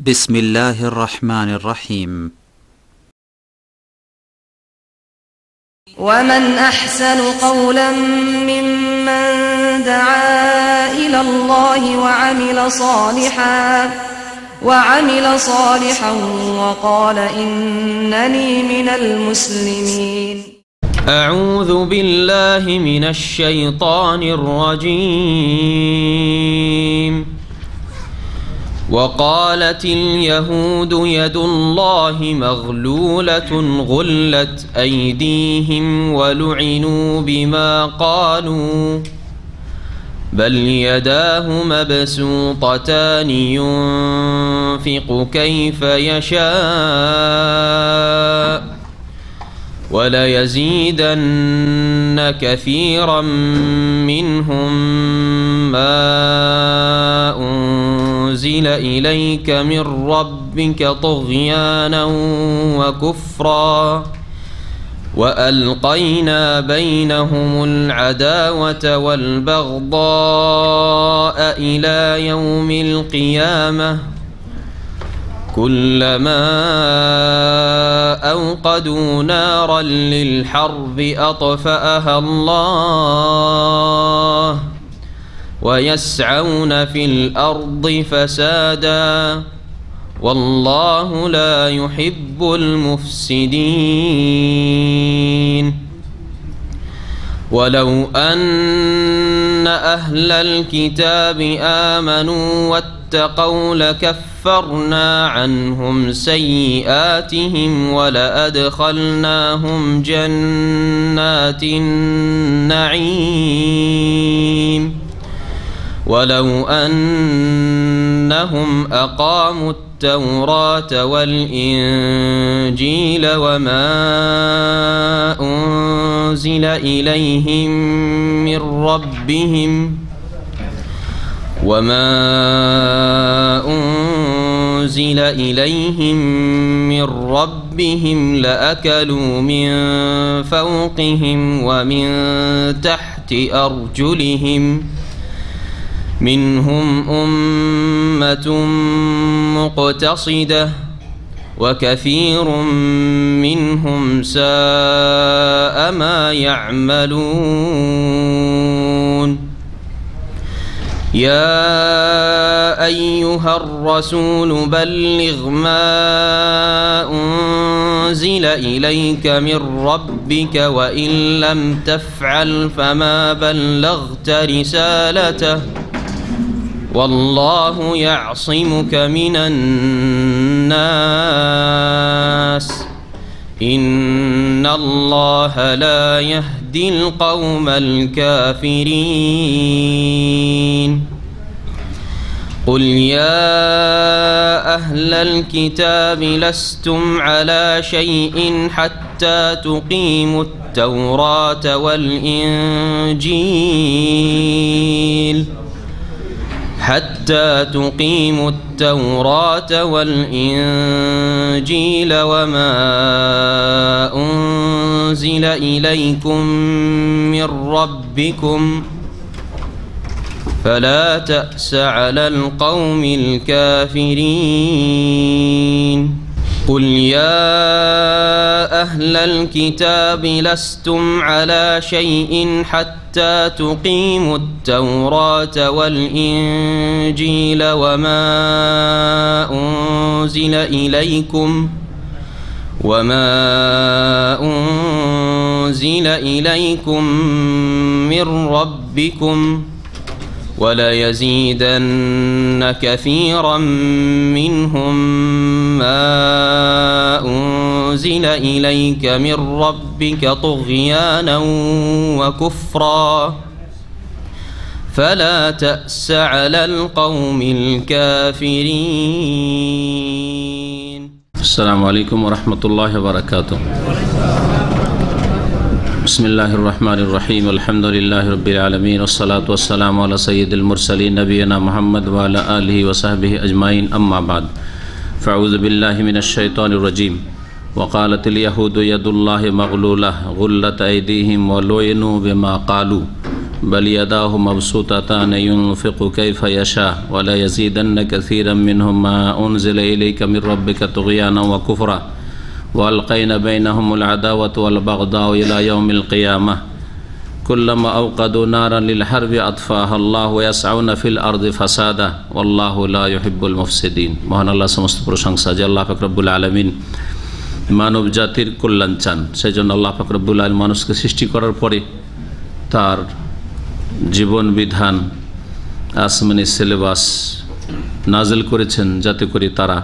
بسم الله الرحمن الرحيم. ومن أحسن قولا ممن دعا إلى الله وعمل صالحا وقال إنني من المسلمين. أعوذ بالله من الشيطان الرجيم. وقالت اليهود يد الله مغلولة غلت أيديهم ولعنوا بما قالوا بل يداه مبسوطتان ينفق كيف يشاء وليزيدن كثيرا منهم ما أنزل إليك من ربك طغيانا وكفرا وألقينا بينهم العداوة والبغضاء إلى يوم القيامة كلما أوقدوا نارا للحرب أطفأها الله ويسعون في الأرض فسادا والله لا يحب المفسدين. ولو أن أهل الكتاب آمنوا واتقوا لكفرنا عنهم سيئاتهم ولأدخلناهم جنات النعيم ولو أنهم أقاموا التوراة والإنجيل وما أنزل إليهم من ربهم لأكلوا من فوقهم ومن تحت أرجلهم منهم أمة مقتصدة وكثير منهم ساء ما يعملون. يا أيها الرسول بلغ ما أنزل إليك من ربك وإن لم تفعل فما بلغت رسالته والله يعصمك من الناس إن الله لا يهدي القوم الكافرين. قل يا أهل الكتاب لستم على شيء حتى تقيموا التوراة والإنجيل وما أنزل إليكم من ربكم فلا تأس على القوم الكافرين. قل يا أهل الكتاب لستم على شيء حتى تقيموا التوراة والإنجيل وما أنزل إليكم من ربكم وليزيدن كثيرا منهم ما أنزل إليك من ربك طغيانا وكفرا فلا تأس على القوم الكافرين. السلام عليكم ورحمة الله وبركاته. بسم الله الرحمن الرحيم. الحمد لله رب العالمين والصلاة والسلام على سيد المرسلين نبينا محمد وعلى آله وصحبه أجمعين. أما بعد فأعوذ بالله من الشيطان الرجيم. وقالت اليهود يد الله مغلولة غلت أيديهم ولعنوا بما قالوا بل يداه مبسوطتان ينفق كيف يشاء ولا يزيدن كثيرا منهم ما أنزل إليك من ربك طغيانا وكفرا وألقينا بينهم العداوة والبغضاء إلى يوم القيامة كلما أوقدوا نارا للحرب أطفاها الله ويسعون في الأرض فسادا والله لا يحب المفسدين মহান আল্লাহ সমস্ত প্রশংসা যে আল্লাহ পাক রব্বুল আলামিন মানব জাতির কল্যাণ চান। সেই জন্য আল্লাহ পাক রব্বুল আলামিন মানুষকে সৃষ্টি করার পরে তার জীবন বিধান আসমানি সিলেবাস নাজিল করেছেন যাতে করে তারা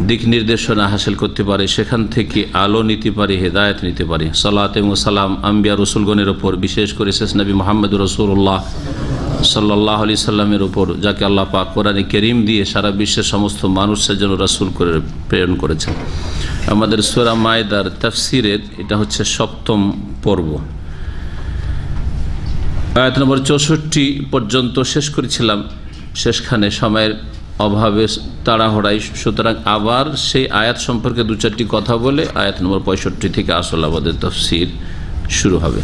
দিক নির্দেশনা হাসিল করতে পারে, সেখান থেকে আলো নিতে পারে, হেদায়েত নিতে পারে। সালাত এবং সালাম আম্বিয়া রসুলগণের ওপর, বিশেষ করে শেষ নবী মুহাম্মদ রাসূলুল্লাহ সাল্লাল্লাহু আলাইহি সাল্লামের ওপর, যাকে আল্লাহ পাক কোরআনে কারীম দিয়ে সারা বিশ্বের সমস্ত মানুষের জন্য রাসূল করে প্রেরণ করেছেন। আমাদের সূরা মায়দার তাফসীরের এটা হচ্ছে 7ম পর্ব, আয়াত নম্বর 64 পর্যন্ত শেষ করেছিলাম। শেষখানে সময়ের অভাবে তাড়াহুড়াই, সুতরাং আবার সেই আয়াত সম্পর্কে 2-4টি কথা বলে আয়াত নম্বর 65 থেকে আসলে আমাদের তাফসীর শুরু হবে।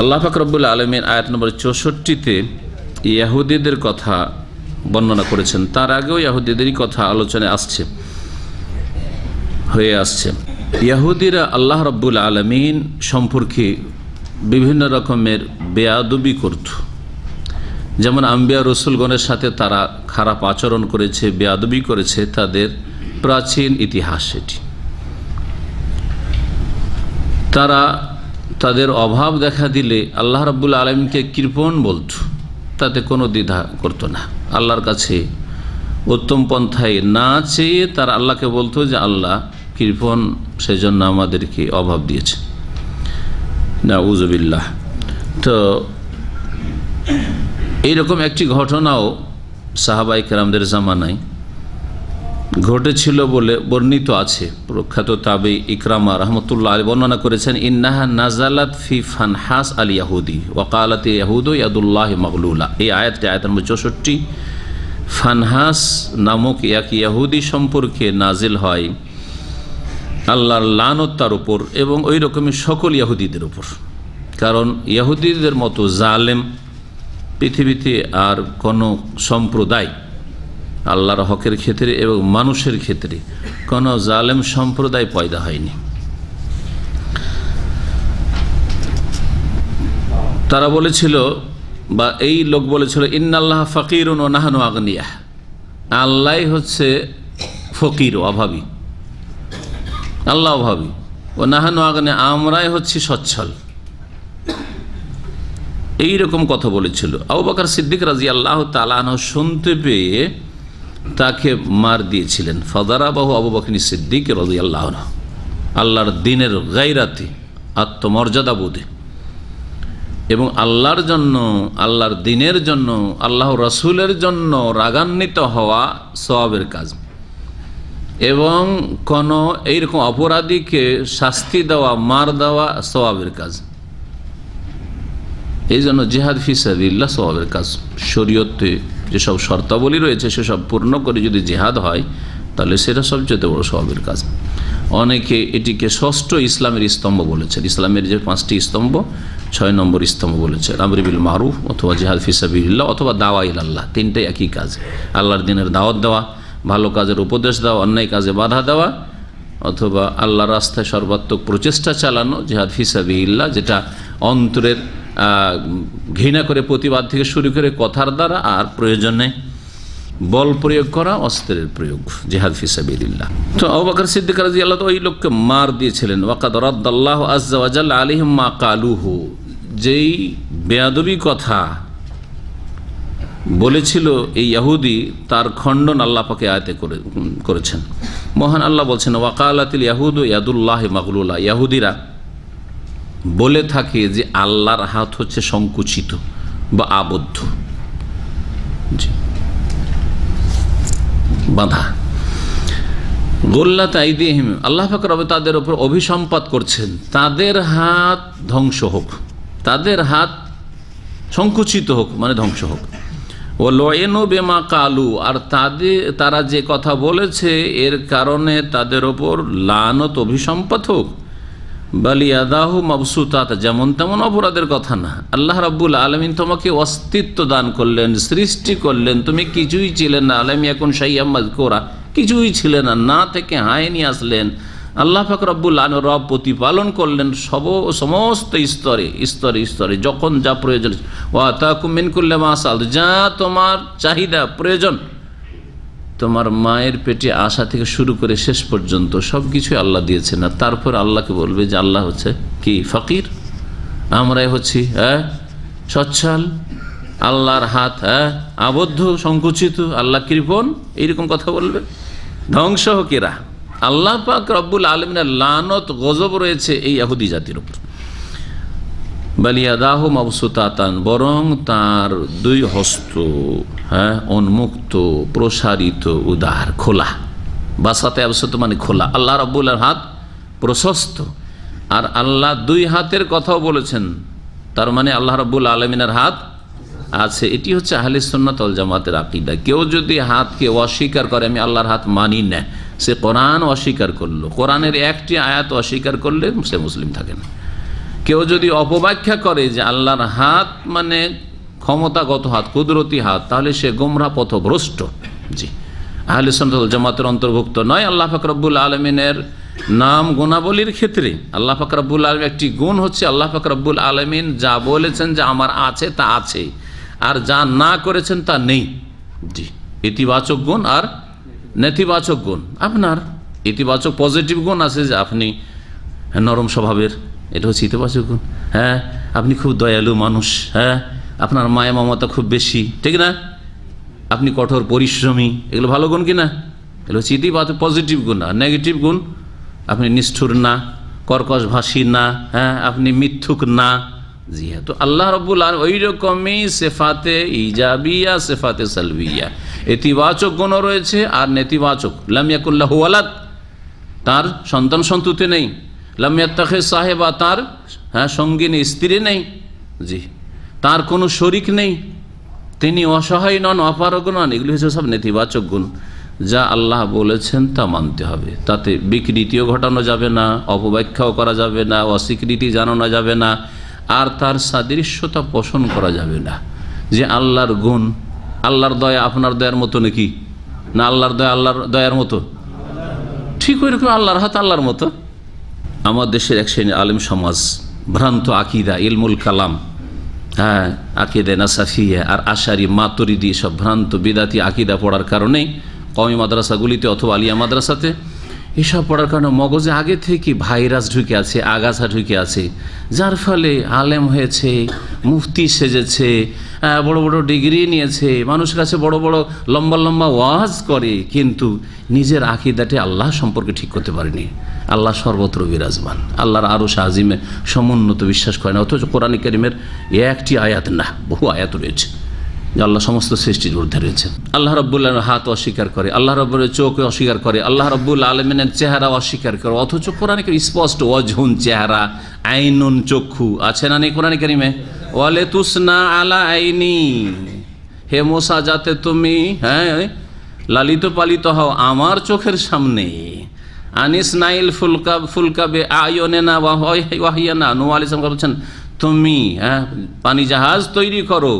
আল্লাহ পাক রব্বুল আলামিন আয়াত নম্বর 64-তে ইহুদিদের কথা বর্ণনা করেছেন। তার আগেও ইহুদিদেরই কথা আলোচনায় হয়ে আসছে। ইহুদিরা আল্লাহ রব্বুল আলামিন সম্পর্কে বিভিন্ন রকমের বেয়াদবি করত, যেমন আম্বিয়া রসুলগণের সাথে তারা খারাপ আচরণ করেছে, বেয়াদবি করেছে, তাদের প্রাচীন ইতিহাস এটি। তারা তাদের অভাব দেখা দিলে আল্লাহ রাব্বুল আলামিনকে কৃপণ বলত, তাতে কোনো দ্বিধা করতো না। আল্লাহর কাছে উত্তম পন্থায় না চেয়ে তারা আল্লাহকে বলতো যে আল্লাহ কৃপণ, সেজন্য আমাদেরকে অভাব দিয়েছে। নাউযুবিল্লাহ। তো এইরকম একটি ঘটনাও সাহাবায়ে কেরামদের জামানায় ঘটেছিল বলে বর্ণিত আছে। প্রখ্যাত তাবেঈ ইকরামা রাহমাতুল্লাহ আলাইহি বর্ণনা করেছেন, ইন্নাহা নাযালাত ফি ফানহাস আল ইয়াহুদি ওয়া ক্বালাত ইয়াহুদু ইয়াদুল্লাহি মাগলুলা। এই আয়াতটি আয়াত নম্বর 64 ফানহাস নামক এক ইহুদি সম্পর্কে নাজিল হয়, আল্লাহর লানত তার উপর এবং ওই রকমই সকল ইহুদিদের উপর। কারণ ইহুদিদের মতো জালেম পৃথিবীতে আর কোনো সম্প্রদায়, আল্লাহর হকের ক্ষেত্রে এবং মানুষের ক্ষেত্রে কোনো জালেম সম্প্রদায় পয়দা হয়নি। তারা বলেছিল, বা এই লোক বলেছিল, ইন্নাল্লাহ ফাকিরুন ওয়া নাহনু আগনিয়া, আল্লাহ হচ্ছে ফকির, অভাবী, আল্লাহ অভাবী, ও নাহানু আগনিয়া, আমরাই হচ্ছি সচ্ছল। এইরকম কথা বলেছিল। আবু বকর সিদ্দিক রাদিয়াল্লাহু তাআলা আনহু শুনতে পেয়ে তাকে মার দিয়েছিলেন। ফাদারাবাহু আবু বকর সিদ্দিক রাদিয়াল্লাহু আনহু, আল্লাহর দ্বীনের গায়রাতে, আত্মমর্যাদা বোধে এবং আল্লাহর জন্য, আল্লাহর দ্বীনের জন্য, আল্লাহ রাসূলের জন্য রাগান্বিত হওয়া সওয়াবের কাজ, এবং কোন এইরকম অপরাধীকে শাস্তি দেওয়া, মার দেওয়া সওয়াবের কাজ। এই জন্য জিহাদ ফি সাবিলিল্লাহ সওয়াবের কাজ। শরীয়তে যেসব শর্তাবলী রয়েছে সেসব পূর্ণ করে যদি জিহাদ হয় তাহলে সেটা সবচেয়ে বড় সওয়াবের কাজ। অনেকে এটিকে ষষ্ঠ ইসলামের স্তম্ভ বলেছেন। ইসলামের যে 5টি স্তম্ভ, 6 নম্বর স্তম্ভ বলেছেন আমর বিল মারুফ অথবা জিহাদ ফি সাবিলিল্লাহ অথবা দাওয়া ইলাল্লাহ। 3টাই একই কাজ, আল্লাহর দ্বীনের দাওয়াত দেওয়া, ভালো কাজের উপদেশ দেওয়া, অন্যায় কাজে বাধা দেওয়া, অথবা আল্লাহর রাস্তায় সর্বাত্মক প্রচেষ্টা চালানো, জিহাদ ফি সাবিলিল্লাহ, যেটা অন্তরের ঘৃণা করে প্রতিবাদ থেকে শুরু করে কথার দ্বারা, আর প্রয়োজনে বল প্রয়োগ করা, অস্ত্রের প্রয়োগ, জিহাদ ফি সাবিলিল্লাহ। তো আবু বকর সিদ্দিক রাদিয়াল্লাহু তাআলা ওই লোককে মার দিয়েছিলেন। ওয়াকাদ রাদ্দাল্লাহু আযজা ওয়া জাল্লা আলাইহিম মা কালুহু, যেই বেয়াদবি কথা বলেছিল এই ইহুদি, তার খণ্ডন আল্লাহ পাকে আয়াতে করেছেন। মহান আল্লাহ বলছেন, ওয়াকালাতিল ইয়াহুদু ইয়াদুল্লাহি মাগলুলা, ইহুদিরা বলে থাকে যে আল্লাহর হাত হচ্ছে সংকুচিত বা আবদ্ধ, বাঁধা। গোল্লাত আইদিহিম, আল্লাহ পাক রব তাদের উপর অভিসম্পাত করছেন, তাদের হাত ধ্বংস হোক, তাদের হাত সংকুচিত হোক, মানে ধ্বংস হোক। ও লয়েনু বেমা কালু, আর তারা যে কথা বলেছে এর কারণে তাদের ওপর লানত, অভিসম্পাত হোক। বালিয়াদাহু মাবসুতাত, যেমন তেমন অপরাধের কথা না। আল্লাহ রাব্বুল আলামিন তোমাকে অস্তিত্ব দান করলেন, সৃষ্টি করলেন, তুমি কিছুই ছিলেন না। আলাম ইয়াকুন শাইআম মাযকুরা, কিছুই ছিলেন না, না থেকে হায় নিয়ে আসলেন। আল্লাহ পাক রব্বুল আলামিন রব প্রতিপালন করলেন সমস্ত স্তরে স্তরে স্তরে, যখন যা প্রয়োজন। ওয়া আতাকুম মিন কুল্লি মা সাল, যা তোমার চাহিদা প্রয়োজন, তোমার মায়ের পেটে আসা থেকে শুরু করে শেষ পর্যন্ত সব কিছুই আল্লাহ দিয়েছেন। আর তারপর আল্লাহকে বলবে যে আল্লাহ হচ্ছে কি ফকির, আমরাই হচ্ছি সচ্ছল, আল্লাহর হাত আবদ্ধ সংকুচিত, আল্লাহ কৃপণ, এইরকম কথা বলবে। ধ্বংস হকিরা। আল্লাহ পাক রব্বুল আলামিনের লানত গজব রয়েছে এই ইহুদি জাতির উপর। বালিয়াদাহু মাবসুতাতান, বরং তার দুই হস্ত উন্মুক্ত, প্রসারিত, উদার, খোলা। বাসাতে আবসত মানে খোলা। আল্লাহ রাব্বুল হাত প্রশস্ত, আর আল্লাহ দুই হাতের কথাও বলেছেন, তার মানে আল্লাহ রাব্বুল আলামিনের হাত আছে। এটি হচ্ছে আহলে সুন্নাত ওয়াল জামাতের আকীদা। কেউ যদি হাতকে অস্বীকার করে, আমি আল্লাহর হাত মানি না, সে কোরআন অস্বীকার করলো, কোরআনের একটি আয়াত অস্বীকার করলে সে মুসলিম থাকে না। কেউ যদি অপব্যাখ্যা করে যে আল্লাহর হাত মানে ক্ষমতাগত হাত, কুদরতি হাত, তাহলে সে গোমরাহ পথভ্রষ্ট। জি, আহলে সুন্নাত ওয়াল জামাতের অন্তর্ভুক্ত নয়। আল্লাহ পাক রব্বুল আলামিনের নাম গুণাবলীর ক্ষেত্রে আল্লাহ পাক রব্বুল আলামিন একটি গুণ হচ্ছে, আল্লাহ পাক রব্বুল আলামিন যা বলেছেন যে আমার আছে তা আছে, আর যা না করেছেন তা নেই। জি, ইতিবাচক গুণ আর নেতিবাচক গুণ। আপনার ইতিবাচক পজিটিভ গুণ আছে যে আপনি নরম স্বভাবের, এটা হচ্ছে ইতিবাচক গুণ। আপনি খুব দয়ালু মানুষ, আপনার মায়া মমতা খুব বেশি, ঠিক না? আপনি কঠোর পরিশ্রমী, এগুলো ভালো গুণ কিনা? এগুলো হচ্ছে ইতিবাচক পজিটিভ গুণ। আর নেগেটিভ গুণ, আপনি নিষ্ঠুর না, কর্কশ ভাষী না, আপনি মিথ্যুক না। জি হ্যাঁ, তো আল্লাহ রাব্বুল আলামিন ওই রকমই সেফাতে ইজাবিয়া, সেফাতে সালবিয়া, ইতিবাচক গুণও রয়েছে আর নেতিবাচক। লাম ইয়াকুল লাহু ওয়ালাদ, তার সন্তান সন্ততি নেই। লাম ইয়াত্তাখিজ সাহেবা, তার সঙ্গিনী স্ত্রী নেই। জি, তার কোনো শরিক নেই, তিনি অসহায় নন, অপারগ নন। এগুলি হচ্ছে সব নেতিবাচক গুণ। যা আল্লাহ বলেছেন তা মানতে হবে, তাতে বিকৃতিও ঘটানো যাবে না, অপব্যাখ্যাও করা যাবে না, অস্বীকৃতি জানানো যাবে না, আর তার সাদৃশ্যতা পোষণ করা যাবে না। যে আল্লাহর গুণ, আল্লাহর দয়া আপনার দয়ার মতো নাকি? না আল্লাহর দয়া আল্লাহর দয়ার মতো? ঠিক ওই রকম আল্লাহর হাত আল্লাহর মতো। আমার দেশের এক শ্রেণীর আলেম সমাজ ভ্রান্ত আকিদা, ইলমুল কালাম, আকিদা নাসাফিয়া আর আশারি মাতুরিদি, সব ভ্রান্ত বিদাতি আকিদা পড়ার কারণেই কওমি মাদ্রাসাগুলিতে অথবা আলিয়া মাদ্রাসাতে এসব পড়ার কারণে মগজে আগে থেকে ভাইরাস ঢুকে আছে, আগাছা ঢুকে আছে, যার ফলে আলেম হয়েছে, মুফতি সেজেছে, বড় বড় ডিগ্রি নিয়েছে, মানুষের কাছে বড় বড় লম্বা লম্বা ওয়াজ করে, কিন্তু নিজের আকিদাটি আল্লাহ সম্পর্কে ঠিক করতে পারেনি। আল্লাহ সর্বত্র বিরাজমান, আল্লাহর আরশ আজিমে সমুন্নত বিশ্বাস করে না। অথচ কোরআন কারীমের একটি আয়াত না, বহু আয়াত রয়েছে যে আল্লাহ সমস্ত সৃষ্টির ঊর্ধ্বে রয়েছে। আল্লাহ রাব্বুল আলামিনের হাত অস্বীকার করে, আল্লাহ রাব্বুল চোখ অস্বীকার করে, আল্লাহ রাব্বুল আলামিনের চেহারা অস্বীকার করে। অথচ কোরআনে স্পষ্ট ওয়াজহুন চেহারা, আইনুন চক্ষু আছে না নেই কোরআন কারীমে? ওয়ালে তুসনা আলা আইনি, হে মুসা যাতে তুমি লালিত পালিত হও আমার চোখের সামনে। আনিস নাইল ফুলকা ফুলকা বে আয়নেনা ওয়াহিয়ানা, নূহ আলাইহিস সালাম বলছেন তুমি পানি জাহাজ তৈরি করো,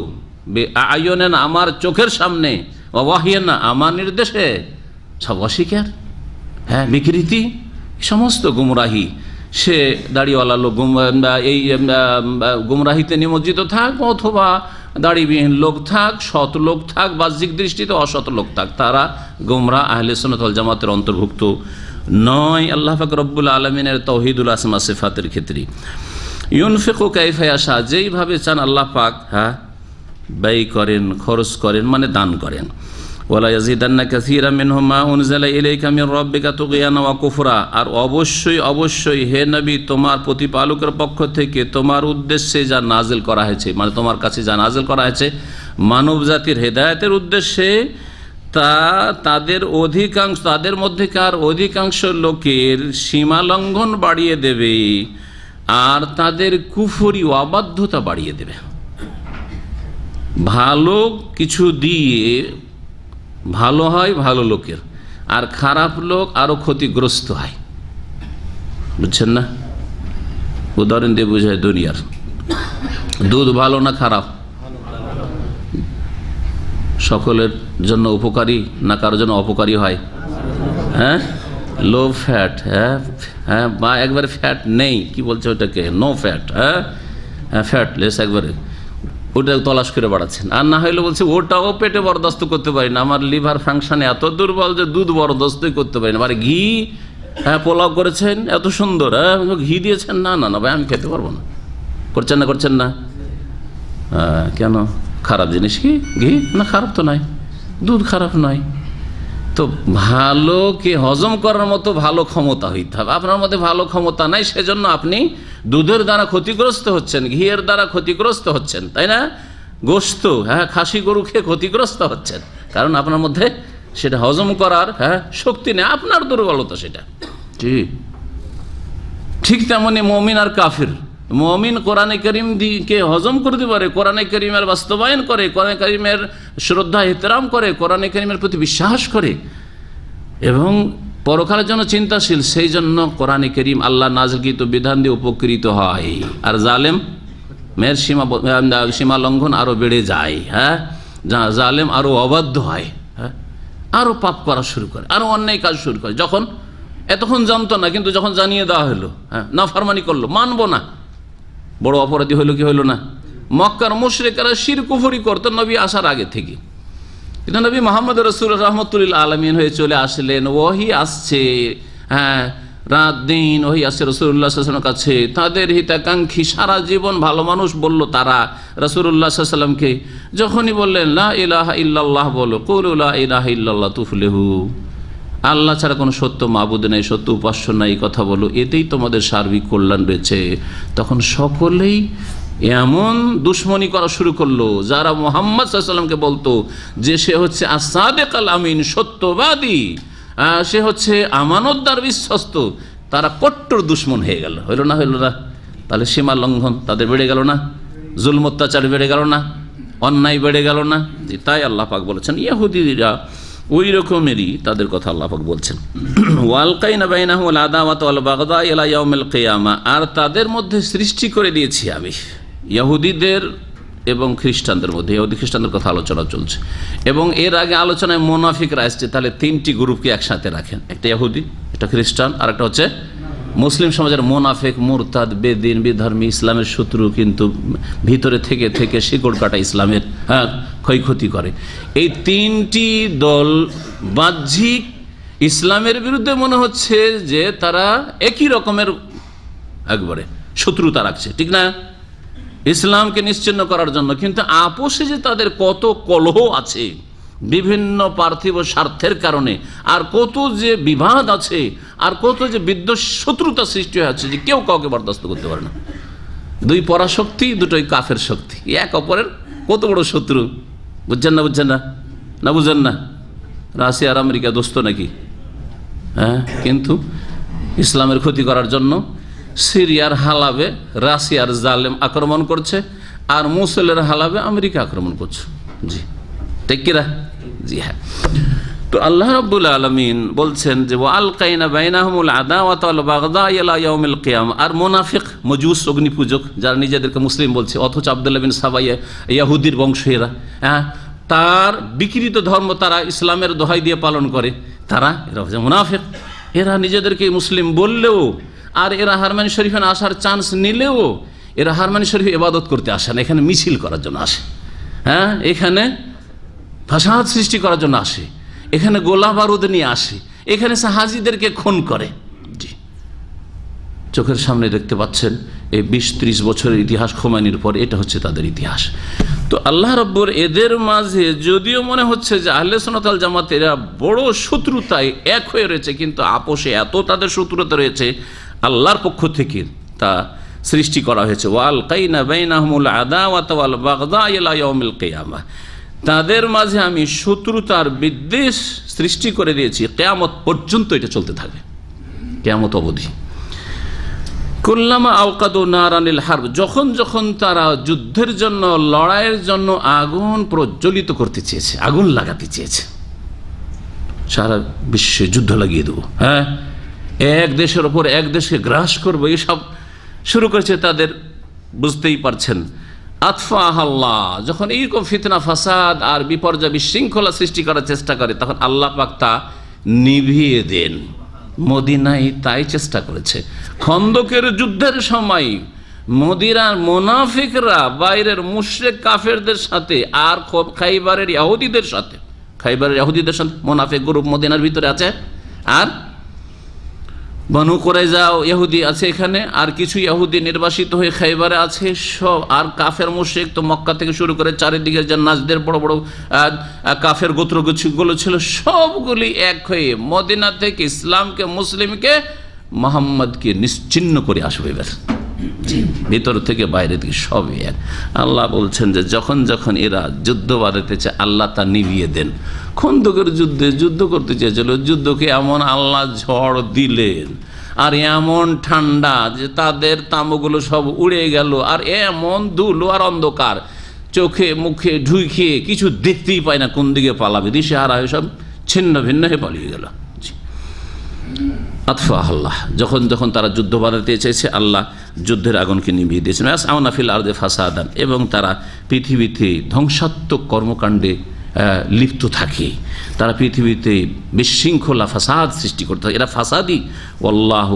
বে আয়নেনা আমার চোখের সামনে, ওয়াহিয়ানা আমার নির্দেশে। সব অস্বীকার, বিকৃতি, সমস্ত গুমরাহি। সে দাড়িওয়ালা লোক এই গুমরাহিতে নিমজ্জিত থাক, অথবা দাড়িবিহীন লোক থাক, সৎ লোক থাক, বাহ্যিক দৃষ্টিতে অসৎ লোক থাক, তারা গুমরাহ আহলে সুন্নাত ওয়াল জামাতের অন্তর্ভুক্ত নয়। আল্লাহ পাক রব্বুল আলামিনের তাওহীদুল আসমা সিফাতের ক্ষেত্রে ইউনফিকু কাইফা ইয়াশা, যেইভাবে চান আল্লাহ পাক ব্যয় করেন, খরচ করেন, মানে দান করেন। ওয়ালা ইয়াজিদান্না কাসীরাম মিনহুম মা উনজিলা ইলাইকা মির রাব্বিকা তুগয়ানা ওয়া কুফরা, আর অবশ্যই অবশ্যই হে নবী তোমার প্রতিপালকের পক্ষ থেকে তোমার উদ্দেশ্যে যা নাজিল করা হয়েছে, মানে তোমার কাছে যা নাজিল করা হয়েছে মানব জাতির হেদায়েতের উদ্দেশ্যে, তা তাদের মধ্যেকার অধিকাংশ লোকের সীমা লঙ্ঘন বাড়িয়ে দেবে, আর তাদের কুফরি অবাধ্যতা বাড়িয়ে দেবে। ভালো কিছু দিয়ে ভালো হয় ভালো লোকের, আর খারাপ লোক আরো ক্ষতিগ্রস্ত হয়, বুঝছেন না? উদাহরণ দিয়ে বোঝায় দুনিয়ার। দুধ ভালো না খারাপ? সকলের জন্য উপকারী না কারোর জন্য অপকারী হয়? হ্যাঁ, লো ফ্যাট, হ্যাঁ হ্যাঁ, বা একবারে ফ্যাট নেই, কি বলছে ওটাকে, নো ফ্যাট, হ্যাঁ হ্যাঁ, ফ্যাটলেস একবারে, ওটা তলাশ করে বাড়াচ্ছেন। আর না হইলে বলছে ওটাও পেটে বরদাস্ত করতে পারি না, আমার লিভার ফাংশন এত দুর্বল যে দুধ বরদাস্তই করতে পারি না। আর ঘি, হ্যাঁ পোলাও করেছেন এত সুন্দর, হ্যাঁ ঘি দিয়েছেন, না না না ভাই আমি খেতে পারবো না। করছেন না, করছেন না, কেন? খারাপ জিনিস কি ঘি? না খারাপ তো নয়, দুধ খারাপ নয়। তো ভালোকে হজম করার মতো ভালো ক্ষমতা হইতে হবে। আপনার মধ্যে ভালো ক্ষমতা নাই, সেজন্য আপনি দুধের দ্বারা ক্ষতিগ্রস্ত হচ্ছেন, ঘিয়ের দ্বারা ক্ষতিগ্রস্ত হচ্ছেন, তাই না? গোশত, হ্যাঁ খাসি গরু খেয়ে ক্ষতিগ্রস্ত হচ্ছেন, কারণ আপনার মধ্যে সেটা হজম করার শক্তি নেই, আপনার দুর্বলতা সেটা। ঠিক তেমনি মুমিন আর কাফির। মুমিন কোরআনে কারীম কে হজম করতে পারে, কোরআনে কারীমের বাস্তবায়ন করে, কোরআনে কারীমের শ্রদ্ধা ইহতিরাম করে, কোরআনে কারীমের প্রতি বিশ্বাস করে এবং পরকালের জন্য চিন্তাশীল, সেই জন্য কোরআনে কারীম আল্লাহ নাযিলকৃত বিধান দিয়ে উপকৃত হয়। আর জালেম মেয়ের সীমা লঙ্ঘন আরো বেড়ে যায়, হ্যাঁ জালেম আরো অবাধ্য হয়, হ্যাঁ আরো পাপ করা শুরু করে, আরো অন্যায় কাজ শুরু করে। যখন এতক্ষণ জানতো না, কিন্তু যখন জানিয়ে দেওয়া হলো, হ্যাঁ নাফরমানি করলো, মানবো না, বড় অপরাধী হইল কি হইল না? মক্কার মুশরিকরা শিরক কুফরি করতো নবী আসার আগে থেকে, কিন্তু নবী মুহাম্মদ রাসূলুল্লাহ রাহমাতুল্লিল আলামিন হয়ে চলে আসলেন, ওহী আসছে, হ্যাঁ রাত দিন ওহী আসছে রাসূলুল্লাহ সাল্লাল্লাহু আলাইহি ওয়াসাল্লামের কাছে। তাদের হিতাকাঙ্ক্ষী সারা জীবন ভালো মানুষ বলল তারা রাসূলুল্লাহ সাল্লাল্লাহু আলাইহি ওয়াসাল্লামকে, যখনই বললেন লা ইলাহা ইল্লাল্লাহ বলো, কুলু লা ইলাহা ইল্লাল্লাহ তুফলিহু, আল্লাহ ছাড়া কোনো সত্য মাবুদ নেই, সত্য উপাস্য নাই, কথা বলো, এতেই তোমাদের সার্বিক কল্যাণ রয়েছে। তখন সকলেই এমন দুশ্মনী করা শুরু করলো, যারা মুহাম্মদ সাল্লাল্লাহু আলাইহি ওয়াসাল্লামকে বলতো যে সে হচ্ছে আস-সাদিক আল আমিন, সত্যবাদী, সে হচ্ছে আমানতদার, বিশ্বস্ত, তারা কট্টর দুশ্মন হয়ে গেল। হইল না, হইল না? তাহলে সীমা লঙ্ঘন তাদের বেড়ে গেল না? জুলম অত্যাচার বেড়ে গেল না? অন্যায় বেড়ে গেল না? জি, তাই আল্লাহ পাক বলেছেন ইহুদিরা ওই রকমেরই, তাদের কথা আল্লাহ পাক বলছেন। ওয়ালকাইনা বাইনাহুল আদাওয়াত ওয়াল বাগদা ইলা ইয়াউমিল কিয়ামা, আর তাদের মধ্যে সৃষ্টি করে দিয়েছি আমি ইহুদিদের এবং খ্রিস্টানদের মধ্যে, ইহুদি খ্রিস্টানদের কথা আলোচনা চলছে, এবং এর আগে আলোচনায় মুনাফিকরা আসছে। তাহলে তিনটি গ্রুপকে একসাথে রাখেন, একটা ইহুদি, একটা খ্রিস্টান, আর একটা হচ্ছে মুসলিম সমাজের মুনাফিক, মুরতাদ, বেদিন, বিধর্মী, ইসলামের শত্রু, কিন্তু ভিতরে থেকে থেকে শিকড় কাটা ইসলামের ক্ষয়ক্ষতি করে। এই তিনটি দল বাহ্যিক ইসলামের বিরুদ্ধে মনে হচ্ছে যে তারা একই রকমের একবারে শত্রুতা রাখছে, ঠিক না, ইসলামকে নিশ্চিহ্ন করার জন্য, কিন্তু আপোষে যে তাদের কত কলহ আছে বিভিন্ন পার্থিব স্বার্থের কারণে, আর কত যে বিবাদ আছে, আর কত যে বিদ্বেষ শত্রুতা সৃষ্টি হয়েছে যে কেউ কাউকে বরদাস্ত করতে পারে না। দুই পরাশক্তি, দুটোই কাফের শক্তি, এক অপরের কত বড় শত্রু, বুঝছেন না? বুঝছেন না? না বুঝেন না? রাশিয়া আর আমেরিকা দোস্ত নাকি? হ্যাঁ, কিন্তু ইসলামের ক্ষতি করার জন্য সিরিয়ার হালাবে রাশিয়ার জালেম আক্রমণ করছে, আর মুসলের হালাবে আমেরিকা আক্রমণ করছে। জি ঠিক কিনা? জি হ্যাঁ। তো আল্লাহ রাব্বুল আলামিন বলছেন যে ওয়ালকাইনা বাইনাহুমুল আদাওয়াতা ওয়াল বাগদা ইলা ইয়াউমিল কিয়ামা, আর মুনাফিক, মজুস, অগ্নি পূজক, যারা নিজেদেরকে মুসলিম বলছে অথচ আব্দুল্লাহ বিন সাবা ইহুদির বংশেরা, হ্যাঁ তার বিকৃত ধর্ম তারা ইসলামের দোহাই দিয়ে পালন করে, তারা এরা হচ্ছে মুনাফিক। এরা নিজেদেরকে মুসলিম বললেও, আর এরা হারমানি শরীফে আসার চান্স নিলেও, এরা হারমানি শরীফে ইবাদত করতে আসে না, এখানে মিছিল করার জন্য আসে, হ্যাঁ এখানে ফাসাদ সৃষ্টি করার জন্য আসে, এখানে গোলা বারুদ নিয়ে আসে, এখানে সাহাজিদেরকে খুন করে। জি, চোখের সামনে দেখতে পাচ্ছেন এই 20-30 বছরের ইতিহাস খোমেনির পর এটা হচ্ছে তাদের ইতিহাস। তো আল্লাহ রাব্বুর এদের মাঝে যদিও মনে হচ্ছে যে আহলে সুন্নাত ওয়াল জামাত এরা বড় শত্রুতায় এক হয়ে রয়েছে, কিন্তু আপোষে এত তাদের শত্রুতা রয়েছে, আল্লাহর পক্ষ থেকে তা সৃষ্টি করা হয়েছে। ওয়ালকাইনা বাইনাহুমুল আদাওয়াতা ওয়াল বাগদা ইলা ইয়াউমিল কিয়ামা, তাদের মাঝে আমি শত্রুতার বিদ্বেষ সৃষ্টি করে দিয়েছি, কিয়ামত পর্যন্ত এটা চলতে থাকবে, কিয়ামত অবধি। কুল্লামা আওকাদু নারানিল হারব, যখন যখন তারা যুদ্ধের জন্য, লড়াইয়ের জন্য আগুন প্রজ্বলিত করতে চেয়েছে, আগুন লাগাতে চেয়েছে, সারা বিশ্বে যুদ্ধ লাগিয়ে দেবো, হ্যাঁ এক দেশের ওপর এক দেশকে গ্রাস করবো, এসব শুরু করেছে তাদের, বুঝতেই পারছেন, আতফাহ আল্লাহ, যখন এইরকম ফিতনা ফাসাদ আর বিপর্যয় বিশৃঙ্খলা সৃষ্টি করার চেষ্টা করে তখন আল্লাহ পাক তা নিভিয়ে দেন। মদিনায় তাই চেষ্টা করেছে। খন্দকের যুদ্ধের সময় মদিনার মুনাফিকরা বাইরের মুশরিক কাফেরদের সাথে আর খাইবারের ইহুদিদের সাথে, মুনাফিক গ্রুপ মদিনার ভিতরে আছে, আর বনু কুরাইজা ইহুদি আছে এখানে, আর কিছু ইহুদি নির্বাসিত হয়ে খাইবারে আছে সব, আর কাফের মুশরিক তো মক্কা থেকে শুরু করে চারিদিকে যে নাজদের বড় বড় কাফের গোত্রগুলো ছিল সবগুলি এক হয়ে মদিনা থেকে ইসলামকে মুসলিমকে মুহাম্মদকে নিশ্চিহ্ন করে আসবে। ভিতর থেকে বাইরে থেকে সবই এক। আল্লাহ বলছেন যে যখন যখন এরা যুদ্ধ বাঁধাতে চায় আল্লাহ তা নিভিয়ে দেন। খন্দকের যুদ্ধ করতে চেয়েছিল, যুদ্ধকে এমন আল্লাহ ঝড় দিলেন আর এমন ঠান্ডা যে তাদের তাঁবুগুলো সব উড়ে গেল, আর এমন ধুলো আর অন্ধকার, চোখে মুখে ঢুকিয়ে কিছু দেখতেই পায় না, কোন দিকে পালাবে, দিশেহারা হয়ে সব ছিন্ন ভিন্ন হয়ে পালিয়ে গেল। আতফা আল্লাহ, যখন যখন তারা যুদ্ধ বাঁধাতে চেয়েছে আল্লাহ যুদ্ধের আগুনকে নিভিয়ে দিয়েছেন। আওনাফিল আরদে ফাসাদান, এবং তারা পৃথিবীতে ধ্বংসাত্মক কর্মকাণ্ডে লিপ্ত থাকে, তারা পৃথিবীতে বিশৃঙ্খলা ফাসাদ সৃষ্টি করতে থাকে। এরা ফাসাদি আল্লাহ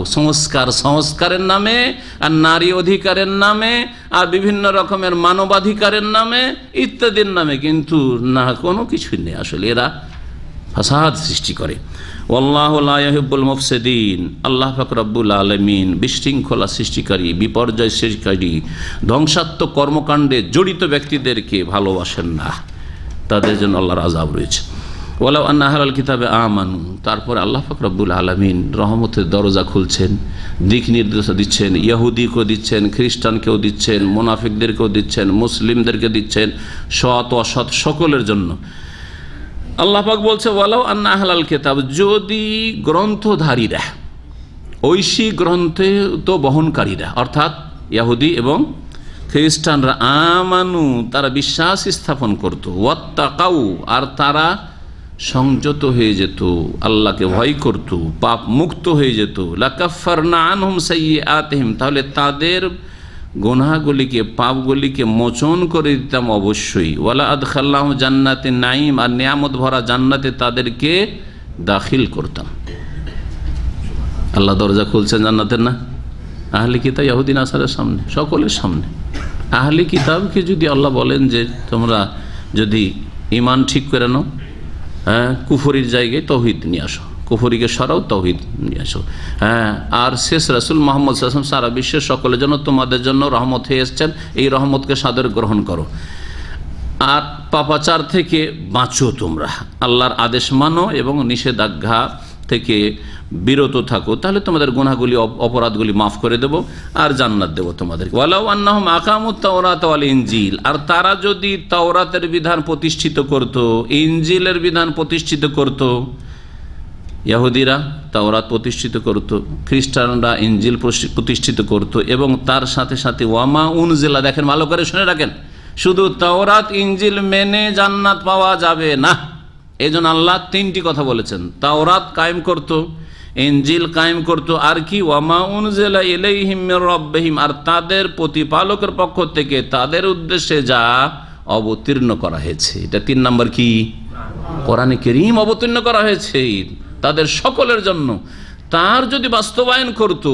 সংস্কারের নামে আর নারী অধিকারের নামে আর বিভিন্ন রকমের মানবাধিকারের নামে ইত্যাদির নামে, কিন্তু না কোনো কিছুই নেই, আসলে এরা ফাসাদ সৃষ্টি করে। ওয়াল্লাহু লা ইউহিব্বুল মুফসিদিন, আল্লাহ পাক রব্বুল আলামিন বিশৃঙ্খলা সৃষ্টিকারী, বিপর্যয় সৃষ্টিকারী, ধ্বংসাত্মক কর্মকাণ্ডে জড়িত ব্যক্তিদেরকে ভালোবাসেন না, তাদের জন্য আল্লাহর আযাব রয়েছে। ওয়ালাউ আন্না আহলাল কিতাবে আমানু, তারপর আল্লাহ পাক রব্বুল আলামিন রহমতের দরজা খুলছেন, দিক নির্দেশ দিচ্ছেন, ইহুদিকেও দিচ্ছেন, খ্রিস্টানকেও দিচ্ছেন, মুনাফিকদেরকেও দিচ্ছেন, মুসলিমদেরকে দিচ্ছেন, সৎ অসৎ সকলের জন্য। আল্লাহ পাক বলছে ওয়ালাউ আন্না আহলাল কিতাব, যদি গ্রন্থধারীরা, ঐশী গ্রন্থে তো বহনকারীরা অর্থাৎ ইহুদি এবং খ্রিস্টানরা, আমানু তারা বিশ্বাস স্থাপন করত, ওয়াত্তাকাউ আর তারা সংযত হয়ে যেত, আল্লাহকে ভয় করত, পাপ মুক্ত হয়ে যেত, লাকাফফারনা আনহুম সাইয়্যাতিহিম, তাহলে তাদের গুনাহগুলিকে পাপগুলিকে মোচন করে দিতাম অবশ্যই। ওয়ালা আদখালনাহুম জান্নাতিন নাঈম, আর নিয়ামত ভরা জান্নাতে তাদেরকে দাখিল করতাম। আল্লাহ দরজা খুলছেন জান্নাতের, না আহলে কিতাব ইহুদি নাসারার সামনে, সকলের সামনে। আহলে কিতাবকে যদি আল্লাহ বলেন যে তোমরা যদি ঈমান ঠিক করে নাও, কুফরির জায়গায় তৌহিদ নিয়ে আসো, কুফরিকে সরাও, তৌহিদ নিয়ে আসো, আর শেষ রাসূল মুহাম্মদ সাল্লাল্লাহু আলাইহি ওয়াসাল্লাম সারা বিশ্বের সকলের জন্য তোমাদের জন্য রহমত হয়ে এসেছেন, এই রহমতকে সাদরে গ্রহণ করো, আর পাপাচার থেকে বাঁচো, তোমরা আল্লাহর আদেশ মানো এবং নিষেধাজ্ঞা থেকে বিরত থাকো, তাহলে তোমাদের গুনাহগুলি অপরাধগুলি মাফ করে দেব আর জান্নাত দেব তোমাদের। ওয়ালাউ আন্নাহুম আকামুত তাওরাত ওয়াল ইনজিল, আর তারা যদি তাওরাতের বিধান প্রতিষ্ঠিত করত, ইনজিলের বিধান প্রতিষ্ঠিত করত, ইহুদিরা তাওরাত প্রতিষ্ঠিত করত, খ্রিস্টানরা ইনজিল প্রতিষ্ঠিত করত, এবং তার সাথে সাথে ওয়ামা উনজিলা, দেখেন ভালো করে শুনে রাখেন, শুধু তাওরাত ইনজিল মেনে জান্নাত পাওয়া যাবে না, এই জন্য আল্লাহ তিনটি কথা বলেছেন। তাওরাত কায়েম করত, ইনজিল কায়েম করত, আর কি ওয়ামা উনজিলা ইলাইহিম মির রাব্বিহিম, আর তাদের প্রতিপালকের পক্ষ থেকে তাদের উদ্দেশ্যে যা অবতীর্ণ করা হয়েছে, এটা 3 নম্বর কি কোরআনে কারীম অবতীর্ণ করা হয়েছে তাদের সকলের জন্য, তার যদি বাস্তবায়ন করত,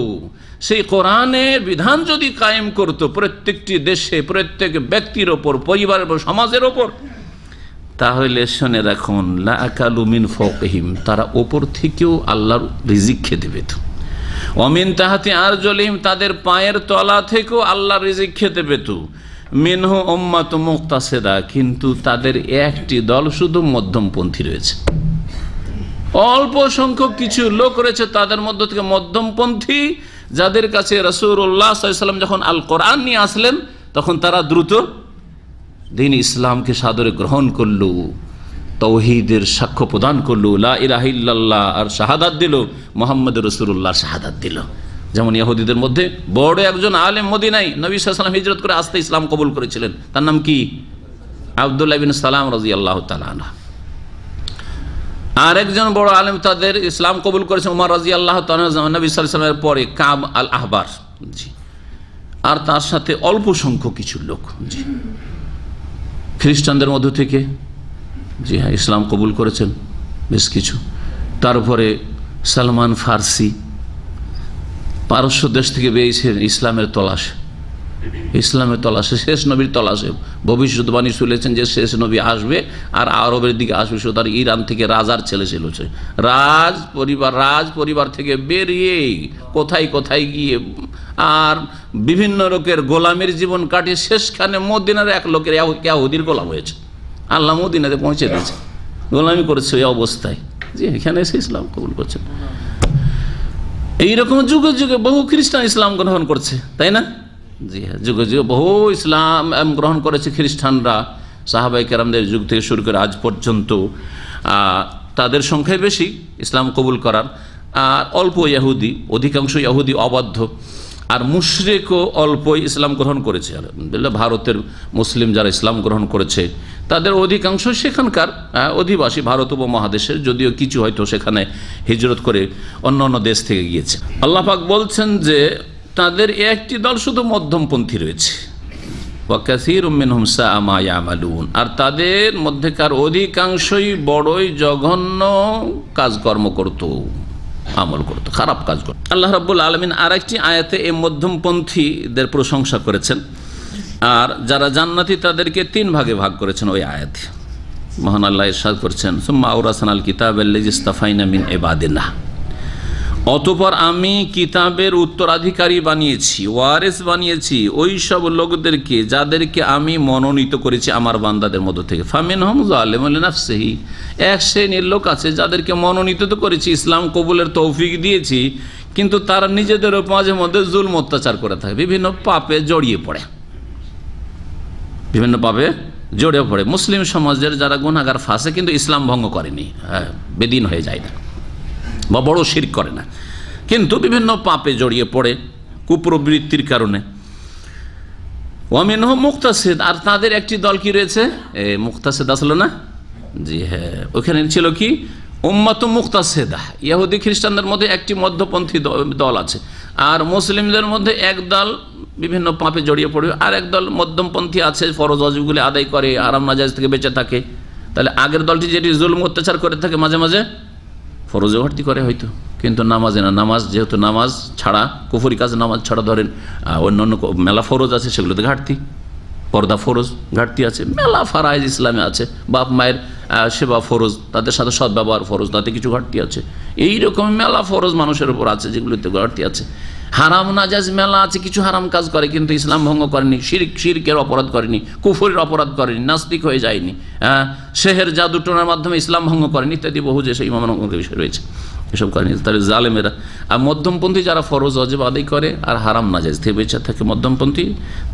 সেই কোরআনের বিধান যদি কায়েম করত প্রত্যেকটি দেশে, প্রত্যেক ব্যক্তির ওপর, পরিবারের ওপর, সমাজের ওপর, তাহলে শুনে রাখুন লা আকালু মিন ফাওকিহিম, তারা ওপর থেকেও আল্লাহর রিজিক খেতে পেত, ওমিন তাহতি আরজুলিহিম, তাদের পায়ের তলা থেকেও আল্লাহর রিজিক খেতে পেত, মিনহু উম্মাতুম মুক্তাসিদা, কিন্তু তাদের একটি দল শুধু মধ্যমপন্থী রয়েছে, অল্প সংখ্যক কিছু লোক রয়েছে তাদের মধ্য থেকে মধ্যমপন্থী, যাদের কাছে রাসূলুল্লাহ সাল্লাল্লাহু আলাইহি ওয়াসাল্লাম যখন আল কোরআন নিয়ে আসলেন তখন তারা দ্রুত দ্বীন ইসলামকে সাদরে গ্রহণ করল, তাওহীদের সাক্ষ্য প্রদান করল, লা ইলাহা ইল্লাল্লাহ আর শাহাদাত দিল, মুহাম্মদুর রাসূলুল্লাহ শাহাদাত দিল। যেমন ইহুদিদের মধ্যে বড় একজন আলেম মদিনায় নবী সাল্লাল্লাহু আলাইহি ওয়াসাল্লাম হিজরত করে আসতে ইসলাম কবুল করেছিলেন, তার নাম কি আব্দুল্লাহ ইবনে সালাম রাদিয়াল্লাহু তাআলা আনহু। আর একজন বড় আলেম তাদের ইসলাম কবুল করেছেন উমর রাদিয়াল্লাহু তাআলা নবী সাল্লাল্লাহু আলাইহি ওয়াসাল্লামের পরে, কাব আল আহবার। জি, আর তার সাথে অল্প সংখ্যক কিছু লোক খ্রিস্টানদের মধ্য থেকে জি হ্যাঁ ইসলাম কবুল করেছেন বেশ কিছু। তারপরে সালমান ফার্সি পারস্য দেশ থেকে বেরিয়েছেন ইসলামের তলাশে, শেষ নবীর তলাশে। ভবিষ্যৎবাণী শুনেছেন যে শেষ নবী আসবে আর আরবের দিকে আসবে। সুতরাং ইরান থেকে রাজার ছেলে ছিল, রাজ পরিবার থেকে বেরিয়ে কোথায় কোথায় গিয়ে আর বিভিন্ন লোকের গোলামের জীবন কাটিয়ে শেষখানে মদিনার এক লোকের ইয়াহুদির গোলাম হয়েছে। আল্লাহ মদিনাতে পৌঁছে দিয়েছে, গোলামি করেছে ওই অবস্থায়, যে এখানে এসে ইসলাম কবুল করছেন। এইরকম যুগে যুগে বহু খ্রিস্টান ইসলাম গ্রহণ করছে, তাই না? জি হ্যাঁ, যুগে যুগে বহু ইসলাম গ্রহণ করেছে খ্রিস্টানরা, সাহাবায়ে কেরামদের যুগ থেকে শুরু করে আজ পর্যন্ত। তাদের সংখ্যায় বেশি ইসলাম কবুল করার, আর অল্প ইহুদি, অধিকাংশ ইহুদি অবাধ্য, আর মুশরিকও অল্পই ইসলাম গ্রহণ করেছে। আলহামদুলিল্লাহ ভারতের মুসলিম যারা ইসলাম গ্রহণ করেছে তাদের অধিকাংশ সেখানকার অধিবাসী, ভারত উপমহাদেশের, যদিও কিছু হয়তো সেখানে হিজরত করে অন্য অন্য দেশ থেকে গিয়েছে। আল্লাহ পাক বলছেন যে তাদের একটি দল শুধু মধ্যমপন্থী রয়েছে, ওয়া কাসীরুম মিনহুম সাআ মা ইয়ামালুন, আর তাদের মধ্যেকার অধিকাংশই বড়ই জঘন্য কাজকর্ম করত, আমল করত, খারাপ কাজ করত। আল্লাহ রাব্বুল আলামিন আরেকটি আয়াতে এই মধ্যমপন্থীদের প্রশংসা করেছেন, আর যারা জান্নাতি তাদেরকে 3 ভাগে ভাগ করেছেন ওই আয়াতে। মহান আল্লাহ ইরশাদ করেছেন, সুম্মা আওরাসনাল কিতাবাল্লাযী ইসতাফাইনা মিন ইবাদিনা, অতঃপর আমি কিতাবের উত্তরাধিকারী বানিয়েছি, ওয়ারিস বানিয়েছি ওই সব লোকদেরকে যাদেরকে আমি মনোনীত করেছি আমার বান্দাদের মধ্য থেকে। ফামিনহুম যালিমুন লিনাফসিহি, এক শ্রেণীর লোক আছে যাদেরকে মনোনীত তো করেছি, ইসলাম কবুলের তৌফিক দিয়েছি, কিন্তু তারা নিজেদের মাঝে মধ্যে জুলম অত্যাচার করে থাকে, বিভিন্ন পাপে জড়িয়ে পড়ে। মুসলিম সমাজের যারা গুনাহগার ফাঁসে কিন্তু ইসলাম ভঙ্গ করেনি, বেদিন হয়ে যায় না বা বড় শিরক করে না, কিন্তু বিভিন্ন পাপে জড়িয়ে পড়ে কুপ্রবৃত্তির কারণে। ওয়ামিনহুম মুক্তাসিদ, আর তাদের একটি দল কি রয়েছে, মুক্তাসিদ আসলো না? জি হ্যাঁ, ওখানে ছিল কি উম্মাতুম মুক্তাসিদা, ইহুদি খ্রিস্টানদের মধ্যে একটি মধ্যপন্থী দল আছে, আর মুসলিমদের মধ্যে এক দল বিভিন্ন পাপে জড়িয়ে পড়ে, আর এক দল মধ্যমপন্থী আছে, ফরজ ওয়াজিবগুলি আদায় করে, আরাম নাজায়েজ থেকে বেঁচে থাকে। তাহলে আগের দলটি যেটি জুলম অত্যাচার করে থাকে, মাঝে মাঝে ফরজে ঘাটতি করে হয়তো, কিন্তু নামাজে না। নামাজ যেহেতু নামাজ ছাড়া, কুফরি কাজ নামাজ ছাড়া ধরেন অন্যান্য মেলা ফরজ আছে, সেগুলোতে ঘাটতি, পর্দা ফরজ ঘাটতি আছে, মেলা ফারাইজ ইসলামে আছে, বাপ মায়ের সেবা ফরজ, তাদের সাথে সদ্ব্যবহার ফরজ, তাতে কিছু ঘাটতি আছে। এইরকম মেলা ফরজ মানুষের উপর আছে যেগুলোতে ঘাটতি আছে। হারাম নাজায়েজ মেলা আছে, কিছু হারাম কাজ করে কিন্তু ইসলাম ভঙ্গ করেনি, শিরকের অপরাধ করেনি, কুফরের অপরাধ করেনি, নাস্তিক হয়ে যায়নি, সেহের জাদু টোনার মাধ্যমে ইসলাম ভঙ্গ করেনি, ইত্যাদি বহু যে সেই ইমামের বিষয় রয়েছে, এসব করেনি। তাহলে জালেমেরা। আর মধ্যমপন্থী যারা ফরজ ওয়াজিব আদায় করে আর হারাম নাজায়েজ থেকে বেঁচে থাকে, মধ্যমপন্থী,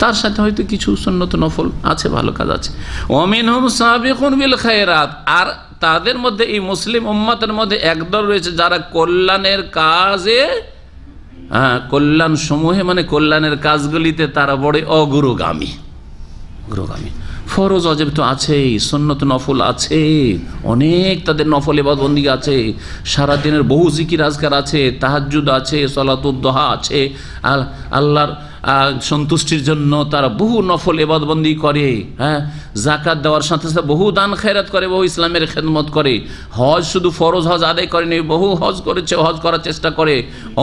তার সাথে হয়তো কিছু সুন্নত নফল আছে, ভালো কাজ আছে। ওয়ামিনহুম সাবিকুন বিল খায়রাত, আর তাদের মধ্যে এই মুসলিম উম্মতের মধ্যে একদল রয়েছে যারা কল্যাণের কাজে, কল্যাণ সমূহে মানে কল্যাণের কাজগুলিতে তারা বড় অগ্রগামী। ফরজ ওয়াজিব তো আছেই, সুন্নত নফল আছে, অনেক তাদের নফল ইবাদত বন্দেগী আছে, সারাদিনের বহু জিকির আজকার আছে, তাহাজ্জুদ আছে, সালাতুদ দুহা আছে, আল্লাহর সন্তুষ্টির জন্য তারা বহু নফল ইবাদত বন্দেগী করে, যাকাত দেওয়ার সাথে সাথে বহু দান খেরাত করে, বহু ইসলামের খেদমত করে, হজ শুধু ফরজ হজ আদায় করেনি, বহু হজ করেছে, হজ করার চেষ্টা করে,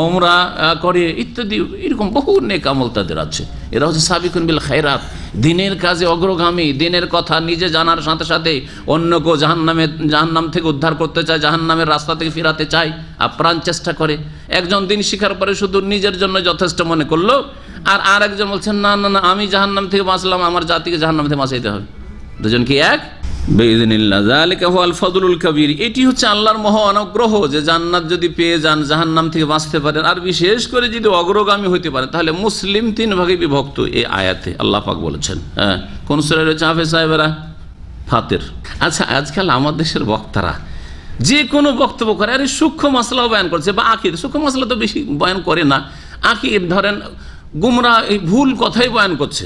ওমরা করে, ইত্যাদি। এরকম বহু নেক আমল তাদের আছে। এরা হচ্ছে সাবিকুন বিল খায়রাত, দিনের কাজে অগ্রগামী, দিনের কথা নিজে জানার সাথে সাথে অন্যকে জাহান্নাম থেকে উদ্ধার করতে চায়, জাহান্নামের রাস্তা থেকে ফিরাতে চায়, আপ্রাণ চেষ্টা করে। একজন দিন শিখার পরে শুধু নিজের জন্য যথেষ্ট মনে করলো, আর আরেকজন বলছেন না না না, আমি জাহান্নাম থেকে বাঁচলাম, আমার জাতিকে জাহান্নাম থেকে বাঁচাইতে হবে। দুজন কি এক? বিইذنিল্লাহ, যালিকা হুয়াল ফাদলুল কাবীর। এটি হচ্ছে আল্লাহর মহা অনুগ্রহ যে জান্নাত যদি পেয়ে যান, জাহান্নাম থেকে বাঁচতে পারেন, আর বিশেষ করে যদি অগ্রগামী হতে পারেন, তাহলে মুসলিম 3 ভাগে বিভক্ত এই আয়াতে আল্লাহ পাক বলেছেন। কোন সূরা রয়েছে হাফেজ সাহেবেরা? ফাতির। আচ্ছা, আজকাল আমাদের দেশের বক্তারা যে কোনো বক্তব্য করে, আরে সূক্ষ্ম মাসলাও বয়ান করছে, বা আকিদ, সূক্ষ্ম মাসলা তো বেশি বয়ান করে না, আকিদ ধরেন গুমরাহ ভুল কথাই বয়ান করছে,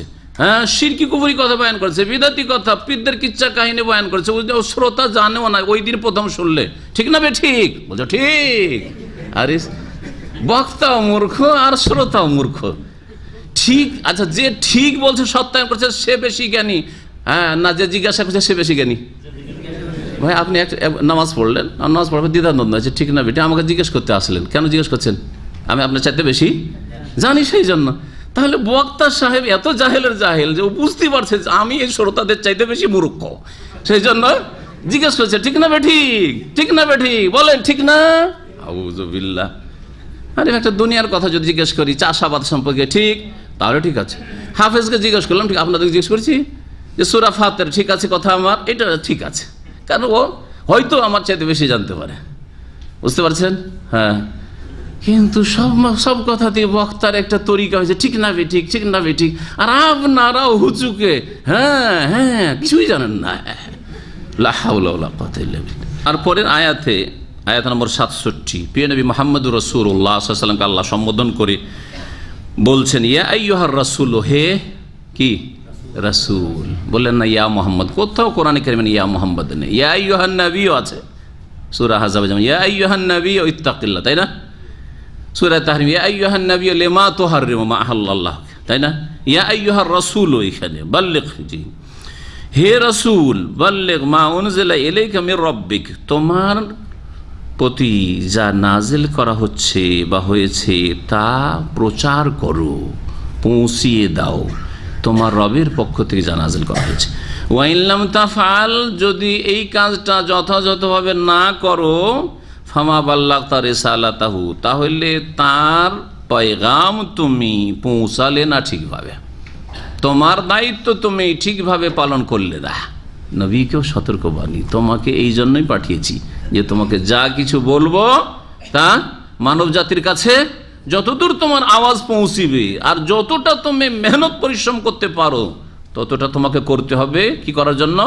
শিরকি কুফরি কথা বয়ান করছে, বিদাতি কথা, পীরদের কিচ্ছা কাহিনী বয়ান করছে, শ্রোতা জানেও না, ওই দিন প্রথম শুনলে, ঠিক না বে ঠিক? বলছো ঠিক। আরে বক্তাও মূর্খ আর শ্রোতাও মূর্খ, ঠিক, আচ্ছা যে ঠিক বলছে সত্যায়ন করছে সে বেশি জ্ঞানী, হ্যাঁ, না যে জিজ্ঞাসা করছে সে বেশি জ্ঞানী? ভাই আপনি একটা নামাজ পড়লেন, নামাজ পড়বেন দ্বিধাদ্বন্দ্ব আছে, ঠিক না বেটি, আমাকে জিজ্ঞেস করতে আসলেন, কেন জিজ্ঞেস করছেন? আমি আপনার চাইতে বেশি জানি সেই জন্য। তাহলে বক্তা সাহেব এত জাহেলের জাহেল যে ও বুঝতে পারছে যে আমি এই শ্রোতাদের চাইতে বেশি মূর্খ, সেই জন্য জিজ্ঞেস করছে, ঠিক না বেঠিক, ঠিক না বেঠিক, বলেন ঠিক না? আউযুবিল্লাহ। আরে একটা দুনিয়ার কথা যদি জিজ্ঞেস করি চাষাবাদ সম্পর্কে, ঠিক, তাহলে ঠিক আছে। হাফেজকে জিজ্ঞেস করলাম, ঠিক, আপনাদের জিজ্ঞেস করছি যে সূরা ফাতির ঠিক আছে কথা আমার, এটা ঠিক আছে, কারণ ও হয়তো আমার চাইতে বেশি জানতে পারে, বুঝতে পারছেন? হ্যাঁ, কিন্তু সব কথাতে বক্তার একটা তরিকা হয়েছে, ঠিক না বেঠিক, ঠিক না বেঠিক, আর আপনারাও হুচুকে হ্যাঁ হ্যাঁ কিছুই জানেন না। লা হাওলা ওয়ালা কুওয়াতা ইল্লা বিল্লাহ। আর পরের আয়াতে, আয়াত নম্বর 67, প্রিয় নবী মুহাম্মদুর রাসূলুল্লাহ সাল্লাল্লাহু আলাইহি ওয়াসাল্লামকে আল্লাহ সম্বোধন করে বলছেন, ইয়া আইয়ুহার রাসূল, হে কি রাসূল, বললেন না ইয়া মুহাম্মদ। কোথাও কোরআনে কারিমে ইয়া মুহাম্মদ নেই, ইয়া আইয়ুহান নবীও আছে। সূরা আহজাব যেমন ইয়া আইয়ুহান নবী ইত্তাকিল্লাহ, তাই না? সূরা তাহরিম ইয়া আইয়ুহান নবী লিমা তুহাররিমু মা আহাল্লাল্লাহ, তাই না? ইয়া আইয়ুহার রাসূল, এখানে বাল্লিগ, জি হে রাসূল, বাল্লিগ মা উনজিলা ইলাইকা মির রাব্বিক, তোমার প্রতি যা নাজিল করা হচ্ছে বা হয়েছে তা প্রচার করো, পৌঁছিয়ে দাও, তোমার রবের পক্ষ থেকে যা নাজিল করা হয়েছে। ওয়া ইন লাম তাফআল, যদি এই কাজটা যথাযথভাবে না করো, ফামা বাল্লাগতা রিসালাতাহু, তাহলে তার পয়গাম তুমি পৌঁছালে না ঠিকভাবে, তোমার দায়িত্ব তুমি ঠিকভাবে পালন করলে না। নবীকেও সতর্কবাণী, তোমাকে এই জন্যই পাঠিয়েছি যে তোমাকে যা কিছু বলবো তা মানব জাতির কাছে যতদূর তোমার আওয়াজ পৌঁছিবে আর যতটা তুমি মেহনত পরিশ্রম করতে পারো ততটা তোমাকে করতে হবে, কি করার জন্য?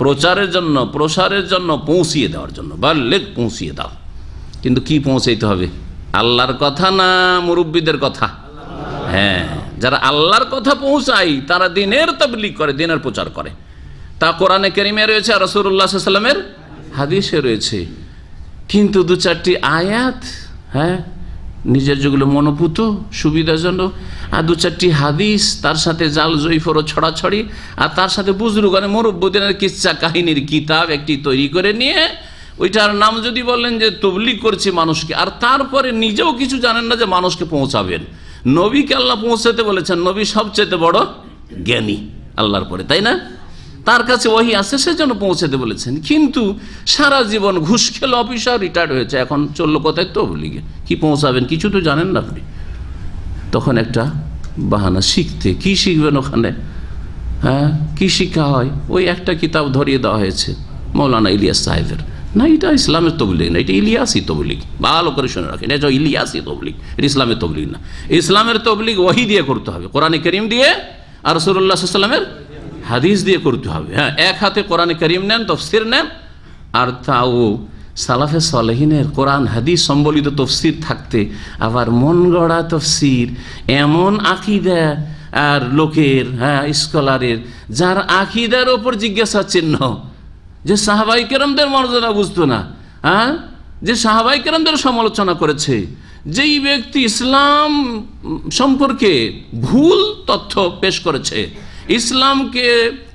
প্রচারের জন্য, প্রসারের জন্য, পৌঁছিয়ে দেওয়ার জন্য। বাল্লিগ, পৌঁছিয়ে দাও। কিন্তু কি পৌঁছাইতে হবে? আল্লাহর কথা না মুরব্বীদের কথা? হ্যাঁ, যারা আল্লাহর কথা পৌঁছায় তারা দ্বীনের তাবলীগ করে, দ্বীনের প্রচার করে। তা কোরআনে কারিমে রয়েছে, আর রাসূলুল্লাহ সাল্লাল্লাহু আলাইহি ওয়াসাল্লামের হাদিসে রয়েছে। কিন্তু দু চারটি আয়াত, হ্যাঁ, নিজের যেগুলো মনোপুত সুবিধাজনক, আর দু চারটি হাদিস, তার সাথে জাল জয়ফর ছড়াছড়ি, আর তার সাথে বুজরুগানে মুরব্বিদের কিচ্ছা কাহিনীর কিতাব একটি তৈরি করে নিয়ে ওইটার নাম যদি বলেন যে তাবলীগ করছে মানুষকে, আর তারপরে নিজেও কিছু জানেন না যে মানুষকে পৌঁছাবেন। নবীকে আল্লাহ পৌঁছাতে বলেছেন, নবী সবচেয়ে বড় জ্ঞানী আল্লাহর পরে, তাই না? তার কাছে ওহী আছে, সেজন্য পৌঁছাতে বলেছেন। কিন্তু সারা জীবন ঘুষ খেলো অফিসার, রিটায়ার্ড হয়েছে, এখন চললো কোথায়? তাবলীগে। কি পৌঁছাবেন? কিছু তো জানেন না আপনি। তখন একটা বাহানা, শিখতে। কি শিখবেন ওখানে? হ্যাঁ, কি শিক্ষা হয়? ওই একটা কিতাব ধরিয়ে দেওয়া হয়েছে মৌলানা ইলিয়াস সাহেবের। না, এটা ইসলামের তবলীগ না, এটা ইলিয়াসি তবলীগ। ভালো করে শুনে রাখেন, এটা ইলিয়াসি তবলীগ, এটা ইসলামের তবলীগ না। ইসলামের তবলীগ ওহী দিয়ে করতে হবে, কোরআনে কারীম দিয়ে আর রাসূলুল্লাহ সাল্লাল্লাহু আলাইহি ওয়াসাল্লামের হাদিস দিয়ে করতে হবে। হ্যাঁ, এক হাতে কোরআনে কারীম নেন, তাফসীর নেন, আর তাও সালাফে সালেহিনের কোরআন হাদিস সম্বলিত তফসির থাকতে আবার মন গড়া তফসির, এমন আকীদা আর লোকের, হ্যাঁ, স্কলারের যার আকীদার ওপর জিজ্ঞাসা চিহ্ন, যে সাহাবাই কেরামদের মর্যাদা বুঝতো না, হ্যাঁ, যে সাহাবাই কেরামদের সমালোচনা করেছে, যেই ব্যক্তি ইসলাম সম্পর্কে ভুল তথ্য পেশ করেছে, ইসলামকে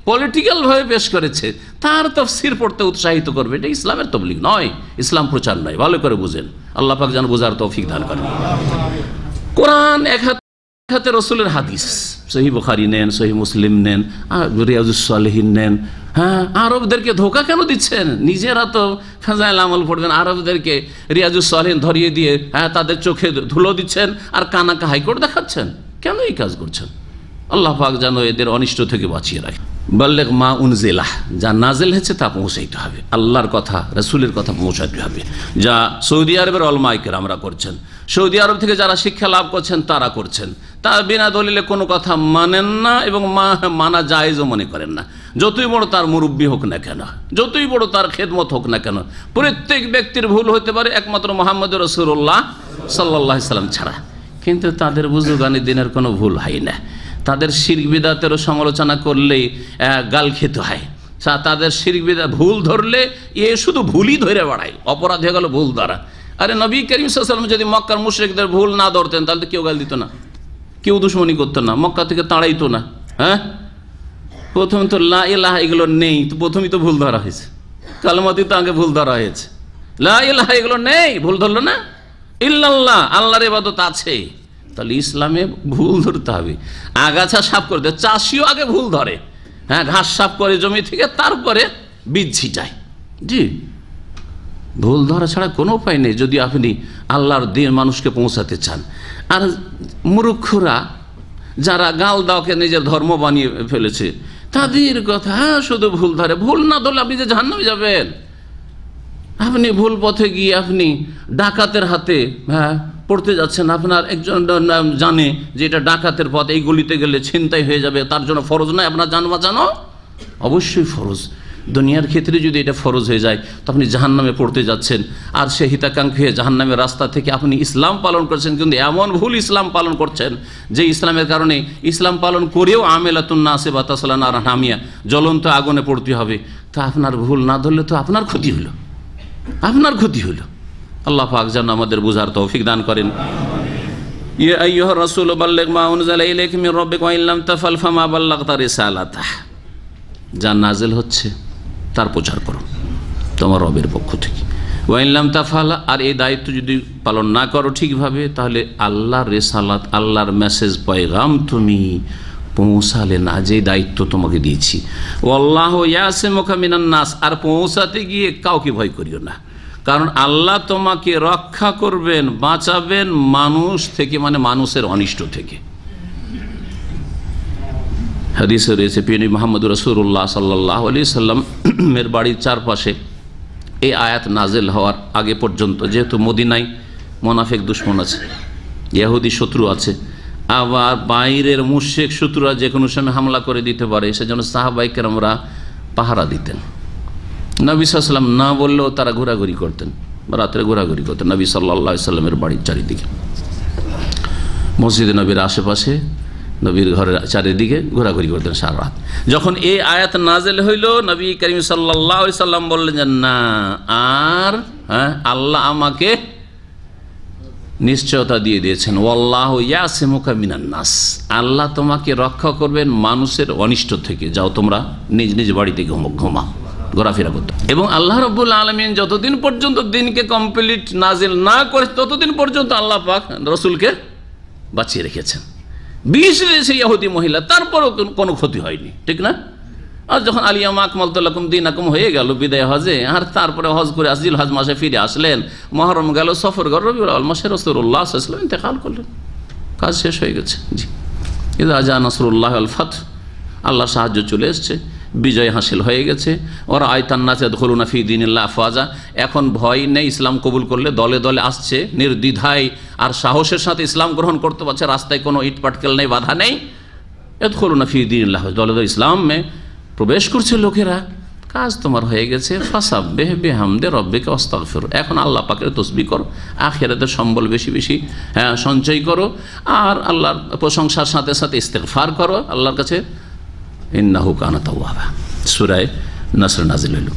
পলিটিক্যাল ভাবে পেশ করেছে, তার তাফসীর পড়তে উৎসাহিত করবে, এটা ইসলামের তবলীগ নয়, ইসলাম প্রচার নয়। ভালো করে বুঝেন, আল্লাহ পাক যেন বোঝার তৌফিক দান করেন। কোরআন এক হাতে, রাসূলের হাদিস, সহিহ বুখারী নেন, সহিহ মুসলিম নেন, রিয়াজুস সালিহিন নেন। হ্যাঁ, আরবদেরকে ধোঁকা কেন দিচ্ছেন? নিজেরা তো ফাজাইল আমল পড়বেন, আরবদেরকে রিয়াজুস সালিহিন ধরিয়ে দিয়ে, হ্যাঁ, তাদের চোখে ধুলো দিচ্ছেন আর কানাকা হাইকোর্ট দেখাচ্ছেন। কেন এই কাজ করছেন? আল্লাহ পাক যেন এদের অনিষ্ট থেকে বাঁচিয়ে রাখে। বাল্লিগ মা উনজিলা, যা নাজিল হয়েছে তা পৌঁছাইতে হবে, আল্লাহর কথা রাসূলের কথা পৌঁছাতে হবে, যা সৌদি আরবের উলামায়ে কেরামরা করছেন, সৌদি আরব থেকে যারা শিক্ষা লাভ করছেন তারা করছেন। তা বিনা দলিলে কোনো কথা মানেন না এবং মানা জায়েজও মনে করেন না, যতই বড় তার মুরব্বী হোক না কেন, যতই বড় তার খেদমত হোক না কেন। প্রত্যেক ব্যক্তির ভুল হতে পারে একমাত্র মুহাম্মদুর রাসূলুল্লাহ সাল্লাল্লাহু আলাইহি ওয়াসাল্লাম ছাড়া, কিন্তু তাদের বুজুর্গানি দিনের কোনো ভুল হয় না। তাদের শিরক বিদআতেরও সমালোচনা করলেই গাল খেতে হয়। তাদের শিরক বিদআত ভুল ধরলে এ শুধু ভুলই ধরে বেড়ায়, অপরাধ হয়ে গেল ভুল দ্বারা। আরে নবী করিম সাল্লাল্লাহু আলাইহি ওয়াসাল্লাম যদি মক্কার মুশরিকদের ভুল না ধরতেন তাহলে তো কেউ গাল দিত না, কেউ দুশ্মনী করতো না, মক্কা থেকে তাড়াইতো না। হ্যাঁ, প্রথমে তো লা ইলাহা এগুলো নেই, তো প্রথমেই তো ভুল ধরা হয়েছে। কালেমাতেই তো আগে ভুল ধরা হয়েছে। লা ইলাহা এগুলো নেই, ভুল ধরলো না। ইল্লাল্লাহ, আল্লাহর ইবাদত আছে। তাহলে ইসলামে ভুল ধরতে হবে। আগাছা সাফ করতে চাষিও আগে ভুল ধরে। হ্যাঁ, ঘাস সাফ করে জমি থেকে, তারপরে বীজ ছিটায়। জি, ভুল ধরা ছাড়া কোনো উপায় নেই যদি আপনি আল্লাহর দিন মানুষকে পৌঁছাতে চান। আর মূর্খরা যারা গাল দাওকে নিজের ধর্ম বানিয়ে ফেলেছে, তাদের কথা শুধু ভুল ধরে। ভুল না ধরলে আপনি যে জাহান্নামে যাবেন। আপনি ভুল পথে গিয়ে আপনি ডাকাতের হাতে পড়তে যাচ্ছেন, আপনার একজন জানে যে এটা ডাকাতের পথ, এই গলিতে গেলে ছিনতাই হয়ে যাবে, তার জন্য ফরজ নয় আপনার জান বাঁচানো? অবশ্যই ফরজ। দুনিয়ার ক্ষেত্রে যদি এটা ফরজ হয়ে যায় তো আপনি জাহান্নামে পড়তে যাচ্ছেন। আর সে হিতাকাঙ্ক্ষী হয়ে জাহান্নামের রাস্তা থেকে আপনি ইসলাম পালন করছেন, কিন্তু এমন ভুল ইসলাম পালন করছেন যে ইসলামের কারণে ইসলাম পালন করেও আমেলাতুন নাসিবা তাসলা নারান হামিয়া, জ্বলন্ত আগুনে পড়তে হবে। তা আপনার ভুল না ধরলে তো আপনার ক্ষতি হলো, আপনার ক্ষতি হলো। আল্লাহ পাক যেন আমাদের বুঝার তৌফিক দান করেন। ইয়া আইয়ুহার রাসূল বাল্লিগ মা উনজিলা ইলাইকা মির রাব্বিকা ওয়া ইন লাম তাফআল ফামা বাল্লাগতা রিসালাতাহ। যা নাজিল হচ্ছে তার প্রচার করো তোমার রবের পক্ষ থেকে। ওয়া ইন লাম তাফআল, আর এই দায়িত্ব যদি পালন না করো ঠিকভাবে, তাহলে আল্লাহর রিসালাত, আল্লাহর মেসেজ পয়গাম তুমি পৌঁছালে না, যে দায়িত্ব তোমাকে দিয়েছি। ওয়াল্লাহু ইয়াসিমুকা মিনান নাস, আর পৌঁছাতে গিয়ে কাউকে ভয় করিও না, কারণ আল্লাহ তোমাকে রক্ষা করবেন, বাঁচাবেন মানুষ থেকে, মানে মানুষের অনিষ্ট থেকে। হাদিসে রয়েছে প্রিয় নবী মুহাম্মদ রাসূলুল্লাহ সাল্লাল্লাহু আলাইহি সাল্লামের বাড়ির চারপাশে এই আয়াত নাজিল হওয়ার আগে পর্যন্ত, যেহেতু মদিনায় মুনাফিক দুশমন আছে, ইহুদি শত্রু আছে, আবার বাইরের মুশরিক শত্রুরা যে কোনো সময় হামলা করে দিতে পারে, সেজন্য সাহাবায়ে কেরামরা পাহারা দিতেন। নবী সাল্লাল্লাহু আলাইহি সাল্লাম না বললেও তারা ঘোরাঘুরি করতেন, রাত্রে ঘোরাঘুরি করতেন নবী সাল্লাল্লাহু আলাইহি সাল্লামের বাড়ির চারিদিকে, মসজিদে নবীর আশেপাশে, নবীর ঘরের চারিদিকে ঘোরাঘুরি করতেন সারা রাত। যখন এই আয়াত নাজিল হইল, নবী করিম সাল্লাল্লাহু আলাইহি সাল্লাম বললেন যে না, আর আল্লাহ আমাকে নিশ্চয়তা দিয়ে দিয়েছেন, ওয়াল্লাহু ইয়াসিমুকা মিনান নাস, আল্লাহ তোমাকে রক্ষা করবেন মানুষের অনিষ্ট থেকে। যাও তোমরা নিজ নিজ বাড়িতে ঘুমাও, ঘোরাফেরা করতে। এবং আল্লাহ রাব্বুল আলামিন যতদিন পর্যন্ত দিনকে কমপ্লিট নাজিল না করে, ততদিন পর্যন্ত আল্লাহ পাক রাসূলকে বাঁচিয়ে রেখেছেন। 20 দিয়েছে ইহুদি মহিলা, তারপরও কোনো ক্ষতি হয়নি, ঠিক না? আর যখন আলিয়ামা আকমালতু লাকুম দীনাকুম হয়ে গেল বিদায় হজে, আর তারপরে হজ করে জিল হজ মাসে ফিরে আসলেন, মুহররম গেল, সফর গেল, রবিউল আউয়াল মাসে রাসূলুল্লাহ সাল্লাল্লাহু আলাইহি ওয়াসাল্লাম ইন্তেকাল করলেন, কাজ শেষ হয়ে গেছে। জি, ইযা জা নাসরুল্লাহি ওয়াল ফাত, আল্লাহর সাহায্য চলে এসছে, বিজয় হাসিল হয়ে গেছে। ওরা আয়তান নাস ইয়াদখুলুনা ফি দীনিল্লাহি আফওয়াজা, এখন ভয় নেই, ইসলাম কবুল করলে দলে দলে আসছে, নির্দ্বিধায় আর সাহসের সাথে ইসলাম গ্রহণ করতে পারছে, রাস্তায় কোনো ইট পাটকেল নেই, বাধা নেই। ইয়াদখুলুনা ফি দীনিল্লাহি, দলে দলে ইসলামে প্রবেশ করছে লোকেরা। কাজ তোমার হয়ে গেছে, ফাসাব্বিহ বিহামদি রাব্বিকা ওয়াস্তাগফির, এখন আল্লাহ পাকের তাসবিহ করো, আখিরাতের সম্বল বেশি বেশি সঞ্চয় করো, আর আল্লাহর প্রশংসার সাথে সাথে ইস্তেগফার করো আল্লাহর কাছে। ইন্নাহু কানা তাওয়াবা, সূরা নাসর নাজিল হলো।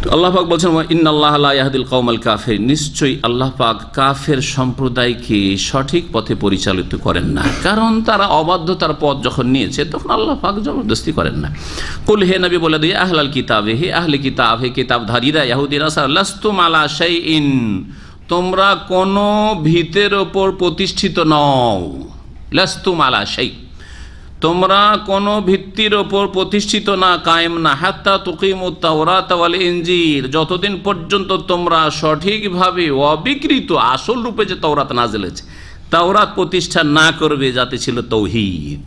তো আল্লাহ পাক বলছেন ইন্নাল্লাহা লা ইয়াহদিল কওমাল কাফিরিন, নিশ্চয়ই আল্লাহ পাক কাফের সম্প্রদায়কে সঠিক পথে পরিচালিত করেন না, কারণ তারা অবাধ্যতার পথ যখন নিয়েছে তখন আল্লাহ পাক জবরদস্তি করেন না। কুল, হে নবী বলে দিয়ে, আহলাল কিতাবে, হে আহলে কিতাব, হে কিতাবধারীরা, ইহুদি নাসারা, লাস্তুম আলা শাইইন, তোমরা কোনো ভিতের ওপর প্রতিষ্ঠিত নও। লাস্তুম আলা শাই, তোমরা কোনো ভিত্তির ওপর প্রতিষ্ঠিত না, কায়েম না, হাত্তা তুকিমুত তাওরাত ওয়াল ইনজিল, যতদিন পর্যন্ত তোমরা সঠিকভাবে অবিকৃত আসল রূপে যে তাওরাত নাজিল হয়েছে, তাওরাত প্রতিষ্ঠা না করবে, যাতে ছিল তৌহিদ,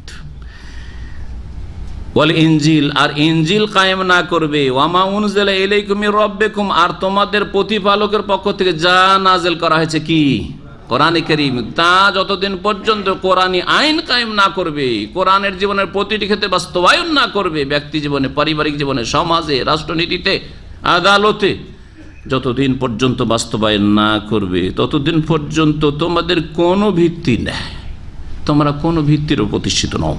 ওয়াল ইনজিল, আর ইনজিল কায়েম না করবে, ওয়ামা উনজিলা ইলাইকুম মির রাব্বিকুম, আর তোমাদের প্রতিপালকের পক্ষ থেকে যা নাজিল করা হয়েছে, কি কোরআনে কারীম, তা যতদিন পর্যন্ত কোরআনী আইন কায়েম না করবে, কোরআনের জীবনের প্রতিটি ক্ষেত্রে বাস্তবায়ন না করবে, ব্যক্তি জীবনে, পারিবারিক জীবনে, সমাজে, রাষ্ট্রনীতিতে, আদালতে, যতদিন পর্যন্ত বাস্তবায়ন না করবে ততদিন পর্যন্ত তোমাদের কোনো ভিত্তি নেই, তোমরা কোনো ভিত্তির প্রতিষ্ঠিত নও।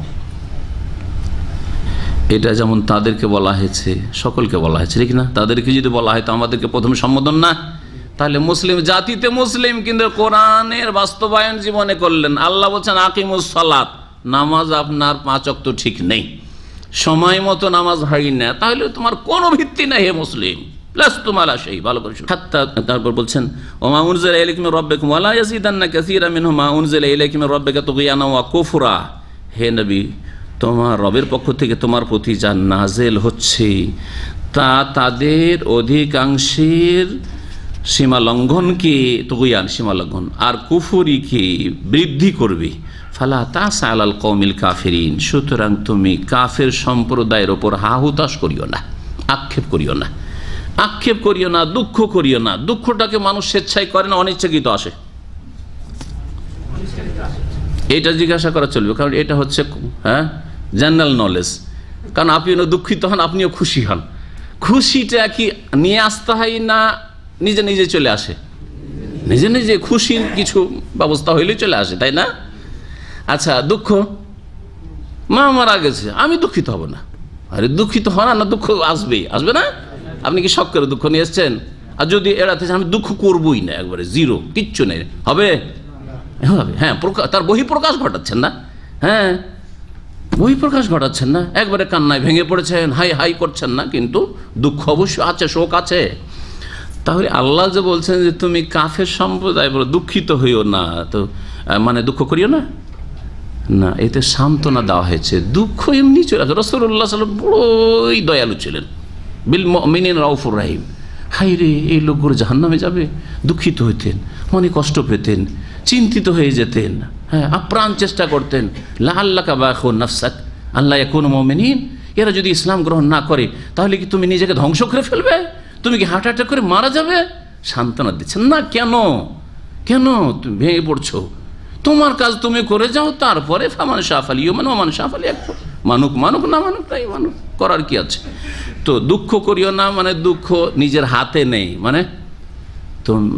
এটা যেমন তাদেরকে বলা হয়েছে, সকলকে বলা হয়েছে, ঠিক না? তাদেরকে যদি বলা হয় তো আমাদেরকে প্রথম সম্বোধন না, তাহলে মুসলিম জাতিতে মুসলিম, কিন্তু কোরআনের বাস্তবায়ন জীবনে করলেন। আল্লাহ বলছেন আকিমুস সালাত, নামাজ আপনার 5 ওয়াক্ত ঠিক নেই, সময় মতো নামাজ হয় না, তাহলে তোমার কোনো ভিত্তি নাই হে মুসলিম। প্লাস তোমালা সেই ভালো করে তারপর বলছেন ওমা উনজিলা ইলাইকুম মির রাব্বিকুম ওয়া লা ইয়াজিদান্না কাসীরাম মিনহুম মা উনজিলা ইলাইকুম মির রাব্বিকা তুগয়ানা ওয়া কুফরা। হে নবী, তোমার রবের পক্ষ থেকে তোমার প্রতি যা নাজেল হচ্ছে তা তাদের অধিকাংশের সীমালঙ্ঘনকে, তুগয়ান সীমালঙ্ঘন, আর কুফরিকে বৃদ্ধি করবে। ফালা তাসা আলাল কওমিল কাফিরিন, সুতরাং তুমি কাফের সম্প্রদায়ের ওপর হাহুতাশ করিও না, আক্ষেপ করিও না, আক্ষেপ করিও না, দুঃখ করিও না। দুঃখটাকে মানুষ স্বেচ্ছায় করে না, অনিচ্ছাকৃত আসে। এটা জিজ্ঞাসা করা চলবে, কারণ এটা হচ্ছে জেনারেল নলেজ। কারণ আপনিও দুঃখিত হন, আপনিও খুশি হন। খুশিটা কি নিয়ে আসতে হয় না নিজে নিজে চলে আসে? নিজে নিজে খুশির কিছু ব্যবস্থা হইলে চলে আসে, তাই না? আচ্ছা, দুঃখ, মা মারা গেছে, আমি দুঃখিত হব না। আরে দুঃখিত হন না, দুঃখ আসবেই, আসবে না? আপনি কি শখ করে দুঃখ নিয়ে এসছেন? আর যদি এড়াতে আমি দুঃখ করবই না, একবারে জিরো, কিচ্ছু নেই, হবে? হবে। হ্যাঁ, তার বহিঃপ্রকাশ ঘটাচ্ছেন না, হ্যাঁ বহিঃপ্রকাশ ঘটাচ্ছেন না, একবারে কান্নায় ভেঙে পড়েছেন, হাই হাই করছেন না, কিন্তু দুঃখ অবশ্য আছে, শোক আছে। তাহলে আল্লাহ যে বলছেন যে তুমি কাফের সম্প্রদায় বলো দুঃখিত হইও না, তো মানে দুঃখ করিও না, না, এতে সান্ত্বনা দেওয়া হয়েছে। দুঃখ এমনি চলে আসে। রাসূলুল্লাহ সাল্লাল্লাহু আলাইহি ওয়াসাল্লাম বড়ই দয়ালু ছিলেন, বিল মুমিনিন রাউফুর রহিম। হাই রে, এই লোকগুলো জাহান্নামে যাবে, দুঃখিত হইতেন, মনে কষ্ট পেতেন, চিন্তিত হয়ে যেতেন, হ্যাঁ, আপ্রাণ চেষ্টা করতেন। লাআল্লাকা বাখিউন নাফসাক আল্লা ইয়াকুনু মুমিনিন, এরা যদি ইসলাম গ্রহণ না করে তাহলে কি তুমি নিজেকে ধ্বংস করে ফেলবে? তুমি কি হার্ট অ্যাটাক করে মারা যাবে? সান্ত্বনা দিচ্ছেন না। কেন কেন তুমি ভেঙে পড়ছো? তোমার কাজ তুমি করে যাও, তারপরে ফামান শাফালি ইউমান ওয়া মান শাফালি ইয়াকফুর, মানুক মানুক, না মানুক তাই মানুক, করার কি আছে? তো দুঃখ করিও না মানে দুঃখ নিজের হাতে নেই, মানে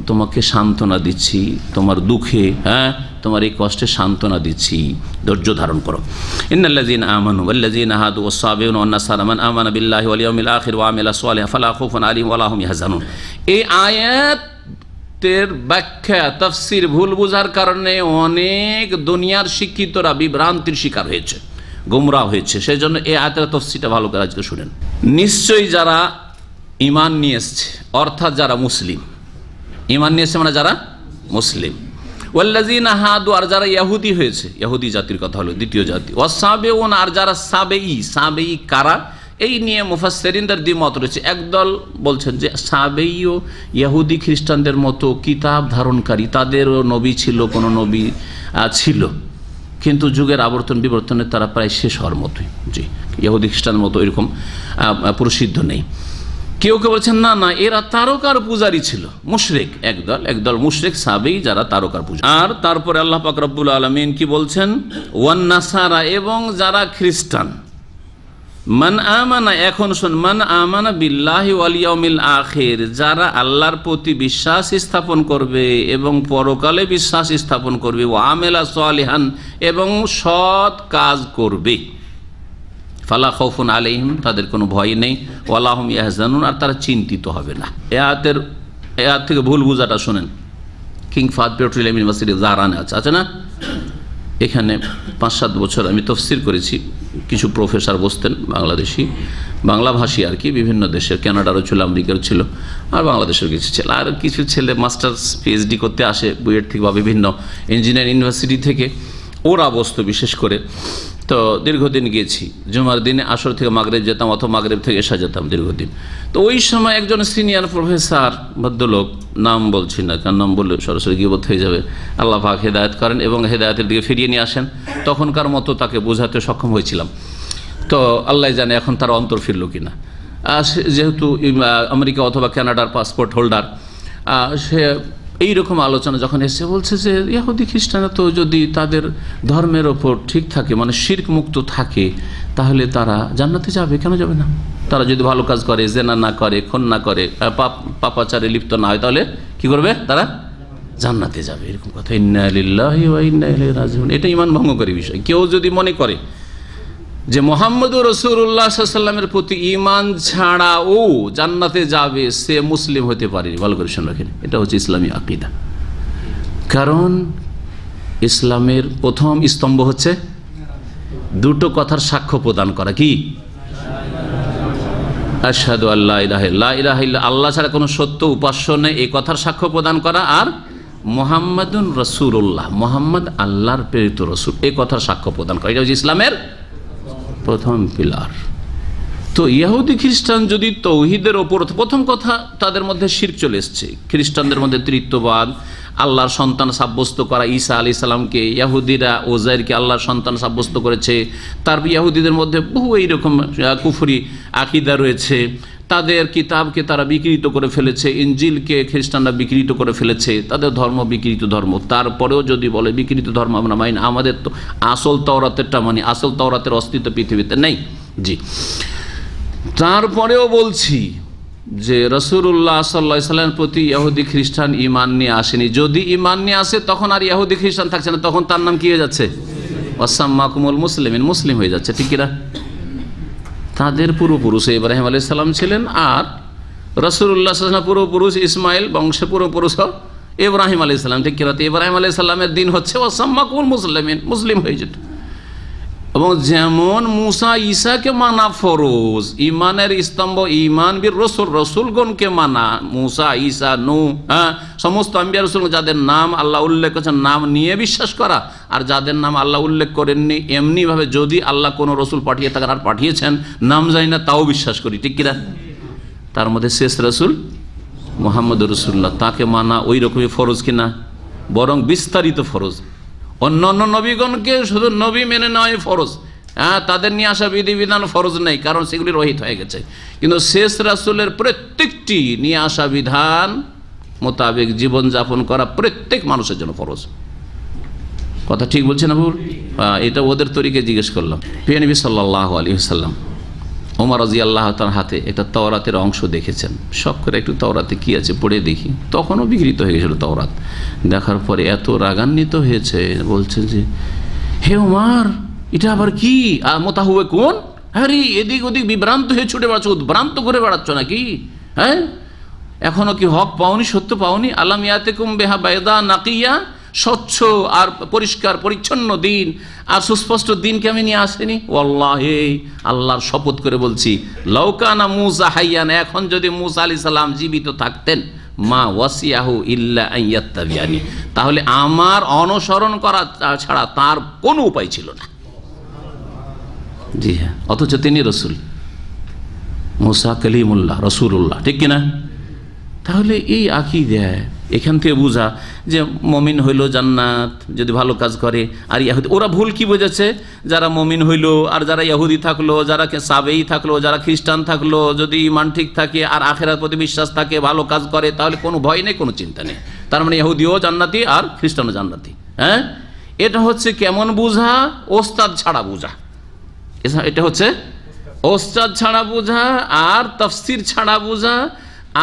তোমাকে সান্ত্বনা দিচ্ছি তোমার দুঃখে, হ্যাঁ, তোমার এই কষ্টে সান্ত্বনা দিচ্ছি, ধৈর্য ধারণ করো। ইন্নাল্লাযীনা আমানু ওয়াল্লাযীনা হাদু ওয়াস-সাবিউনা ওয়ান-নাসারা মান আমানা বিল্লাহি ওয়াল ইয়াউমিল আখির ওয়া আমিলা সালিহান ফালা খাউফুন আলাইহিম ওয়া লা হুম ইয়াহজানুন। এই আয়াতের ব্যাখ্যা তাফসীর ভুল বোঝার কারণে অনেক দুনিয়ার শিক্ষিতরা বিভ্রান্তির শিকার হয়েছে, গোমরাহ হয়েছে। সেই জন্য এই আয়াতের তাফসীরটা ভালো করে আজকে শুনেন। নিশ্চয়ই যারা ঈমান নিয়ে এসেছে, অর্থাৎ যারা মুসলিম, ঈমান নিয়ে এসেছে মানে যারা মুসলিম, ওয়াল্লাযীনা হাদু, আর যারা ইহুদি হয়েছে, ইহুদি জাতির কথা হলো দ্বিতীয় জাতি, ওয়াস-সাবিউন, আর যারা সাবেঈ, সাবেঈ কারা, এই নিয়ে মুফাসসিরিনদের দ্বিমত রয়েছে। একদল বলছেন যে সাবেঈও ইহুদি খ্রিস্টানদের মতো কিতাব ধারণকারী, তাদেরও নবী ছিল, কোনো নবী ছিল, কিন্তু যুগের আবর্তন বিবর্তনে তারা প্রায় শেষ হওয়ার মতোই, জি, ইহুদি খ্রিস্টানের মতো এরকম প্রসিদ্ধ নেই। কেউ কেউ বলছেন না না, এরা তারকার পূজারী ছিল, মুশরিক। একদল মুশরিক সাবেঈ যারা তারকার পূজা। আর তারপরে আল্লাহ পাক রব্বুল আলামিন কি বলছেন, ওয়ান নাসারা, এবং যারা খ্রিস্টান, মান আমানা, এখন শোন, মান আমানা বিল্লাহি ওয়াল ইয়াউমিল আখির, যারা আল্লাহর প্রতি বিশ্বাস স্থাপন করবে এবং পরকালে বিশ্বাস স্থাপন করবে, ওয়া আমিলা সালিহান, এবং সৎ কাজ করবে, ফালা খাউফুন আলাইহিম, তাদের কোনো ভয় নেই, ওয়া লা হুম ইয়াহজানুন, আর তারা চিন্তিত হবে না। এই আয়াত থেকে ভুল বুঝাটা শোনেন। কিং ফাহাদ পেট্রোলিয়াম ইউনিভার্সিটি জাহরানে আছে না, এখানে 5-7 বছর আমি তাফসীর করেছি। কিছু প্রফেসর বসতেন, বাংলাদেশি, বাংলাভাষী আর কি, বিভিন্ন দেশের, কানাডারও ছিল, আমেরিকারও ছিল, আর বাংলাদেশের কিছু ছেলে, আর কিছু ছেলে মাস্টার্স পিএইচডি করতে আসে বুয়েট থেকে বা বিভিন্ন ইঞ্জিনিয়ারিং ইউনিভার্সিটি থেকে, ওরা বসতো বিশেষ করে। তো দীর্ঘদিন গিয়েছি, জুমার দিনে আসর থেকে মাগরিব যেতাম, অথবা মাগরিব থেকে এশা যেতাম দীর্ঘদিন। তো ওই সময় একজন সিনিয়র প্রফেসর, ভদ্রলোক, নাম বলছি না কারণ নাম বললে সরাসরি গীবত হয়ে যাবে, আল্লাহ পাক হেদায়েত করেন এবং হেদায়েতের দিকে ফিরিয়ে নিয়ে আসেন, তখনকার মতো তাকে বোঝাতে সক্ষম হয়েছিলাম। তো আল্লাহ জানে এখন তার অন্তর ফিরল কিনা। যেহেতু আমেরিকা অথবা কানাডার পাসপোর্ট হোল্ডার, সে এইরকম আলোচনা যখন এসে বলছে যে ইহুদি খ্রিস্টানরা তো যদি তাদের ধর্মের ওপর ঠিক থাকে, মানে শিরক মুক্ত থাকে, তাহলে তারা জান্নাতে যাবে, কেন যাবে না? তারা যদি ভালো কাজ করে, জেনা না করে, খুন না করে, পাপাচারে লিপ্ত না হয়, তাহলে কি করবে? তারা জান্নাতে যাবে, এরকম কথা। ইন্না লিল্লাহি ওয়া ইন্না ইলাইহি রাজিউন, এটা ঈমান ভঙ্গকারী বিষয়। কেউ যদি মনে করে যে মুহাম্মদুর রাসূলুল্লাহ সাল্লাল্লাহু আলাইহি ওয়াসাল্লামের প্রতি ঈমান ছাড়াও জান্নাতে যাবে সে মুসলিম হতে পারেনি। ভালো করে শুনে রাখেন, এটা হচ্ছে ইসলামী আকীদা। কারণ ইসলামের প্রথম স্তম্ভ হচ্ছে দুটো কথার সাক্ষ্য প্রদান করা। কি? আশহাদু আল্লা ইলাহা ইল্লাল্লাহ, আল্লাহ ছাড়া কোনো সত্য উপাস্য নেই এই কথার সাক্ষ্য প্রদান করা, আর মুহাম্মাদুর রাসূলুল্লাহ, মুহাম্মদ আল্লাহর প্রেরিত রাসূল, এই কথার সাক্ষ্য প্রদান করা। এটা হচ্ছে ইসলামের প্রথম পিলার। তো ইহুদি খ্রিস্টান যদি তৌহিদের ওপর, প্রথম কথা তাদের মধ্যে শিরক চলে এসছে। খ্রিস্টানদের মধ্যে তৃতীয়বাদ, আল্লাহর সন্তান সাব্যস্ত করা, ঈসা আলাইহিস সালামকে, ইহুদিরা ওজাইরকে আল্লাহর সন্তান সাব্যস্ত করেছে। তারপর ইহুদিদের মধ্যে বহু এইরকম কুফরি আকীদা রয়েছে। তাদের কিতাবকে তারা বিকৃত করে ফেলেছে, ইনজিলকে খ্রিস্টানরা বিকৃত করে ফেলেছে, তাদের ধর্ম বিকৃত ধর্ম। তারপরেও যদি বলে বিকৃত ধর্ম আমরা মানি, আমাদের তো আসল তাওরাতেরটা মানি, আসল তাওরাতের অস্তিত্ব পৃথিবীতে নেই। জি, তারপরেও বলছি যে রাসূলুল্লাহ সাল্লাল্লাহু আলাইহি ওয়াসাল্লামের প্রতি ইহুদি খ্রিস্টান ঈমান নিয়ে আসেনি। যদি ঈমান নিয়ে আসে তখন আর ইহুদি খ্রিস্টান থাকছে না, তখন তার নাম কি হয়ে যাচ্ছে? ওয়াসাম্মাকুমুল মুসলিমিন, মুসলিম হয়ে যাচ্ছে। ঠিক কিনা? তাদের পূর্বপুরুষ ইব্রাহিম আলাইহিস সালাম ছিলেন, আর রাসূলুল্লাহ সাল্লাল্লাহু আলাইহি ওয়াসাল্লাম পূর্বপুরুষ ইসমাইল বংশের পূর্বপুরুষ ইব্রাহিম আলাইহিস সালাম। ঠিক কিনা? তো ইব্রাহিম আলাইহিস সালামের দিন হচ্ছে ওয়াসাম্মাকুমুল মুসলিমিন, মুসলিম হয়ে যেত। এবং যেমন মুসা ঈসাকে মানা ফরজ, ইমানের স্তম্ভ ইমান বির রসুল, রসুলগণকে মানা, মুসা ঈসা নূহ, সমস্ত আম্বিয়া রসুল যাদের নাম আল্লাহ উল্লেখ করেছেন নাম নিয়ে বিশ্বাস করা, আর যাদের নাম আল্লাহ উল্লেখ করেননি এমনিভাবে যদি আল্লাহ কোনো রসুল পাঠিয়ে থাকেন আর পাঠিয়েছেন নাম জানি না তাও বিশ্বাস করি। ঠিক কিনা? তার মধ্যে শেষ রসুল মুহাম্মদুর রাসূলুল্লাহ, তাকে মানা ওই রকমই ফরজ কিনা? বরং বিস্তারিত ফরজ। অন্যান্য নবীগণকে শুধু নবী মেনে নেওয়াই ফরজ, তাদের নিয়ে আসা বিধিবিধান ফরজ নেই, কারণ সেগুলি রহিত হয়ে গেছে। কিন্তু শেষ রাসূলের প্রত্যেকটি নিয়ে আসা বিধান মোতাবেক জীবনযাপন করা প্রত্যেক মানুষের জন্য ফরজ। কথা ঠিক বলছে না ভুল? এটা ওদের তরিকে জিজ্ঞেস করলাম। প্রিয় নবী সাল্লাল্লাহু আলাইহি ওয়াসাল্লাম ওমর রাদিয়াল্লাহু তাআলার হাতে একটা তাওরাতের অংশ দেখেছেন। শখ করে একটু তাওরাতে কি আছে পড়ে দেখি, তখনও বিকৃত হয়ে গেছিল তাওরাত। দেখার পরে এত রাগান্বিত হয়েছে, বলছে যে হে ওমর, এটা আবার কি? মোতাহুয়ে কোন? আরে এদিক ওদিক বিভ্রান্ত হয়ে ছুটে বেড়াচ্ছ, উদ্ভ্রান্ত করে বেড়াচ্ছ নাকি? হ্যাঁ, এখনো কি হক পাওনি, সত্য পাওনি? আলাম ইয়াতিকুম বিহা বাইদা নাকিয়া, স্বচ্ছ আর পরিষ্কার পরিচ্ছন্ন দিন আর সুস্পষ্ট দিনকে আমি নিয়ে আসেনি? ওয়াল্লাহি, আল্লাহর শপথ করে বলছি, লাউ কানা মূসা হাইয়ান, এখন যদি মূসা আলাইহিস সালাম জীবিত থাকতেন, মা ওয়াসিয়াহু ইল্লা আন ইয়াত্তাবিআনি, তাহলে আমার অনুসরণ করা ছাড়া তার কোনো উপায় ছিল না। জি হ্যাঁ, অথচ তিনি রসুল, মূসা কালিমুল্লাহ, রসুলুল্লাহ। ঠিক কিনা? তাহলে এই আকীদা এখান থেকে বোঝা যে মমিন হইল জান্নাত যদি ভালো কাজ করে, আর ইহুদি ওরা ভুল কি বোঝাচ্ছে, যারা মমিন হইল আর যারা ইহুদি থাকলো, যারা সাবেই থাকলো, যারা খ্রিস্টান থাকলো, যদি ঈমান ঠিক থাকে আর আখিরাত প্রতি বিশ্বাস থাকে, ভালো কাজ করে, তাহলে কোনো ভয় নেই, কোনো চিন্তা নেই। তার মানে ইহুদিও জান্নাতি আর খ্রিস্টানও জান্নাতি। হ্যাঁ, এটা হচ্ছে কেমন বোঝা? ওস্তাদ ছাড়া বোঝা। এটা হচ্ছে ওস্তাদ ছাড়া বোঝা আর তাফসীর ছাড়া বোঝা।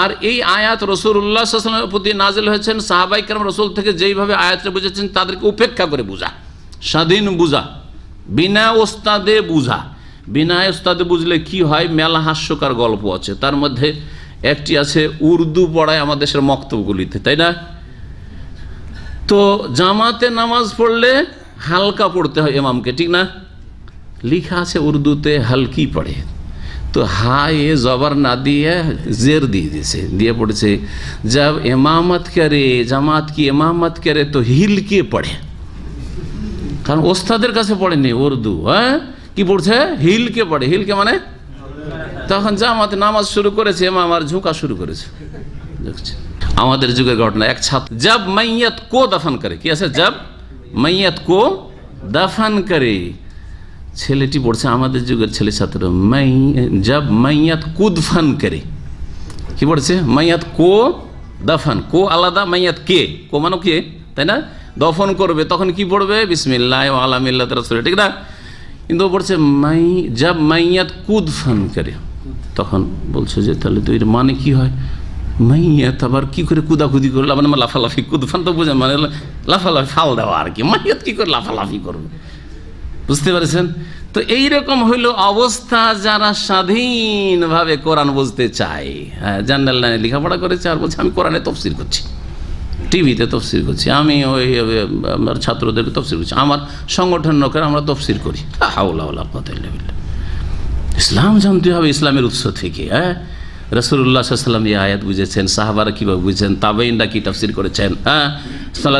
আর এই আয়াত রাসূলুল্লাহ সাল্লাল্লাহু আলাইহি ওয়াসাল্লামের প্রতি নাযিল হয়েছেন, সাহাবায়ে কেরাম রাসূল থেকে যেইভাবে আয়াতটা বুঝেছেন তাদেরকে উপেক্ষা করে বোঝা, স্বাধীন বোঝা, বিনা ওস্তাদে বোঝা। বিনা ওস্তাদে বুঝলে কি হয়? মেলা হাস্যকর গল্প আছে। তার মধ্যে একটি আছে উর্দু পড়ায় আমাদের দেশের মক্তবগুলিতে, তাই না? তো জামাতে নামাজ পড়লে হালকা পড়তে হয় ইমামকে, ঠিক না? লিখা আছে উর্দুতে হালকি পড়ে, তো হায় জবর না দিয়ে জের দিয়ে দিয়েছে, দিয়ে পড়েছে जब इमामत करे জামাত কি ইমামত করে তো হিল কে পড়ে, কারণ ওস্তাদের কাছে পড়েনি উর্দু। হ্যাঁ, কি পড়ছে? হিল কে পড়ে। হিল কে মানে তখন জামাতে নামাজ শুরু করেছে, ইমাম আর ঝুঁকা শুরু করেছে। দেখছে আমাদের যুগের ঘটনা। এক ছাত্র जब मैयत को दफन करे, কি আছে? जब मैयत को दफन करे, ছেলেটি পড়ছে আমাদের যুগের ছেলে ছাত্র, जब मैयत कुदफन करे, কি পড়ছে? মাইয়াত কো দফন, কো আলাদা, মাইয়াত কে, কো মানে কে, তাই না? দফন করবে তখন কি পড়বে? বিসমিল্লাহ ওয়া আলা মিল্লাতি রাসূল, ঠিক না? কিন্তু পড়ছে जब मैयत कुदफन करे, তখন বলছে যে তাহলে তো এর মানে কি হয়? মাইয়াত আবার কি করে কুদাকুদি করলো, মানে লাফালাফি, কুদফান তো বোঝেন মানে লাফালাফি, ফাল দেওয়া আর কি। মাইয়াত কি করে লাফালাফি করবে? বুঝতে পারছেন? তো এইরকম হইল অবস্থা যারা স্বাধীনভাবে কোরআন বুঝতে চায়, হ্যাঁ, জার্নাল লাইনে লেখাপড়া করেছে আর বলছে আমি কোরআনে তফসির করছি, টিভিতে তফসির করছি, আমি ওই আমার ছাত্রদেরকে তফসির করছি, আমার সংগঠন লোকের আমরা তফসির করি। ইসলাম জানতে হবে ইসলামের উৎস থেকে। হ্যাঁ, রাসূলুল্লাহ সাল্লাল্লাহু আলাইহি ওয়াসাল্লাম এই আয়াত বুঝেছেন, সাহাবারা কীভাবে বুঝেছেন, তাবেঈনরা কী তাফসীর করেছেন, হ্যাঁ,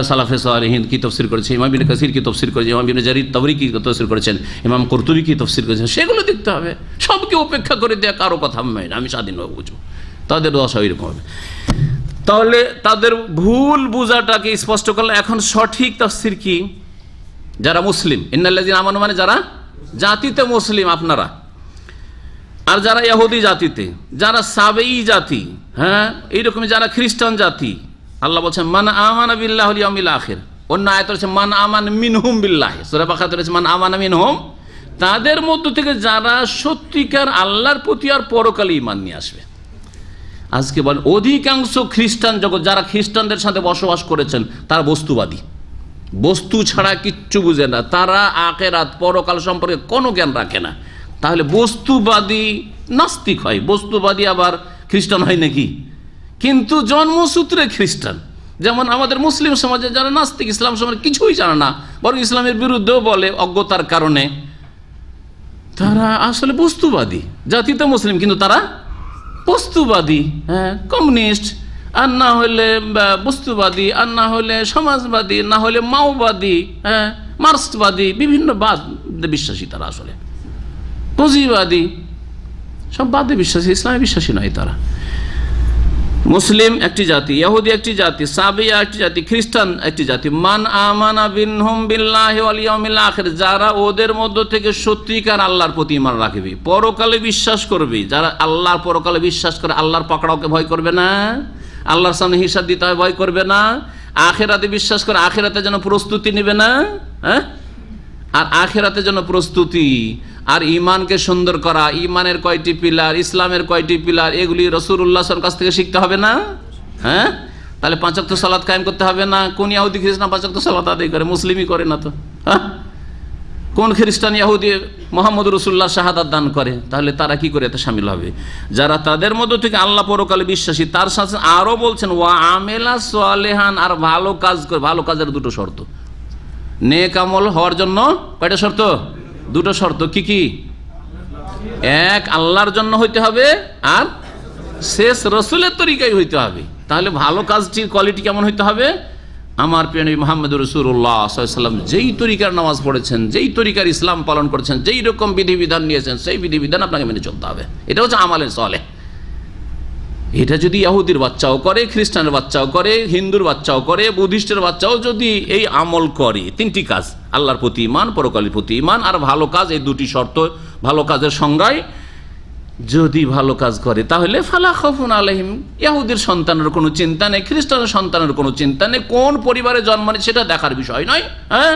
সালাফে সালেহিন কী তাফসীর করেছে, ইমাম ইবনে কাসির কী তাফসীর করেছে, ইমাম ইবনে জারির তাবরি কী তাফসীর করেছেন, ইমাম কুরতুবী কী তাফসীর করেছেন, সেগুলো দেখতে হবে। সবকে উপেক্ষা করে দেয়া কারো কথা আমি স্বাধীনভাবে বুঝবো, তাদের দশা ওইরকম হবে। তাহলে তাদের ভুল বুঝাটাকে স্পষ্ট করলে এখন সঠিক তাফসীর কি? যারা মুসলিম, ইন্নাল্লাযীনা আমানু মানে যারা জাতিতে মুসলিম আপনারা, আর যারা ইহুদি জাতিতে, যারা সাবেঈ জাতি, হ্যাঁ, এইরকম যারা খ্রিস্টান জাতি, আল্লাহ বলছেন মান আমানা বিল্লাহি ওয়াল ইয়াউমিল আখির। অন্য আয়াত রয়েছে মান আমান মিনহুম বিল্লাহি, সূরা বাকারাতে রয়েছে মান আমানা মিনহুম। তাদের মধ্য থেকে যারা সত্যিকার আল্লাহর প্রতি আর পরকালে ঈমান নিয়ে আসবে। আজকে বলেন অধিকাংশ খ্রিস্টান জগৎ যারা খ্রিস্টানদের সাথে বসবাস করেছেন তারা বস্তুবাদী, বস্তু ছাড়া কিচ্ছু বুঝে না, তারা আখিরাত পরকাল সম্পর্কে কোনো জ্ঞান রাখে না। তাহলে বস্তুবাদী নাস্তিক হয়, বস্তুবাদী আবার খ্রিস্টান হয় নাকি? কিন্তু জন্মসূত্রে খ্রিস্টান। যেমন আমাদের মুসলিম সমাজে যারা নাস্তিক, ইসলাম সম্পর্কে কিছুই জানে না, বরং ইসলামের বিরুদ্ধেও বলে অজ্ঞতার কারণে, তারা আসলে বস্তুবাদী। জাতিতে মুসলিম কিন্তু তারা বস্তুবাদী, হ্যাঁ, কমিউনিস্ট, আর না হলে বস্তুবাদী, আর না হলে সমাজবাদী, না হলে মাওবাদী, হ্যাঁ, মার্ক্সবাদী, বিভিন্ন বাদ বিশ্বাসী তারা, আসলে পুঁজিবাদী, সব বাদে বিশ্বাসী, ইসলামে বিশ্বাসী নয় তারা। মুসলিম একটি জাতি, ইহুদি একটি জাতি, সাবিয়া একটি জাতি, খ্রিস্টান একটি জাতি। মান আমানা বিনহুম বিল্লাহি ওয়াল ইয়াউমিল আখির, যারা ওদের মধ্য থেকে সত্যিকার আল্লাহর প্রতি ঈমান রাখবে, পরকালে বিশ্বাস করবে, যারা আল্লাহর পরকালে বিশ্বাস করে, আল্লাহর পাকড়াওকে ভয় করবে না, আল্লাহর সামনে হিসাব দিতে হয় ভয় করবে না, আখিরাতে বিশ্বাস করে আখিরাতে যেন প্রস্তুতি নেবে না, হ্যাঁ, আর আখিরাতে যেন প্রস্তুতি, আর ঈমানকে সুন্দর করা, ঈমানের কয়টি পিলার, ইসলামের কয়টি পিলার, এগুলি রাসূলুল্লাহ সাল্লাল্লাহু আলাইহি ওয়াসাল্লামের কাছ থেকে শিখতে হবে না? হ্যাঁ, তাহলে 5 ওয়াক্ত সালাত কায়েম করতে হবে না? কোন ইহুদি খ্রিস্টান 5 ওয়াক্ত সালাত আদায় করে? মুসলিমই করে না তো। হ্যাঁ, কোন খ্রিস্টান ইহুদি মুহাম্মদ রাসূলুল্লাহ শাহাদাত দান করে? তাহলে তারা কি করে এতে শামিল হবে? যারা তাদের মধ্য থেকে আল্লাহ পরকালে বিশ্বাসী, তার সাথে আরো বলছেন ওয়া আমিলা সালিহান, আর ভালো কাজ করে। ভালো কাজের দুটো শর্ত, নেক আমল হওয়ার জন্য কয়টা শর্ত? দুটো শর্ত। কি কি? এক, আল্লাহর জন্য হইতে হবে, আর শেষ রসুলের তরিকায় হইতে হবে। তাহলে ভালো কাজটির কোয়ালিটি কেমন হইতে হবে? আমার প্রিয় নবী মুহাম্মদ রাসূলুল্লাহ সাল্লাল্লাহু আলাইহি ওয়াসাল্লাম যেই তরিকার নামাজ পড়েছেন, যেই তরিকার ইসলাম পালন করেছেন, যেই রকম বিধিবিধান নিয়েছেন, সেই বিধিবিধান আপনাকে মেনে চলতে হবে। এটা হচ্ছে আমালে সালেহ। এটা যদি ইহুদির বাচ্চাও করে, খ্রিস্টানের বাচ্চাও করে, হিন্দুর বাচ্চাও করে, বুদ্ধিস্টের বাচ্চাও যদি এই আমল করে, তিনটি কাজ, আল্লাহর প্রতি ঈমান, পরকালের প্রতি ঈমান আর ভালো কাজ, এই দুটি শর্ত ভালো কাজের সংজ্ঞায় যদি ভালো কাজ করে, তাহলে ফালা খাউফুন আলাইহিম, ইহুদির সন্তানের কোনো চিন্তা নেই, খ্রিস্টানের সন্তানের কোনো চিন্তা নেই। কোন পরিবারে জন্ম নেই সেটা দেখার বিষয় নয়, হ্যাঁ,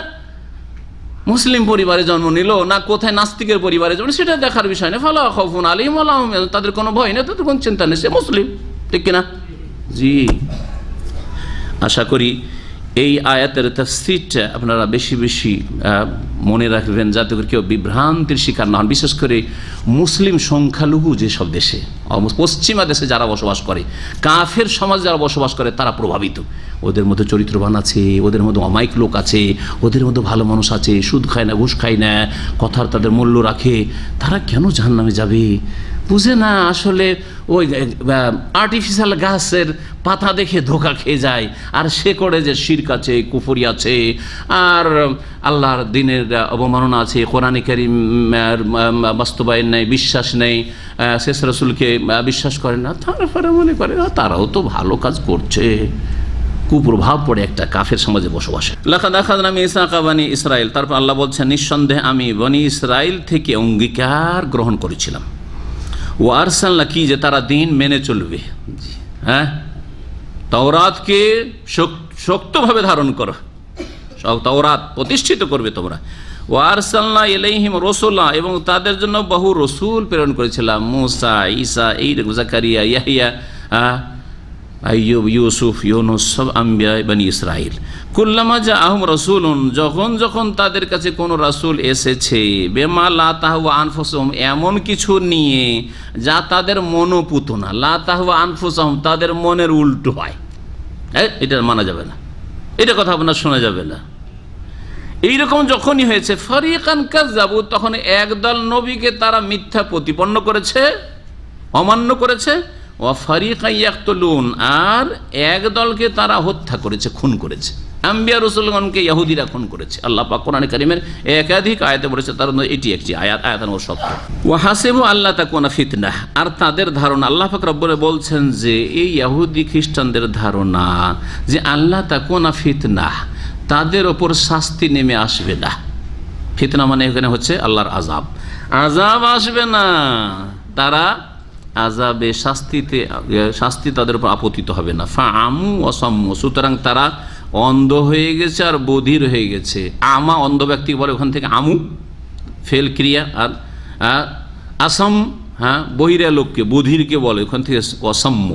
মুসলিম পরিবারে জন্ম নিল না কোথায় নাস্তিকের পরিবারে জন্ম, সেটা দেখার বিষয় নেই। ফালা খাউফুন আলাইহিম ওয়া লা হুম ইয়াহজানুন, তাদের কোনো ভয় নেই, তাদের কোনো চিন্তা নেই, সে মুসলিম, ঠিক কিনা? জি, আশা করি এই আয়াতের তাফসীরটা আপনারা বেশি বেশি মনে রাখবেন, যাতে করে কেউ বিভ্রান্তির শিকার না হন। বিশেষ করে মুসলিম সংখ্যালঘু যেসব দেশে, পশ্চিমা দেশে যারা বসবাস করে, কাফের সমাজ যারা বসবাস করে, তারা প্রভাবিত। ওদের মধ্যে চরিত্রবান আছে, ওদের মধ্যে অমায়িক লোক আছে, ওদের মধ্যে ভালো মানুষ আছে, সুদ খায় না, ঘুষ খায় না, কথার তাদের মূল্য রাখে। তারা কেন জাহান্নামে যাবে? বুঝে না আসলে ওই আর্টিফিশিয়াল গাছের পাতা দেখে ধোকা খেয়ে যায়, আর সে করে যে শিরক আছে, কুফরি আছে, আর আল্লাহর দিনের অবমাননা আছে, কোরআনে কারীম বাস্তবায়ন নেই, বিশ্বাস নেই, শেষ রাসূলকে বিশ্বাস করে না, তারপরে মনে করে তারাও তো ভালো কাজ করছে। কুপ্রভাব পড়ে একটা কাফের সমাজে বসবাসে। লাকাদ আখাযনা মিসাকা বনী ইসরাঈল, তারপর আল্লাহ বলছেন নিঃসন্দেহে আমি বনী ইসরাইল থেকে অঙ্গীকার গ্রহণ করেছিলাম। ও আরসালনা, কি যে তারা দিন মেনে চলবে, হ্যাঁ, তাওরাতকে শক্তভাবে ধারণ করো, তাওরাত প্রতিষ্ঠিত করবে তোমরা। ও আরসালনা ইলাইহিম রাসূলা, এবং তাদের জন্য বহু রসুল প্রেরণ করেছিলাম, মুসা, ঈসা, এই জাকারিয়া, ইয়াহইয়া, আইয়ুব, ইউসুফ, ইউনুস, সব আম্বিয়া বনি ইসরাইল। কুল্লামা জাআহুম রাসূলুন, যখন যখন তাদের কাছে কোনো রাসূল এসেছে, বিমা লা তাহওয়া আনফুসুহুম, এমন কিছু নিয়ে যা তাদের মনোপুত না, লা তাহওয়া আনফুসুহুম, তাদের মনের উল্টো হয়, এটা মানা যাবে না, এটা কথা আপনার শোনা যাবে না, এইরকম যখনই হয়েছে, ফারিকান কাযাবু, তখন একদল নবীকে তারা মিথ্যা প্রতিপন্ন করেছে, অমান্য করেছে, ওয়া ফারিকান ইয়াকতুলুন, আর একদলকে তারা হত্যা করেছে, খুন করেছে। আম্বিয়া রাসূলগণকে ইহুদিরা খুন করেছে। আল্লাহ পাক কোরআনে কারীমের একাধিক আয়াতে বলেছে, তার মধ্যে এটি একটি আয়াত নম্বর 70। ওয়া হাসিবু আল্লাহ তাকুনা ফিতনাহ, আর তাদের ধারণা, আল্লাহ পাক রব্বুল বলছেন যে এই ইহুদি খ্রিস্টানদের ধারণা যে আল্লাহ তাকুনা ফিতনাহ, তাদের ওপর শাস্তি নেমে আসবে না। ফিতনা মানে এখানে হচ্ছে আল্লাহর আযাব, আযাব আসবে না, তারা আযাবে শাস্তি তাদের উপর আপতিত হবে না। ফাআমু ওয়া সাম্মু, সুতরাং তারা অন্ধ হয়ে গেছে আর বধির হয়ে গেছে। আমা অন্ধ ব্যক্তি বলে, ওখান থেকে আমু ফেল ক্রিয়া, আর আসাম বহিরা লোককে, বধিরকে বলে, ওখান থেকে অসাম্য।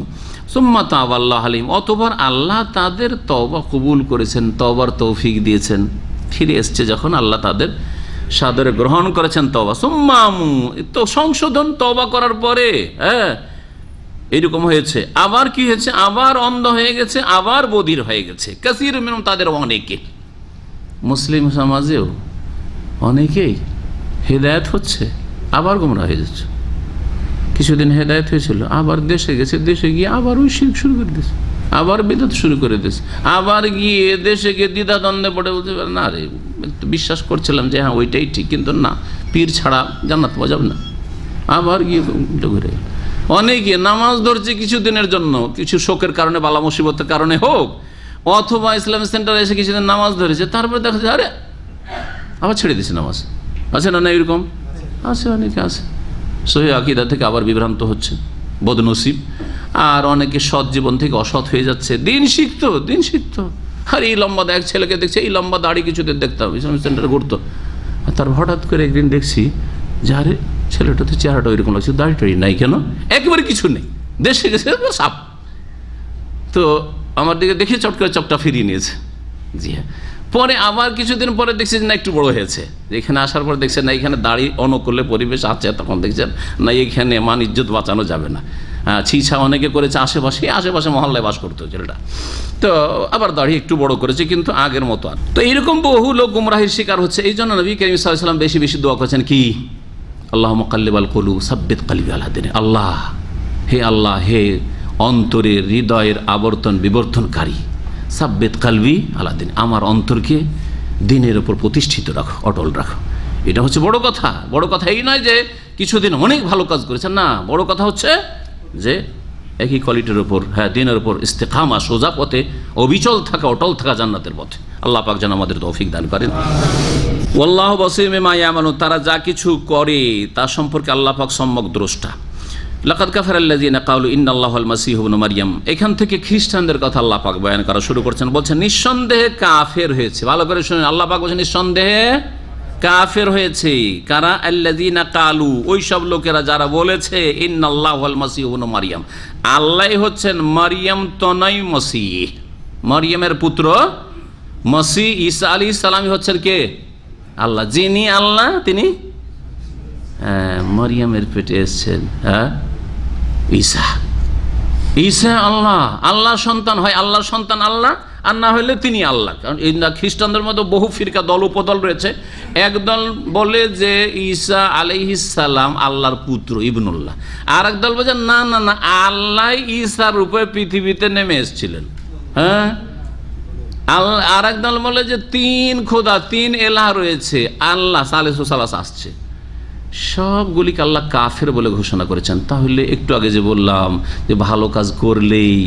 সুম্মা তাওয়াল্লাহু আলাইহিম, অতঃপর আল্লাহ তাদের তওবা কবুল করেছেন, তওবার তৌফিক দিয়েছেন, ফিরে এসছে যখন আল্লাহ তাদের সাদরে গ্রহণ করেছেন তওবা। সুম্মা আমু, তো সংশোধন তওবা করার পরে এইরকম হয়েছে। আবার কি হয়েছে? আবার অন্ধ হয়ে গেছে, আবার বধির হয়ে গেছে। কাসীর মিনহুম, তাদের অনেকে, মুসলিম সমাজেও অনেকেই হেদায়েত হচ্ছে, আবার গোমরাহ হয়ে যাচ্ছে। কিছুদিন হেদায়েত হয়েছিল, আবার দেশে গেছে, দেশে গিয়ে আবার ওই শিরক শুরু করে দিয়েছে, আবার বিদআত শুরু করে দিয়েছে, আবার গিয়ে দেশে গিয়ে দ্বিধাদ্বন্দ্বে পড়ে বলতে পারে, না রে, বিশ্বাস করছিলাম যে হ্যাঁ ওইটাই ঠিক, কিন্তু না, পীর ছাড়া জান্নাত পাওয়া যাবে না, আবার গিয়ে উল্টো ঘুরে গেল। অনেকে নামাজ ধরছে কিছুদিনের জন্য, কিছু শোকের কারণে, বালা মুসিবতের কারণে হোক, অথবা ইসলামিক সেন্টারে এসে কিছুদিন নামাজ ধরেছে, তারপরে দেখা যায় আরে আবার ছেড়ে দিয়েছে নামাজ। আছে না? না এরকম আছে, অনেকে আছে, সহিহ আকীদা থেকে আবার বিভ্রান্ত হচ্ছে, বদনসিব। আর অনেকে সৎ জীবন থেকে অসৎ হয়ে যাচ্ছে, দিন শিখতো। আর এই লম্বা এক ছেলেকে দেখছে, এই লম্বা দাড়ি কিছুদিন দেখতাম, ইসলামিক সেন্টারে ঘুরতো, আর তার হঠাৎ করে একদিন দেখছি যে আরে ছেলেটা তো চেহারাটা ওইরকম লাগছে, দাড়ি টাড়ি নাই কেন, একেবারে কিছু নেই, দেশে গেছে সাপ। তো আমার দিকে দেখে চট করে চপটা ফিরিয়ে নিয়েছে। জি হ্যাঁ। পরে আবার কিছুদিন পরে দেখছি না একটু বড় হয়েছে, এখানে আসার পর দেখছেন না এখানে দাড়ি অনুকূলে পরিবেশ আছে, তখন দেখছেন না এখানে মান ইজ্জত বাঁচানো যাবে না, ছিছা অনেকে করেছে, আশেপাশে মহল্লায় বাস করতো ছেলেটা, তো আবার দাড়ি একটু বড় করেছে, কিন্তু আগের মতো আর। তো এইরকম বহু লোক গুমরাহির শিকার হচ্ছে। এই জন্য নবী করিম সাল্লাল্লাহু আলাইহি ওয়াসাল্লাম বেশি বেশি দোয়া করেছেন কি, আল্লাহ মুকাল্লিবাল কুলুব সাব্বিত কলবি আলা দীনিক, আল্লাহ হে অন্তরের হৃদয়ের আবর্তন বিবর্তনকারী, সাব্বিত কলবি আলা দীনিক, আমার অন্তরকে দিনের উপর প্রতিষ্ঠিত রাখো, অটল রাখো। এটা হচ্ছে বড় কথা। বড় কথা এই নয় যে কিছুদিন অনেক ভালো কাজ করেছেন, না, বড় কথা হচ্ছে যে একই কোয়ালিটির উপর, দিনের উপর ইস্তেকামা, সোজা পথে অবিচল থাকা, অটল থাকা জান্নাতের পথে। আল্লাহ পাক যেন আমাদের তৌফিক দান করেন। ওয়াল্লাহু বাসীরুম বিমা ইয়ামালুন, তারা যা কিছু করে তা সম্পর্কে আল্লাহ পাক সম্যক দ্রষ্টা। লাকাদ কাফারাল্লাযীনা ক্বালু ইন্নাল্লাহাল মাসীহু ইবনু মারইয়াম, এখান থেকে খ্রিস্টানদের কথা আল্লাহ পাক বয়ান করা শুরু করছেন। বলছেন নিঃসন্দেহে কাফের হয়েছে। ভালো করে শুনুন, আল্লাহ পাক বলছেন নিঃসন্দেহে কাফের হয়েছে। কারা? আল্লাযীনা ক্বালু, ওই সব লোকেরা যারা বলেছে ইন্নাল্লাহাল মাসীহু ইবনু মারইয়াম, আল্লাহ হচ্ছেন মারইয়াম তনয় মসিহ, মারইয়ামের পুত্র মসিহ ঈসা আলাইহিস সালাম হচ্ছেন কে? আল্লাহ। যিনি আল্লাহ তিনি মারইয়ামের পেটে এসেছেন, ঈসা আল্লাহ সন্তান হয়, আল্লাহর সন্তান আল্লাহ, আর না হলে তিনি আল্লাহ। কারণ এই খ্রিস্টানদের মধ্যে বহু ফিরকা, দল উপদল রয়েছে। একদল বলে যে ঈসা আলাইহিস সালাম আল্লাহর পুত্র ইবনুল্লাহ, আর একদল বলে না না না, আল্লাহ ঈসার রূপে পৃথিবীতে নেমে এসেছিলেন। আর একদল বলে যে তিন খোদা, তিন এলাহ রয়েছে, আল্লাহ সালেসু সালাস আসছে। সবগুলিকে আল্লাহ কাফের বলে ঘোষণা করেছেন। তাহলে একটু আগে যে বললাম যে ভালো কাজ করলেই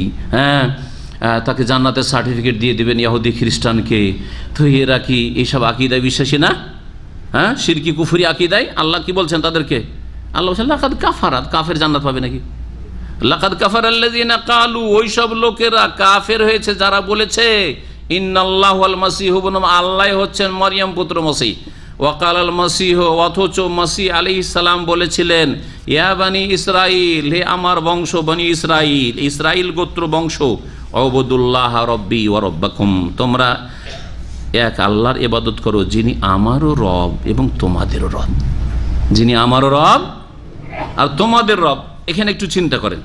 তাকে জান্নাতের সার্টিফিকেট দিয়ে দিবেন ইহুদি খ্রিস্টানকে, তো এরা কি এইসব আকীদায় বিশ্বাসী না? শিরকি কুফরি আকীদায়। আল্লাহ কি বলছেন তাদেরকে? আল্লাহ বলছেন লাকাদ কাফারাত, কাফের জান্নাত পাবে নাকি? লাকাদ কাফারাল্লাযীনা ক্বালু, ওই সব লোকেরা কাফের হয়েছে যারা বলেছে ইন্নাল্লাহুল মাসীহু ইবনু, আল্লাহ হচ্ছেন মরিয়ম পুত্র মসিহ। ওয়াকাল মাসিহ, অথচ মসিহ আলাইহিস সালাম বলেছিলেন, ইয়া বানি ইসরাইল, হে আমার বংশ বনি ইসরাইল, ইসরাইল গোত্র বংশ, উবুদুল্লাহ রব্বি ওয়া রব্বাকুম, তোমরা এক আল্লাহর ইবাদত করো, যিনি আমারও রব এবং তোমাদেরও রব, যিনি আমারও রব আর তোমাদের রব। এখানে একটু চিন্তা করেন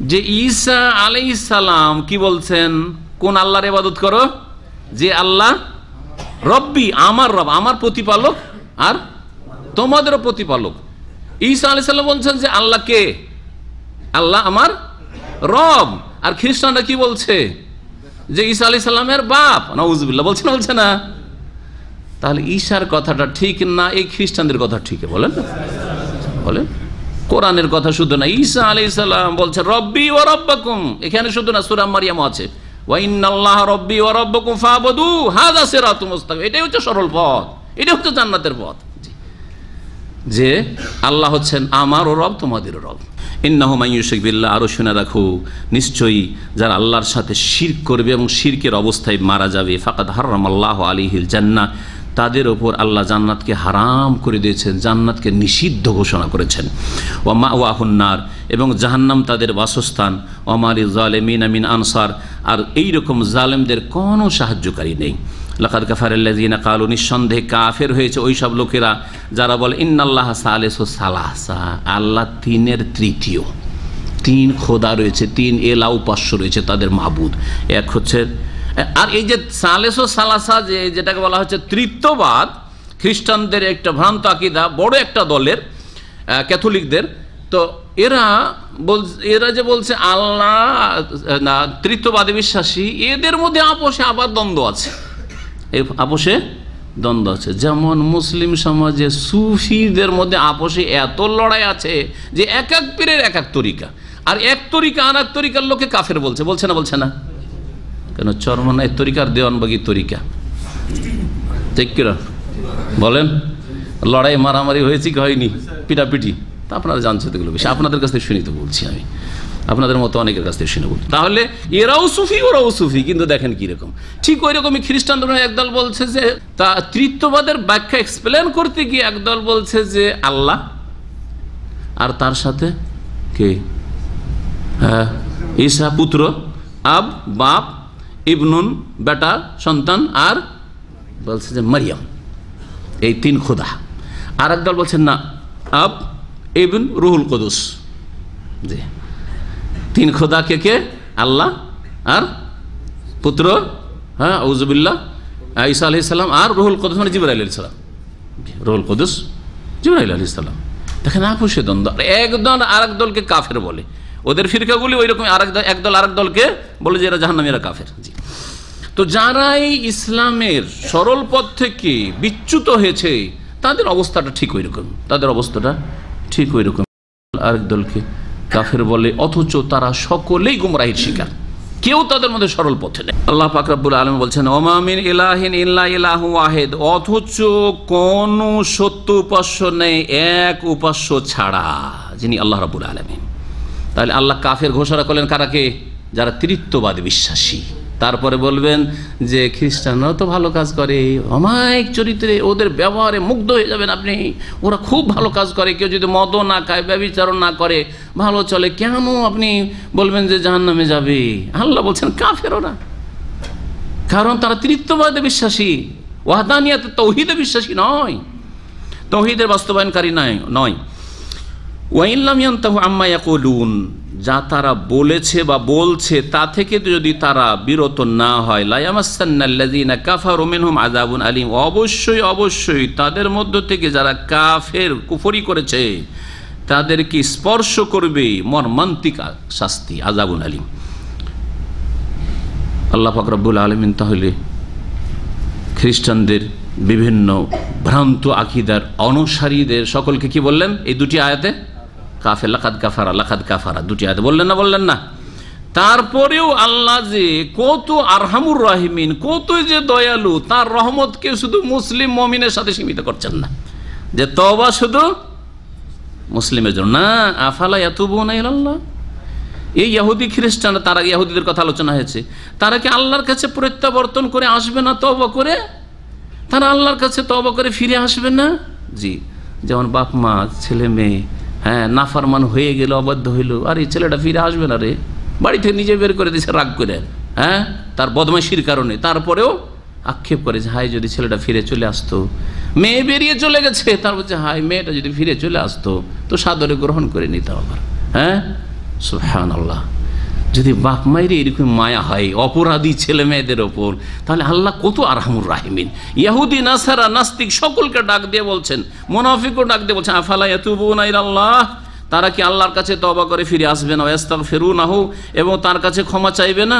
যে ঈসা আলাইহিস সালাম কি বলছেন, কোন আল্লাহর ইবাদত করো? যে আল্লাহ রব্বি, আমার রব, আমার প্রতিপালক আর তোমাদেরও প্রতিপালক। ঈসা আলাইহিস সালাম বলছেন যে আল্লাহ কে? আল্লাহ আমার রব। আর খ্রিস্টানরা কি বলছে? যে ঈসা আলাইহিস সালামের বাপ। নাউজুবিল্লাহ, বলছে না? বলছে না? তাহলে ঈসার কথাটা ঠিক না এই খ্রিস্টানদের কথা ঠিক? বলেন বলেন, কোরআনের কথা শুধু না, ঈসা আলাইহিস সালাম বলছে রব্বি ওয়া রব্বাকুম, এখানে শুধু না, সূরা মারইয়াম আছে ওয়া ইন্নাল্লাহা রব্বি ওয়া রব্বাকুম ফাবুদু হাযা সিরাতুম মুস্তাকিম। এটাই হচ্ছে সরল পথ, এটা হচ্ছে জান্নাতের পথ, যে আল্লাহ হচ্ছেন আমারও রব তোমাদেরও রব। ইন্নাহু মান ইউশরিক বিল্লাহ, আরো শুনে রাখো, নিশ্চয়ই যারা আল্লাহর সাথে শিরক করবে এবং শিরকের অবস্থায় মারা যাবে, ফাকাদ হারামাল্লাহু আলাইহিল জান্নাহ, তাদের ওপর আল্লাহ জান্নাতকে হারাম করে দিয়েছেন, জান্নাতকে নিষিদ্ধ ঘোষণা করেছেন। ওয়া মাওয়াহুন নার, এবং জাহান্নাম তাদের বাসস্থান। ওয়া মা লিয-যালিমিনা মিন আনসার, আর এইরকম জালেমদের কোনো সাহায্যকারী নেই। লাকাদ কাফারাল্লাযীনা ক্বালু, নিঃসন্দেহে কাফের হয়েছে ওই সব লোকেরা যারা বলে ইন্নাল্লাহা সালিসু সালাসা, আল্লাহ তিনের তৃতীয়, তিন খোদা রয়েছে, তিন এলা উপাস্য রয়েছে তাদের মাবুদ, এক হচ্ছে। আর এই যে সালেসো সালাসা, যেটাকে বলা হচ্ছে তৃতীয়বাদ, খ্রিস্টানদের একটা ভ্রান্ত আকীদা, বড় একটা দলের, ক্যাথলিকদের। তো এরা যে বলছে আল্লাহ না তৃতীয়বাদে বিশ্বাসী, এদের মধ্যে আপোষে আবার দ্বন্দ্ব আছে, এই আপোষে দ্বন্দ্ব আছে। যেমন মুসলিম সমাজে সুফিদের মধ্যে আপোষে এত লড়াই আছে যে এক এক পীরের এক এক তরিকা, আর এক তরিকা আর এক তরিকার লোকে কাফের বলছে, বলছে না? বলছে না? কেন চরমনায় তরিকার দেওয়ানবাগির তরিকা, ঠিক কিনা বলেন? লড়াই মারামারি হয়েছে কি হয়নি? পিটাপিটি, তা আপনারা জানছেন এগুলো বেশি, আপনাদের কাছ থেকে শুনি তো বলছি আমি, আপনাদের মতো অনেকের কাছ থেকে শুনে বলছি। তাহলে এরাও সুফি ওরাও সুফি, কিন্তু দেখেন কিরকম। ঠিক ওই রকমই খ্রিস্টানরা একদল বলছে যে তা তৃতীয়বাদের ব্যাখ্যা এক্সপ্লেন করতে গিয়ে একদল বলছে যে আল্লাহ আর তার সাথে কে? হ্যাঁ, ঈসা পুত্র, আব বাপ, ইবনুন বেটা সন্তান, আর বলছে যে মারিয়াম, এই তিন খোদা। আর একদল বলছেন না, আব ইবন রুহুল কুদুস, জি, তিন খোদা কে কে? আল্লাহ আর পুত্র, হ্যাঁ আউযুবিল্লাহ, ঈসা আলাইহিস সালাম, আর রুহুল কুদুস মানে জিবরাইল আলাইহিস সালাম, রুহুল কুদুস জিবরাইল আলাইহিস সালাম। দেখেন আপোষে দ্বন্দ্ব, একদল আর এক দলকে কাফের বলে, ওদের ফিরকাগুলি ওই রকম, একদল আরেক দলকে বলে যে এরা জাহান্নামী, এরা কাফের। জি, তো যারা এই ইসলামের সরল পথ থেকে বিচ্যুত হয়েছে তাদের অবস্থাটা ঠিক ওই রকম, তাদের অবস্থাটা ঠিক ওই রকম, আরেক দলকে কাফের বলে, অথচ তারা সকলেই গুমরাহির শিকার, কেউ তাদের মধ্যে সরল পথে নেই। আল্লাহ পাক রব্বুল আলামিন বলছেন ওমা মিন ইলাহিন ইল্লা ইলাহু ওয়াহিদ, অথচ কোন সত্য উপাস্য নেই এক উপাস্য ছাড়া, যিনি আল্লাহ রাব্বুল আলামিন। তাহলে আল্লাহ কাফের ঘোষণা করলেন কারাকে? যারা তৃতীয়বাদী বিশ্বাসী। তারপরে বলবেন যে খ্রিস্টানরাও তো ভালো কাজ করে, অমায়িক চরিত্রে, ওদের ব্যবহারে মুগ্ধ হয়ে যাবেন আপনি, ওরা খুব ভালো কাজ করে, কেউ যদি মদও না খায়, ব্যভিচারণ না করে, ভালো চলে, কেন আপনি বলবেন যে জাহান্নামে যাবে? আল্লাহ বলছেন কাফের ওরা, কারণ তারা তৃতীয়বাদে বিশ্বাসী, ওয়াহদানিয়াত তাওহীদে বিশ্বাসী নয়, তাওহীদের বাস্তবায়নকারী নয়। ওয়াইন লাম ইয়ানতাহু আম্মা ইয়াকুলুন, যা তারা বলেছে বা বলছে তা থেকে যদি তারা বিরত না হয়, লা ইয়ামাসান্নাল্লাযীনা কাফারু মিনহুম আযাবুন আলীম, অবশ্যই অবশ্যই তাদের মধ্য থেকে যারা কাফের কুফরি করেছে তাদেরকে স্পর্শ করবে মর্মান্তিক শাস্তি, আযাবুন আলীম। আল্লাহ পাক রব্বুল আলামিন তাহলে খ্রিস্টানদের বিভিন্ন ভ্রান্ত আকীদার অনুসারীদের সকলকে কি বললেন এই দুটি আয়াতে? কাফের, লাকাদ কাফারা, লাকাদ কাফারা, দুটি আয়াতে বললেন না? বললেন না? তারপরেও আল্লাহ যে কত আরহামুর রাহিমিন, কত যে দয়ালু, তার রহমতকে শুধু মুসলিম মুমিনের সাথে সীমিত করছেন না, যে তওবা শুধু মুসলিমের জন্য না। আফালা ইয়াতুবুনা ইলাল্লাহ, এই ইহুদি খ্রিস্টান, তারা ইহুদিদের কথা আলোচনা হয়েছে, তারা কি আল্লাহর কাছে প্রত্যাবর্তন করে আসবে না তওবা করে? তারা আল্লাহর কাছে তওবা করে ফিরে আসবে না? জি, যেমন বাপ মা ছেলে মেয়ে নাফরমান হয়ে গেল, অবাধ্য হইল, আর এই ছেলেটা ফিরে আসবে না রে, বাড়ি থেকে নিজে বের করে দিয়েছে রাগ করে, তার বদমাইশির কারণে, তারপরেও আক্ষেপ করে যে হাই যদি ছেলেটা ফিরে চলে আসতো। মেয়ে বেরিয়ে চলে গেছে, তার বলছে হাই মেয়েটা যদি ফিরে চলে আসতো তো সাদরে গ্রহণ করে নিতে আবার। সুবহানাল্লাহ। যদি বাপ মায়ের এরকম মায়া হয় অপরাধী ছেলে মেয়েদের ওপর, তাহলে আল্লাহ কত আরহামুর রাহিমিন। ইহুদি নাসারা নাস্তিক সকলকে ডাক দিয়ে বলছেন, মুনাফিকও ডাক দিয়ে বলছেন আফালা ইয়াতুবুনা ইলাল্লাহ, তারা কি আল্লাহর কাছে তওবা করে ফিরে আসবে না? ওয়াস্তাগফিরুনাহু, এবং তার কাছে ক্ষমা চাইবে না?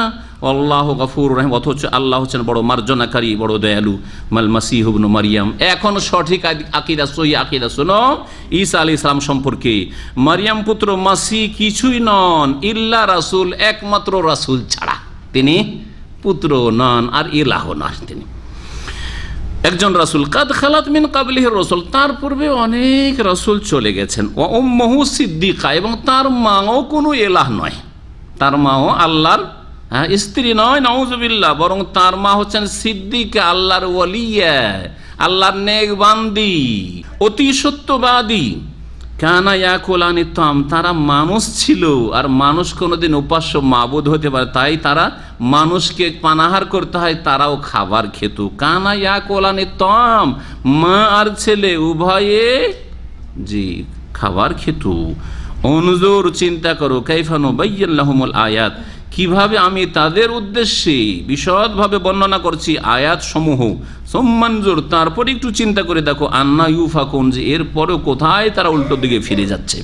আল্লাহু গফুরুর রহিম, অথচ আল্লাহ হচ্ছেন বড় মার্জনাকারী, বড় দয়ালু। মাল মাসিহ ইবনে মারিয়াম, এখন সঠিক আকীদা, সহিহ আকীদা শোনো ঈসা আলাইহিস সালাম সম্পর্কে। মারিয়াম পুত্র মাসিহ কিছুই নন ইল্লা রাসূল, একমাত্র রাসূল ছাড়া, তিনি পুত্র নন আর ইলাহ নন, তিনি একজন রাসূল। কাদ খালাত মিন কাবলিহি রাসূল, তার পূর্বে অনেক রাসূল চলে গেছেন। ওয়া উম্মুহু সিদ্দিকা, এবং তার মাও কোনো ইলাহ নয়, তার মাও আল্লাহর স্ত্রী নয়, নাউজুবিল্লাহ, বরং তার মা হচ্ছেন সিদ্দিকা, আল্লাহর ওয়ালিয়া, আল্লাহর নেক বান্দি, অতি সত্যবাদী। কানা ইয়াকুলানি তাম, তারা মানুষ ছিল, আর মানুষ কোনোদিন উপাস্য মাবুদ হতে পারে, তাই তারা মানুষকে পানাহার করতে হয়, তারাও খাবার খেত। কানা ইয়াকুলানি তাম, মা আর ছেলে উভয়ে জি খাবার খেত। অনুজুর, চিন্তা করো, কাইফা নুবায়্যিনু লাহুমুল আয়াত, কিভাবে আমি তাদের উদ্দেশ্যে বিশদভাবে বর্ণনা করছি আয়াত সমূহ। সুম্মানজুর, তারপর একটু চিন্তা করে দেখো, আন্না ইউফাকুন, যে এরপরেও কোথায় তারা উল্টো দিকে ফিরে যাচ্ছে।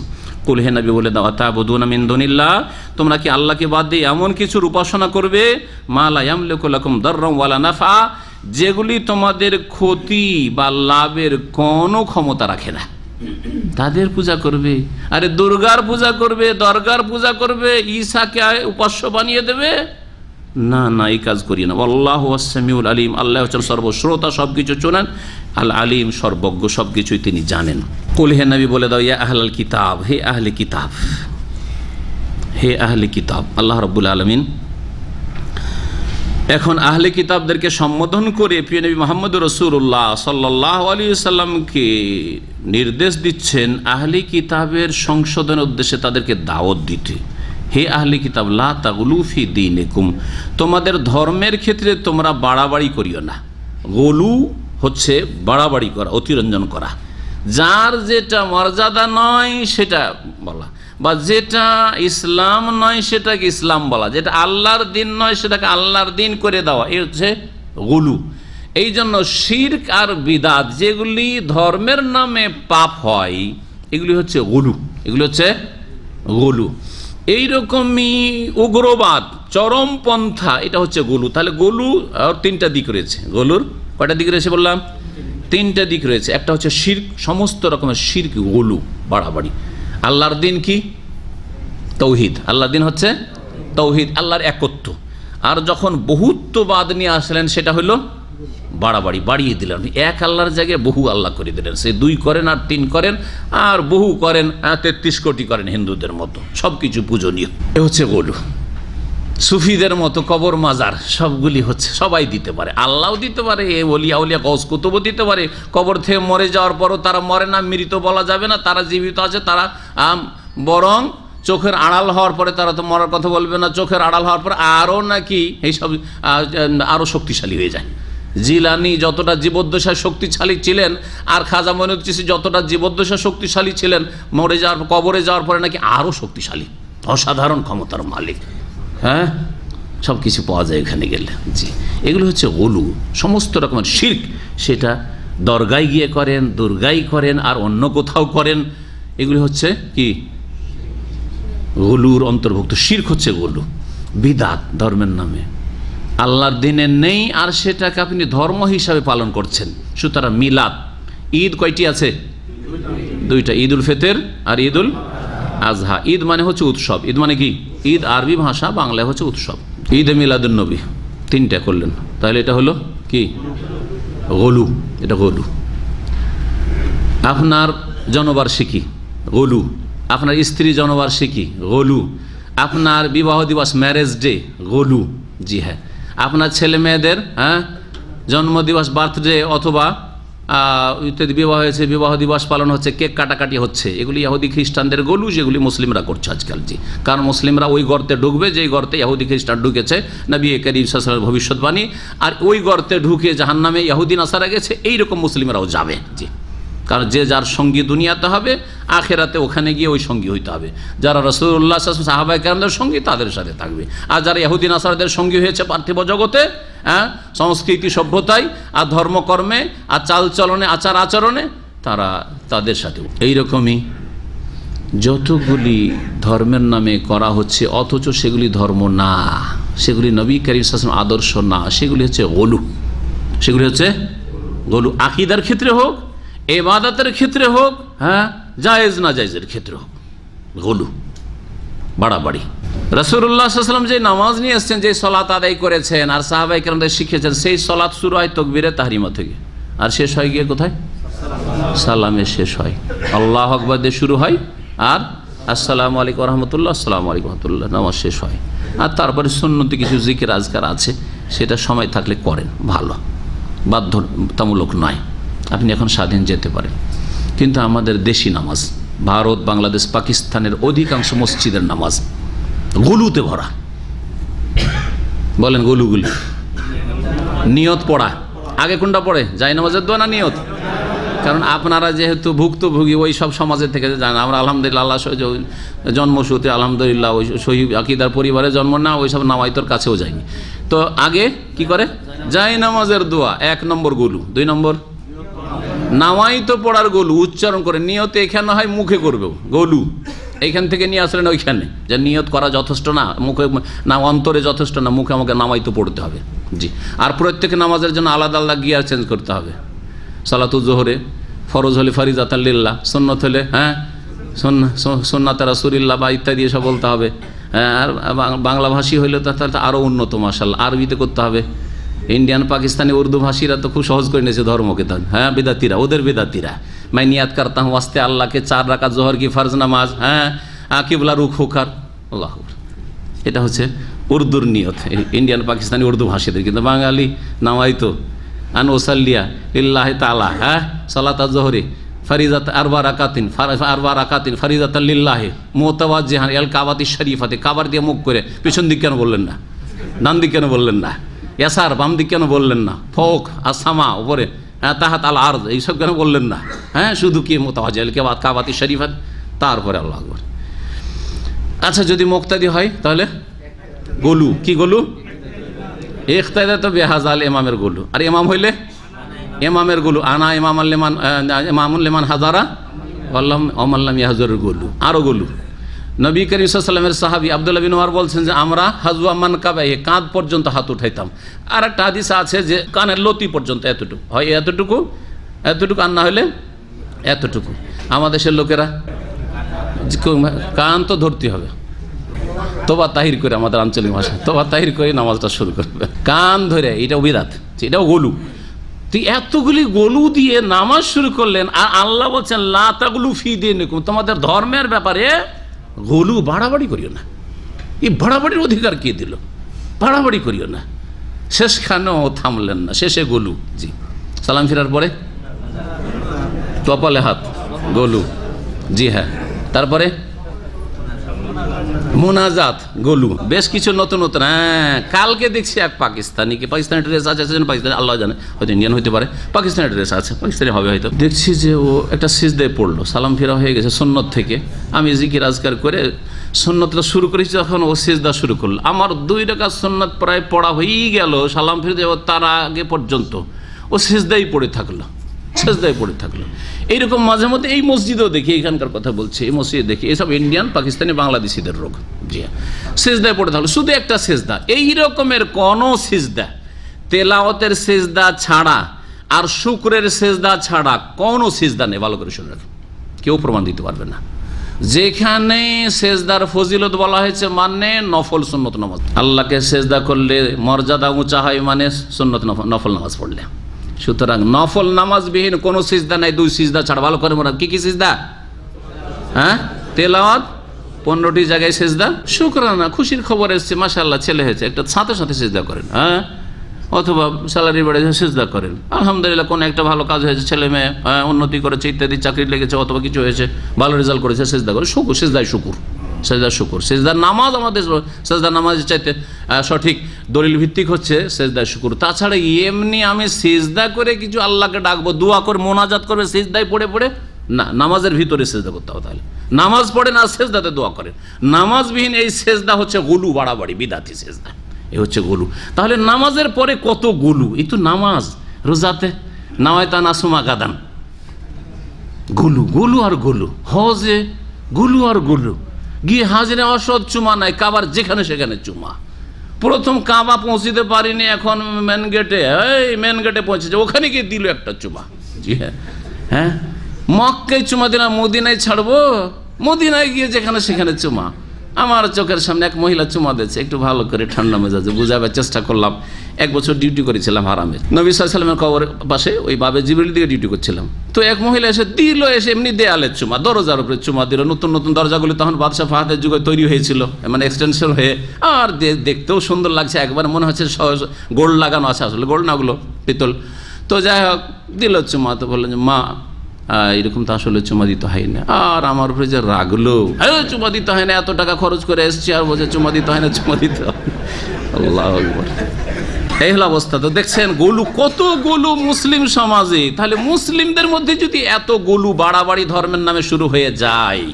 কুল, হে নবী বলে দাও, আতাবুদুনা মিন দুনিল্লাহ, তোমরা কি আল্লাহকে বাদ দিয়ে এমন কিছুর উপাসনা করবে, মা লা ইয়ামলিকু লাকুম দাররান ওয়ালা নাফা, যেগুলি তোমাদের ক্ষতি বা লাভের কোনো ক্ষমতা রাখে না, তাদের পূজা করবে? আরে দুর্গার পূজা করবে, দরগার পূজা করবে, ঈসাকে উপাস্য বানিয়ে দেবে? না না, এই কাজ করি না। আল্লাহু আস-সামিউল আলিম, আল্লাহ হচ্ছেন সর্বশ্রোতা, সবকিছু শোনেন, আল আলিম, সর্বজ্ঞ, সবকিছুই তিনি জানেন। কুল, হে নবী বলে দাও, ইয়া আহলাল কিতাব, হে আহলে কিতাব, হে আহলে কিতাব। আল্লাহ রাব্বুল আলামিন এখন আহলে কিতাবদেরকে সম্বোধন করে প্রিয় নবী মুহাম্মদ রাসূলুল্লাহ সাল্লাল্লাহু আলাইহি ওয়াসাল্লামকে নির্দেশ দিচ্ছেন আহলে কিতাবের সংশোধনের উদ্দেশ্যে তাদেরকে দাওয়াত দিতে। হে আহলে কিতাব, লা তাগলু ফি দীনিকুম, তোমাদের ধর্মের ক্ষেত্রে তোমরা বাড়াবাড়ি করিও না। গলু হচ্ছে বাড়াবাড়ি করা, অতিরঞ্জন করা, যার যেটা মর্যাদা নয় সেটা বলা, বা যেটা ইসলাম নয় সেটাকে ইসলাম বলা, যেটা আল্লাহর দিন নয় সেটাকে আল্লাহর দিন করে দেওয়া, এই হচ্ছে গুলু। এই জন্য শিরক আর বিদাত যেগুলি ধর্মের নামে পাপ হয়, এগুলি হচ্ছে গুলু, এগুলি হচ্ছে গুলু। এইরকমই উগ্রবাদ, চরমপন্থা, এটা হচ্ছে গুলু। তাহলে গুলু তিনটা দিক রয়েছে। গুলুর কয়টা দিক রয়েছে বললাম? তিনটা দিক রয়েছে। একটা হচ্ছে শিরক, সমস্ত রকমের শিরক, গুলু, বাড়াবাড়ি। আল্লাহর দিন কি? তৌহিদ। আল্লাহর দিন হচ্ছে তৌহিদ, আল্লাহর একত্ব। আর যখন বহুত্ববাদ নিয়ে আসলেন সেটা হলো বাড়াবাড়ি, বাড়িয়ে দিলেন, এক আল্লাহর জায়গায় বহু আল্লাহ করে দিলেন। সে 2 করেন আর 3 করেন আর বহু করেন, 33 কোটি করেন হিন্দুদের মতো, সব কিছু পূজনীয়। এ হচ্ছে গোলু। সুফিদের মতো কবর মাজার সবগুলি হচ্ছে, সবাই দিতে পারে, আল্লাহও দিতে পারে, এ ওলিয়া উলিয়া গৌস কুতুবও দিতে পারে। কবর থেকে মরে যাওয়ার পরও তারা মরে না, মৃত বলা যাবে না, তারা জীবিত আছে। তারা বরং চোখের আড়াল হওয়ার পরে, তারা তো মরার কথা বলবে না, চোখের আড়াল হওয়ার পরে আরও নাকি এইসব আরও শক্তিশালী হয়ে যায়। জিলানি যতটা জীবদ্দশায় শক্তিশালী ছিলেন, আর খাজা মঈনুদ্দিন চিশতি যতটা জীবদ্দশায় শক্তিশালী ছিলেন, মরে যাওয়ার কবরে যাওয়ার পরে নাকি আরও শক্তিশালী, অসাধারণ ক্ষমতার মালিক। হ্যাঁ, সব কিছু পাওয়া যায় এখানে গেলে। জি, এগুলো হচ্ছে ওলু, সমস্ত রকমের শিরক। সেটা দরগায় গিয়ে করেন, দুর্গায় করেন, আর অন্য কোথাও করেন, এগুলি হচ্ছে কি ওলুর অন্তর্ভুক্ত। শিরক হচ্ছে ওলু, বিদাত, ধর্মের নামে আল্লাহর দিনে নেই, আর সেটাকে আপনি ধর্ম হিসাবে পালন করছেন। সুতরাং মিলাদ, ঈদ কয়টি আছে? 2টা, ঈদ উল ফিতর আর ঈদ উল আজহা। ঈদ মানে হচ্ছে উৎসব। ঈদ মানে কি? ঈদ আরবি ভাষা, বাংলায় হচ্ছে উৎসব। ঈদে মিলাদুন নবী 3টা করলেন, তাহলে এটা হলো কি? গোলু। এটা গোলু। আপনার জন্মবার্ষিকী গোলু, আপনার স্ত্রী জন্মবার্ষিকী গোলু, আপনার বিবাহ দিবস ম্যারেজ ডে গোলু। জি হ্যাঁ, আপনার ছেলে মেয়েদের জন্মদিবস, বার্থডে অথবা ইত্যাদি বিবাহ হয়েছে, বিবাহ দিবস পালন হচ্ছে, কেক কাটাকাটি হচ্ছে, এগুলি ইহুদি খ্রিস্টানদের গলু, যেগুলি মুসলিমরা করছে আজকাল। জি, কারণ মুসলিমরা ওই গর্তে ঢুকবে যেই গর্তে ইহুদি খ্রিস্টান ঢুকেছে, নবী করিম সাল্লাল্লাহু আলাইহি ওয়াসাল্লামের ভবিষ্যৎবাণী, আর ওই গর্তে ঢুকে জাহান্নামে ইহুদি নাসারা গেছে, এইরকম মুসলিমরাও যাবে। জি, কারণ যে যার সঙ্গী দুনিয়াতে হবে, আখেরাতে ওখানে গিয়ে ওই সঙ্গী হইতে হবে। যারা রাসূলুল্লাহ সাল্লাল্লাহু আলাইহি ওয়াসাল্লাম সাহাবায়ে কেরামদের সঙ্গী, তাদের সাথে থাকবে। আর যারা ইহুদি নাসারাদের সঙ্গী হয়েছে পার্থিব জগতে, সংস্কৃতি সভ্যতায় আর ধর্মকর্মে আর চালচলনে আচার আচরণে, তারা তাদের সাথেও এইরকমই যতগুলি ধর্মের নামে করা হচ্ছে, অথচ সেগুলি ধর্ম না, সেগুলি নবী করিম সাল্লাল্লাহু আলাইহি ওয়াসাল্লাম আদর্শ না, সেগুলি হচ্ছে গলু। সেগুলি হচ্ছে গলু, আকীদার ক্ষেত্রে হোক, ইবাদতের ক্ষেত্রে হোক, জায়েজ না জায়েজের ক্ষেত্রে হোক, গলু, বাড়াবাড়ি। রাসূলুল্লাহ সাল্লাল্লাহু আলাইহি ওয়াসাল্লাম যে নামাজ নিয়ে এসেছেন, যে সালাত আদায় করেছেন আর সাহাবায়ে কেরামদের শিখিয়েছেন, সেই সালাত শুরু হয় তাকবীরে তাহরিমা থেকে, আর শেষ হয় গিয়ে কোথায়? সালামে শেষ হয়। আল্লাহু আকবার দিয়ে শুরু হয়, আর আসসালামু আলাইকুম ওয়া রাহমাতুল্লাহ, আসসালামু আলাইকুম ওয়া রাহমাতুল্লাহ, নামাজ শেষ হয়। আর তারপরে সুন্নতে কিছু জিকির আজকার আছে, সেটা সময় থাকলে করেন, ভালো, বাধ্যতামূলক নয়, আপনি এখন স্বাধীন যেতে পারেন। কিন্তু আমাদের দেশি নামাজ, ভারত, বাংলাদেশ, পাকিস্তানের অধিকাংশ মসজিদের নামাজ গলুতে ভরা। বলেন গলুগুলি। নিয়ত পড়া আগে কোনটা পড়ে? যাই নামাজের দোয়া না নিয়ত? কারণ আপনারা যেহেতু ভুক্তভোগী ওই সব সমাজের থেকে জানেন, আমরা আলহামদুলিল্লাহ আল্লাহ জন্মসূত্রে আলহামদুলিল্লাহ ওই সহি আকীদার পরিবারে জন্ম না, ওই সব নামাইতর কাছেও যায়নি। তো আগে কি করে? যাই নামাজের দোয়া 1 নম্বর গলু, 2 নম্বর নামাইতো পড়ার গলু, উচ্চারণ করে। নিয়তে এখানে হয়, মুখে করবেও গলু, এইখান থেকে নিয়ে আসলেন ওইখানে, যে নিয়ত করা যথেষ্ট না, মুখে না, অন্তরে যথেষ্ট না, মুখে আমাকে নামাইতো পড়তে হবে। জি, আর প্রত্যেক নামাজের জন্য আলাদা আলাদা গিয়ার চেঞ্জ করতে হবে। সালাতুল জোহরে ফরজ হলে ফারিজাতাল লিল্লাহ, সুন্নত হলে সুন্নাতে রাসূলিল্লাহ বা ইত্যাদি এসব বলতে হবে। আর বাংলা ভাষী হইলে তাহলে আরও উন্নত, মাশাআল্লাহ, আরবিতে করতে হবে। ইন্ডিয়ান, পাকিস্তানি, উর্দু ভাষীরা তো খুব সহজ করে নিয়েছে ধর্মকে, বেদাতিরা, ওদের বেদাতিরা। मैं नियत करता हूँ वास्ते अल्लाह के 4 রাকাত জোহর কি ফরজ নামাজ, কিবলা রুখ হোকার, আল্লাহ, এটা হচ্ছে উর্দুর নিয়ত, ইন্ডিয়ান পাকিস্তানি উর্দু ভাষীদের। কিন্তু বাঙালি নামাইতো আন ওসাল্লিয়া লিল্লাহি তাআলা, সালাত জোহরি ফরিজাত আরবা রাকাতিন ফরিজাতাল লিল্লাহি মুতাওয়াজ্জিহান ইলাল কাবাতি শরীফাতে, কাবার দিয়ে মুখ করে। পিছন দিক কেন বললেন না? ডান দিক কেন বললেন না? ইয়াসার, বাম দিক কেন বললেন না? ফৌক আসামা, উপরে, তাহাত আল আরদ, এইসব কেন বললেন না? শুধু কি মুতাওয়াজ্জিহ কাবাতি শরীফাত, তারপরে আল্লাহু আকবার। আচ্ছা, যদি মুক্তাদি হয় তাহলে গলু, কি গলু? ইখতিদা তো বেহাজাল ইমামের গলু, আর ইমাম হইলে ইমামের গলু, আনা ইমামুল লিমান হাজারা ওয়াল্লাম ইয়াহজুরুল গলু, আরও গলু। নবী করিম সাল্লাল্লাহু আলাইহি ওয়াসাল্লামের সাহাবী আব্দুল্লাহ বিন উমর বলছেন যে আমরা হাজওয়া মানকাবাই, কাঁধ পর্যন্ত হাত উঠাইতাম। আর একটা হাদিস আছে যে কানের লতি পর্যন্ত, এতটুকু হয়, এতটুকু, আর না হলে এতটুকু। আমাদের দেশের লোকেরা কান তো ধরতে হবে, তোবা তাহির করে, আমাদের আঞ্চলিক ভাষা তোবা তাহির করে নামাজটা শুরু করবে, কান ধরে, এটাও বিদাত, এটাও গলু। তুই এতগুলি গলু দিয়ে নামাজ শুরু করলেন, আর আল্লাহ বলছেন লা তাগলু ফি দীনিকুম, তোমাদের ধর্মের ব্যাপারে গলু, বাড়াবাড়ি করিও না। এই বাড়াবাড়ির অধিকার কে দিল? বাড়াবাড়ি করিও না। শেষখানেও থামলেন না, শেষে গলু। জি, সালাম ফেরার পরে কপালে হাত, গলু। জি হ্যাঁ, তারপরে মোনাজাত, গলু। বেশ কিছু নতুন নতুন। কালকে দেখছি এক পাকিস্তানি ড্রেস আছে, পাকিস্তানি, আল্লাহ জানে, হয়তো ইন্ডিয়ান হইতে পারে, পাকিস্তানি ড্রেস আছে, পাকিস্তানি হবে হয়তো। দেখছি যে ও একটা সিজদায় পড়লো, সালাম ফেরা হয়ে গেছে সুন্নত থেকে। আমি জিকির আজকার করে সুন্নতটা শুরু করেছি, যখন ও সিজদা শুরু করলো, আমার 2 রাকাত সুন্নত প্রায় পড়া হয়েই গেল, সালাম ফিরে যাবো তার আগে পর্যন্ত ও সিজদাই পড়ে থাকলো, সেজদায় পড়ে থাকলো। এইরকম মাঝে মধ্যে এই মসজিদেও দেখি, এখানকার কথা বলছি, এই মসজিদে দেখি, এসব ইন্ডিয়ান, পাকিস্তানি, বাংলাদেশিদের রোগ। জি হ্যাঁ, সেজদায় পড়ে থাকলো, শুধু একটা সেজদা। এই রকমের কোনো সেজদা, তেলাওয়াতের সেজদা ছাড়া আর শুকরের সেজদা ছাড়া কোনো সেজদা নেই। ভালো করে শুনে রাখেন, কেউ প্রমাণ দিতে পারবে না। যেখানে সেজদার ফজিলত বলা হয়েছে মানে নফল সুন্নত নামাজ, আল্লাহকে সেজদা করলে মর্যাদা উঁচা হয়, মানে সুন্নত নফল নামাজ পড়লে। সুতরাং নফল নামাজবিহীন কোনো সিজদা নাই, 2 সিজদা ছাড়া। ভালো করে মনে, কি কি সিজদা? তেলাওয়াত 15টি জায়গায় সিজদা, শুকরানা, খুশির খবর এসছে, মাশাআল্লাহ ছেলে হয়েছে, একটা সাথে সাথে সিজদা করেন। অথবা স্যালারি বেড়েছে সিজদা করেন, আলহামদুলিল্লাহ কোনো একটা ভালো কাজ হয়েছে, ছেলে মেয়ে উন্নতি করেছে ইত্যাদি, চাকরি লেগেছে অথবা কিছু হয়েছে, ভালো রেজাল্ট করেছে, সিজদা করে শুকুর, সিজদায় শুকুর, সেজদার শুকুর। সেজদার নামাজ আমাদের সেজদার নামাজের চাইতে সঠিক দলিল ভিত্তিক হচ্ছে সেজদার শুকুর। তাছাড়া এমনি আমি সিজদা করে কিছু আল্লাহকে ডাকবো, দোয়া করে মোনাজাত করবে সিজদায় পড়ে পড়ে না, নামাজের ভিতরে সেজদা করতে হবে। তাহলে নামাজ পড়ে না সেজদাতে দোয়া করে, নামাজবিহীন এই সেজদা হচ্ছে গুলু, বাড়াবাড়ি, বিদাতি সেজদা, এই হচ্ছে গুলু। তাহলে নামাজের পরে কত গুলু, এই তো নামাজ। রোজাতে নাওয়াইতা নাসুমা গাদান, গুলু গুলু আর গুলু। হজে গুলু আর গুলু, গিয়ে হাজরে অসৎ চুমা নাই, কাবার যেখানে সেখানে চুমা। প্রথম কাবা পৌঁছিতে পারিনি, এখন মেন গেটে, এই মেন গেটে পৌঁছেছে, ওখানে গিয়ে দিল একটা চুমা। জি হ্যাঁ, হ্যাঁ মক্কায় চুমা দিলাম, মদিনায় ছাড়বো, মদিনায় গিয়ে যেখানে সেখানে চুমা। আমার চোখের সামনে এক মহিলা চুমা দিয়েছে, একটু ভালো করে ঠান্ডা মেজাজে বুঝাবার চেষ্টা করলাম। 1 বছর ডিউটি করেছিলাম হারামে, নবী সাল্লাল্লাহু আলাইহি ওয়াসাল্লামের কবরের পাশে, ওই বাবে জিবরিল দিকে ডিউটি করছিলাম। তো এক মহিলা এসে দিল, এসে এমনি দেয়ালের চুমা, দরজার উপরে চুমা দিল। নতুন নতুন দরজাগুলি তখন বাদশাহ ফাহাদের যুগে তৈরি হয়েছিল, মানে এক্সটেনশন হয়ে, আর দেখতেও সুন্দর লাগছে, একবার মনে হচ্ছে গোল্ড লাগানো আছে, আসলে গোল্ড না, ওগুলো পিতল। তো যাই হোক দিল চুমা। তো বললেন যে মা এরকম তো আসলে চুমা দিতে হয় না। আর আমার উপরে যে রাগলো, চুমা দিতে হয় না, এত টাকা খরচ করে এসছি, আর বলছে চুমা দিতে হয় না, চুমা দিতে হয়। আল্লাহু আকবার, এই হলো অবস্থা। তো দেখছেন গোলু, কত গোলু মুসলিম সমাজে। তাহলে মুসলিমদের মধ্যে যদি এত গোলু বাড়াবাড়ি ধর্মের নামে শুরু হয়ে যায়,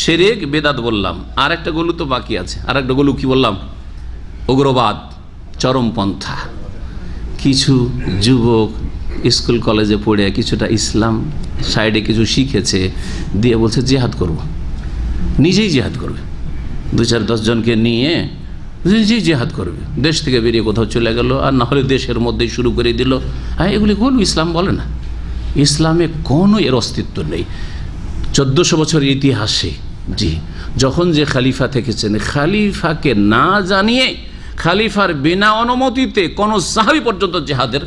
শিরক বেদাত বললাম, আর একটা গোলু তো বাকি আছে। আর একটা গোলু কি বললাম? উগ্রবাদ, চরমপন্থা। কিছু যুবক স্কুল কলেজে পড়ে কিছুটা ইসলাম সাইডে কিছু শিখেছে, দিয়ে বলছে জিহাদ করব, নিজেই জিহাদ করবে, 2-4-10 জনকে নিয়ে নিজেই জিহাদ করবে, দেশ থেকে বেরিয়ে কোথাও চলে গেল, আর না হলে দেশের মধ্যেই শুরু করে দিল। হ্যাঁ, এগুলি গোলু, ইসলাম বলে না। ইসলামে কোনো এর অস্তিত্ব নেই। 1400 বছর ইতিহাসে, জি, যখন যে খালিফা থেকেছেন, খালিফাকে না জানিয়ে, খালিফার বিনা অনুমতিতে কোনো সাহাবী পর্যন্ত জিহাদের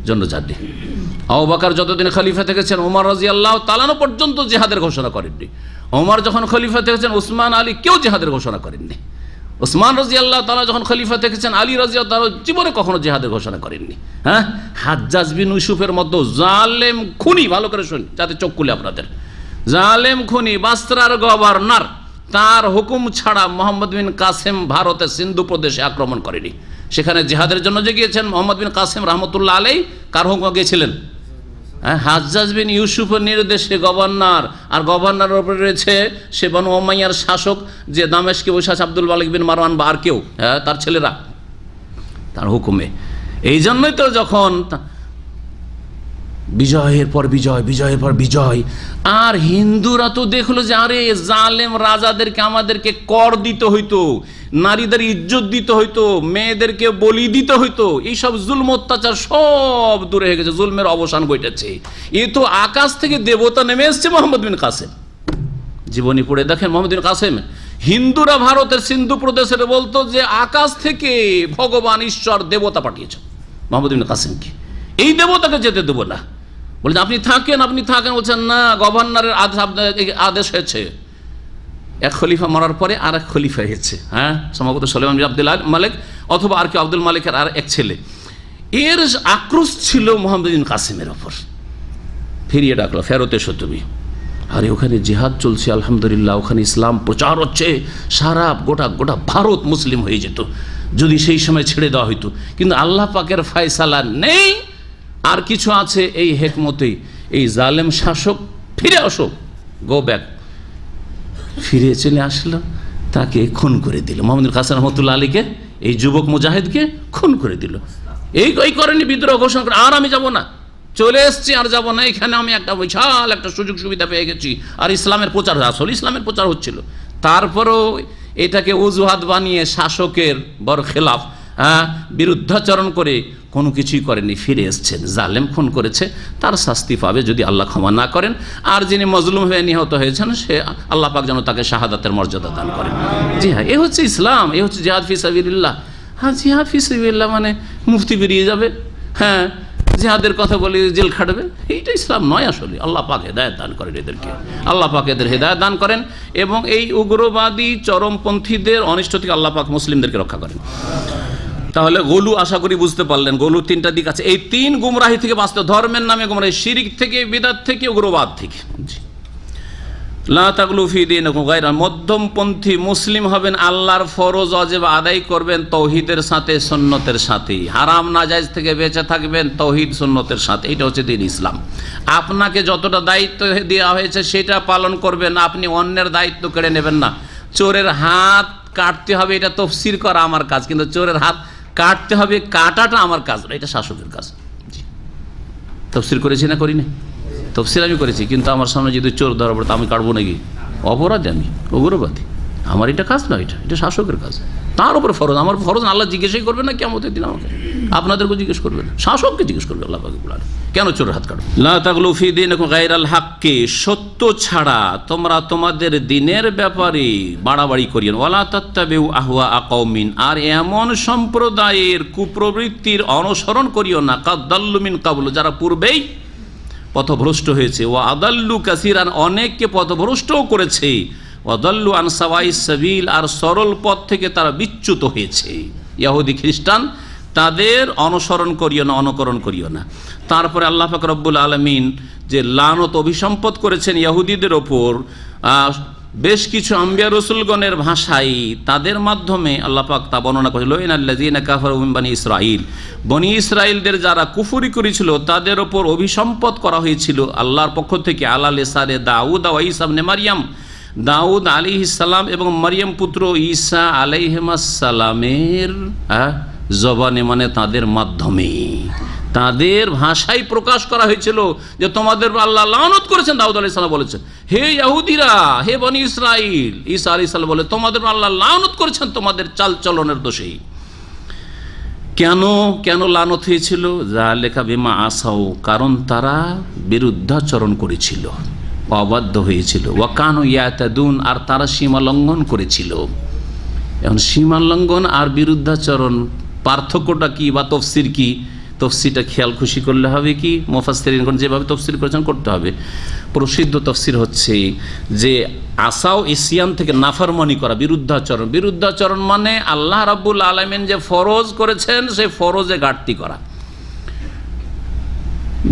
জন্য যাননি। আবু বকর যতদিন খলিফা থেকেছেন, ওমর রাদিয়াল্লাহু তাআলা পর্যন্ত জিহাদের ঘোষণা করেননি। ওমর যখন খলিফা থেকেছেন, উসমান, আলী কেউ জিহাদের ঘোষণা করেননি। উসমান রাদিয়াল্লাহু তাআলা যখন খলিফা থেকেছেন, আলী রাদিয়াল্লাহু তাআলা জীবনে কখনো জিহাদের ঘোষণা করেননি। হ্যাঁ, হাজ্জাজ বিন ইউসুফের মতো জালেম খুনি, ভালো করে শুনি যাতে চোখ খুলে আপনাদের, জালেম খুনি, বাসরার গভর্নর, তার হুকুম ছাড়া মোহাম্মদ বিন কাসেম ভারতের সিন্ধু প্রদেশে আক্রমণ করেনি। সেখানে জিহাদের জন্য যে গিয়েছেন মোহাম্মদ বিন কাসেম রহমতুল্লাহ আলাইহি, কার হুকুমে গিয়েছিলেন? হাজ্জাজ বিন ইউসুফের নির্দেশে গভর্নর, আর গভর্নরের উপরে রয়েছে সে বনু উমাইয়ার শাসক, যে দামেশকে বসে আছে আব্দুল মালিক বিন মারওয়ান বা আর কেউ, তার ছেলেরা, তার হুকুমে। এই জন্যই তো যখন বিজয়ের পর বিজয়, বিজয়ের পর বিজয়, আর হিন্দুরা তো দেখলো যে আরে জালেম রাজাদেরকে আমাদেরকে কর দিতে হইতো, নারীদের ইজ্জত দিতে হইতো, মেয়েদেরকে বলি দিতে হইতো, এইসব জুলম অত্যাচার সব দূরে হয়ে গেছে, জুলমের অবসান ঘটেছে। এ তো আকাশ থেকে দেবতা নেমে এসছে। মোহাম্মদ বিন কাসেম জীবনী পড়ে দেখেন, মোহাম্মদ বিন কাসেম, হিন্দুরা ভারতের সিন্ধু প্রদেশের বলতো যে আকাশ থেকে ভগবান ঈশ্বর দেবতা পাঠিয়েছে মোহাম্মদ বিন কাসেমকে, এই দেবতাকে যেতে দেবো না। বলছেন আপনি থাকেন, আপনি থাকেন। বলছেন না, গভর্নরের আদেশ হয়েছে। এক খলিফা মরার পরে আর এক খলিফা হয়েছে, হ্যাঁ, সম্ভবত সুলাইমান বিন আব্দুল মালিক অথবা আর কি আব্দুল মালিকের আর এক ছেলে। এর আক্রোশ ছিল মোহাম্মদ বিন কাসেমের ওপর। ফিরিয়ে ডাকলো, ফেরত এসো তুমি। আরে ওখানে জিহাদ চলছে, আলহামদুলিল্লাহ, ওখানে ইসলাম প্রচার হচ্ছে, সারা গোটা ভারত মুসলিম হয়ে যেত যদি সেই সময় ছেড়ে দেওয়া হইতো। কিন্তু আল্লাহ পাকের ফয়সালা নেই, আর কিছু আছে এই হেকমতেই, এই জালেম শাসক ফিরে আসো, গো ব্যাক, ফিরে চলে আসলো, তাকে খুন করে দিল। মোহাম্মদ বিন কাসেম রহমতুল্লাহ আলীকে, এই যুবক মুজাহিদকে খুন করে দিল। এই করেনি, বিদ্রোহ ঘোষণা করে আর আমি যাব না, চলে এসছি, আর যাব না, এখানে আমি একটা বিশাল একটা সুযোগ সুবিধা পেয়ে গেছি, আর ইসলামের প্রচার, আসলে ইসলামের প্রচার হচ্ছিল। তারপরেও এটাকে অজুহাত বানিয়ে শাসকের বড় খেলাফ, বিরুদ্ধাচরণ করে কোনো কিছুই করেনি, ফিরে এসছেন। জালেম খুন করেছে, তার শাস্তি পাবে যদি আল্লাহ ক্ষমা না করেন। আর যিনি মজলুম হয়ে নিহত হয়েছেন, সে আল্লাহ পাক যেন তাকে শাহাদাতের মর্যাদা দান করেন। জি হ্যাঁ, এ হচ্ছে ইসলাম, এ হচ্ছে জিহাদ ফি সাবিলিল্লাহ। হ্যাঁ, জিহাদ ফি সাবিলিল্লাহ মানে মুফতি বেরিয়ে যাবে, হ্যাঁ, জিহাদের কথা বলে জেল খাটবে, এইটা ইসলাম নয় আসলে। আল্লাহ পাক হেদায়েত দান করেন এদেরকে, আল্লাহ পাক এদের হেদায়েত দান করেন, এবং এই উগ্রবাদী চরমপন্থীদের অনিষ্ট থেকে আল্লাহ পাক মুসলিমদেরকে রক্ষা করেন। তাহলে গোলু আশা করি বুঝতে পারলেন, গোলু তিনটা দিক আছে। এই তিন গুমরাহি থেকে বাঁচতে, ধর্মের নামে গুমরাহি, শিরিক থেকে, বিদআত থেকে, উগ্রবাদ থেকে। লা তাগলু ফি দীনিকুম গায়রা, মধ্যমপন্থী মুসলিম হবেন, আল্লাহর ফরজ ওয়াজিব আদায় করবেন তৌহিদের সাথে, সুন্নতের সাথে, হারাম নাজায়েজ থেকে বেঁচে থাকবেন তৌহিদ সুন্নতের সাথে। এটা হচ্ছে দ্বীন ইসলাম। আপনাকে যতটা দায়িত্ব দেওয়া হয়েছে সেটা পালন করবেন, আপনি অন্যের দায়িত্ব কেড়ে নেবেন না। চোরের হাত কাটতে হবে এটা তাফসীর করা আমার কাজ, কিন্তু চোরের হাত কাটতে হবে কাটাটা আমার কাজ, এটা শাসকের কাজ। তাফসীর করেছি না করি না? তাফসীর আমি করেছি, কিন্তু আমার সামনে যদি চোর ধরা পড়ে আমি কাটবো নাকি? অপরাধী, আমি উগ্রবাদী, আমার এটা কাজ না, এটা শাসকের কাজ। তার উপর ফরজ, আমার ফরজ আল্লাহ জিজ্ঞেসই করবে না কিয়ামতের দিন আমাকে, আপনাদেরকে জিজ্ঞেস করবে না, শাসককে জিজ্ঞেস করবে আল্লাহ পাক বলেন কেন চোরের হাত কাটবে। লা তাগলু ফি দীনিকুম গায়রাল হাক্কি, সত্য ছাড়া তোমরা তোমাদের দ্বীনের ব্যাপারে বাড়াবাড়ি করিও না। ওয়ালা তাত্তাবিউ আহওয়া কওমিন, আর এমন সম্প্রদায়ের কুপ্রবৃত্তির অনুসরণ করিও না, কাদ দাল্লু মিন ক্বাবলু, যারা পূর্বেই পথভ্রষ্ট হয়েছে। ওয়া আদাল্লু কাসীরান, অনেককে পথভ্রষ্টও করেছে। ওয়া দাল্লু আন সাওয়াইস সাবিল, আর সরল পথ থেকে তারা বিচ্যুত হয়েছে। ইহুদি খ্রিস্টান, তাদের অনুসরণ করিও না, অনুকরণ করিও না। তারপরে আল্লাহ পাক রব্বুল আলামিন যে লানত অভিসম্পদ করেছেন ইহুদিদের ওপর, বেশ কিছু আম্বিয়া রসুলগণের ভাষায়, তাদের মাধ্যমে আল্লাহ পাক তা বর্ণনা করেছিল। ইন্নাল্লাযীনা কাফারু মিন বানি ইসরাঈল, বনি ইসরাঈলদের যারা কুফরি করেছিল তাদের ওপর অভিসম্পদ করা হয়েছিল আল্লাহর পক্ষ থেকে, আলা লিসানে দাউদ ওয়া ঈসা ইবনে মারইয়াম, দাউদ আলাইহিস সালাম এবং মারইয়াম পুত্র ঈসা আলাইহিস সালামের জবানে, মানে তাদের মাধ্যমে, তাদের ভাষায় প্রকাশ করা হয়েছিল যে তোমাদের আল্লাহ লানত করেছেন। দাউদ আলাইহিস সালাম বলেছেন, হে ইহুদিরা, হে বনি ইসরাঈল, ঈসা আলাইহিস সালাম বলে তোমাদের আল্লাহ লানত করেছেন তোমাদের চাল চলনের দোষেই। কেন লানত হয়েছিল? যালিকা বিমা আসাউ, কারণ তারা বিরুদ্ধাচরণ করেছিল, অবাধ্য হয়েছিল। ওয়া কানু ইয়াতাদুন, আর তারা সীমা লঙ্ঘন করেছিল। এখন সীমা লঙ্ঘন আর বিরুদ্ধাচরণ পার্থক্যটা কি, বা তফসির কি? তফসিরটা খেয়াল খুশি করলে হবে কি, মুফাসসিরিনগণ যেভাবে তফসির করেছেন করতে হবে। প্রসিদ্ধ তফসির হচ্ছে যে আসাও ইসিয়ান থেকে নাফরমানি করা, বিরুদ্ধাচরণ। বিরুদ্ধাচরণ মানে আল্লাহ রাব্বুল আলামিন যে ফরজ করেছেন সেই ফরজে ঘাটতি করা।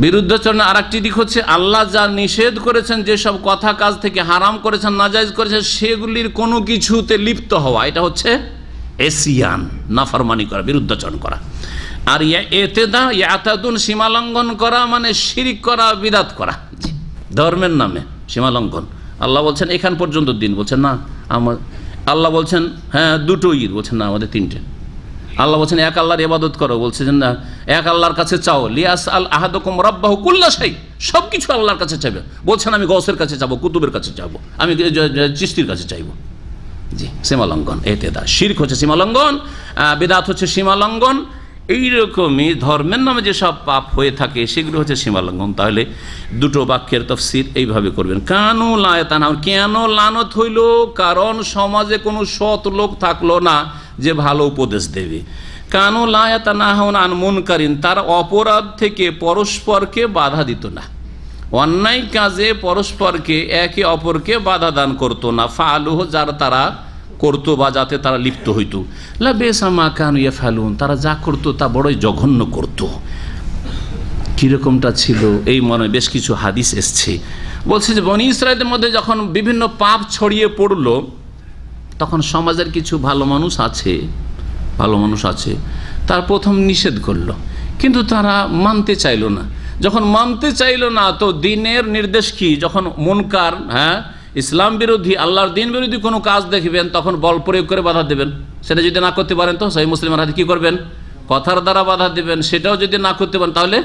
বিরুদ্ধাচরণের আরেকটি দিক হচ্ছে আল্লাহ যা নিষেধ করেছেন, যেসব কথা কাজ থেকে হারাম করেছেন, নাজায়েজ করেছেন, সেগুলির কোনো কিছুতে লিপ্ত হওয়া, এটা হচ্ছে এসিয়ান, নাফরমানি করা, বিরুদ্ধাচরণ করা। আর ইয়াতাদুন, সীমালঙ্ঘন করা মানে শিরিক করা, বিদআত করা, ধর্মের নামে সীমালঙ্ঘন। আল্লাহ বলছেন এখান পর্যন্ত দিন, বলছেন না আমার। আল্লাহ বলছেন হ্যাঁ দুটো ঈদ, বলছেন না আমাদের তিনটে। আল্লাহ বলছেন এক আল্লাহর ইবাদত করো, বলছেন না এক আল্লাহর কাছে চাও। লিয়াস আল আহাদুকুম রাব্বাহু কুল্লা শাই, সব কিছু আল্লাহর কাছে চাইবে। বলছেন আমি গৌসের কাছে যাবো, কুতুবের কাছে যাবো, আমি চিশতির কাছে চাইবো। জি, সীমালঙ্ঘন, এতেদা। শিরক হচ্ছে সীমালঙ্ঘন, বিদআত হচ্ছে সীমালঙ্ঘন। এইরকমই ধর্মের নামে যেসব পাপ হয়ে থাকে সেগুলো হচ্ছে সীমালঙ্ঘন। তাহলে দুটো বাক্যের তাফসীর এইভাবে করবেন। কানু লা ইয়াতানাহুন, কেন লানত হইল? কারণ সমাজে কোনো সৎ লোক থাকলো না যে ভালো উপদেশ দেবে। কানু লা ইয়াতানাহুন আন মুনকারিন, তারা অপরাধ থেকে পরস্পরকে বাধা দিত না, অন্যায় কাজে পরস্পরকে একে অপরকে বাধা দান করতো না। ফালুহ, যার তারা করতো বা যাতে তারা লিপ্ত হইতো। লা বিসা মা কানু ইয়াফালুন, তারা যা করতো তা বড়ই জঘন্য করতো। কীরকমটা ছিল এই মনে বেশ কিছু হাদিস এসছে। বলছে যে বনি ইসরাইলের মধ্যে যখন বিভিন্ন পাপ ছড়িয়ে পড়লো, তখন সমাজের কিছু ভালো মানুষ আছে, তার প্রথম নিষেধ করলো, কিন্তু তারা মানতে চাইলো না। যখন মানতে চাইলো না, তো দ্বীনের নির্দেশ কি? যখন মুনকার, ইসলাম বিরোধী, আল্লাহর দ্বীন বিরোধী কোনো কাজ দেখবেন, তখন বল প্রয়োগ করে বাধা দেবেন। সেটা যদি না করতে পারেন তো সহিহ মুসলিমের হাদিস কি করবেন? কথার দ্বারা বাধা দেবেন। সেটাও যদি না করতে পারেন তাহলে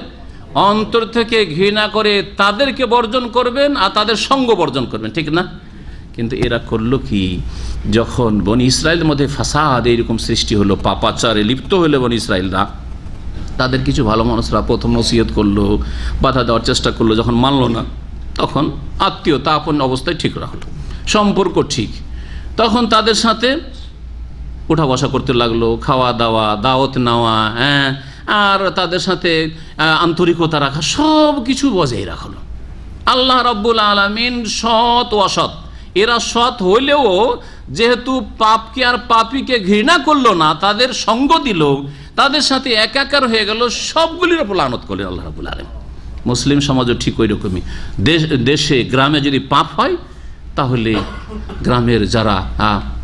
অন্তর থেকে ঘৃণা করে তাদেরকে বর্জন করবেন আর তাদের সঙ্গ বর্জন করবেন, ঠিক না? কিন্তু এরা করলো কি? যখন বনি ইসরায়েলের মধ্যে ফাসাদ এইরকম সৃষ্টি হলো, পাপাচারে লিপ্ত হলো বনি ইসরায়েলরা, তাদের কিছু ভালো মানুষরা প্রথম নসিহত করলো, বাধা দেওয়ার চেষ্টা করলো। যখন মানলো না, তখন আত্মীয়তা আপন অবস্থায় ঠিক রাখলো, সম্পর্ক ঠিক, তখন তাদের সাথে উঠা বসা করতে লাগলো, খাওয়া দাওয়া, দাওয়াত নেওয়া, আর তাদের সাথে আন্তরিকতা রাখা, সব কিছু বজায় রাখলো। আল্লাহ রাব্বুল আলামিন সৎ ও অসৎ, এরা সৎ হইলেও যেহেতু পাপকে আর পাপীকে ঘৃণা করলো না, তাদের সঙ্গ দিল, তাদের সাথে একাকার হয়ে গেল, সবগুলির উপর লানত করলেন আল্লাহ রাব্বুল আলামিন। মুসলিম সমাজও ঠিক ওই রকমই। দেশে গ্রামে যদি পাপ হয় তাহলে গ্রামের যারা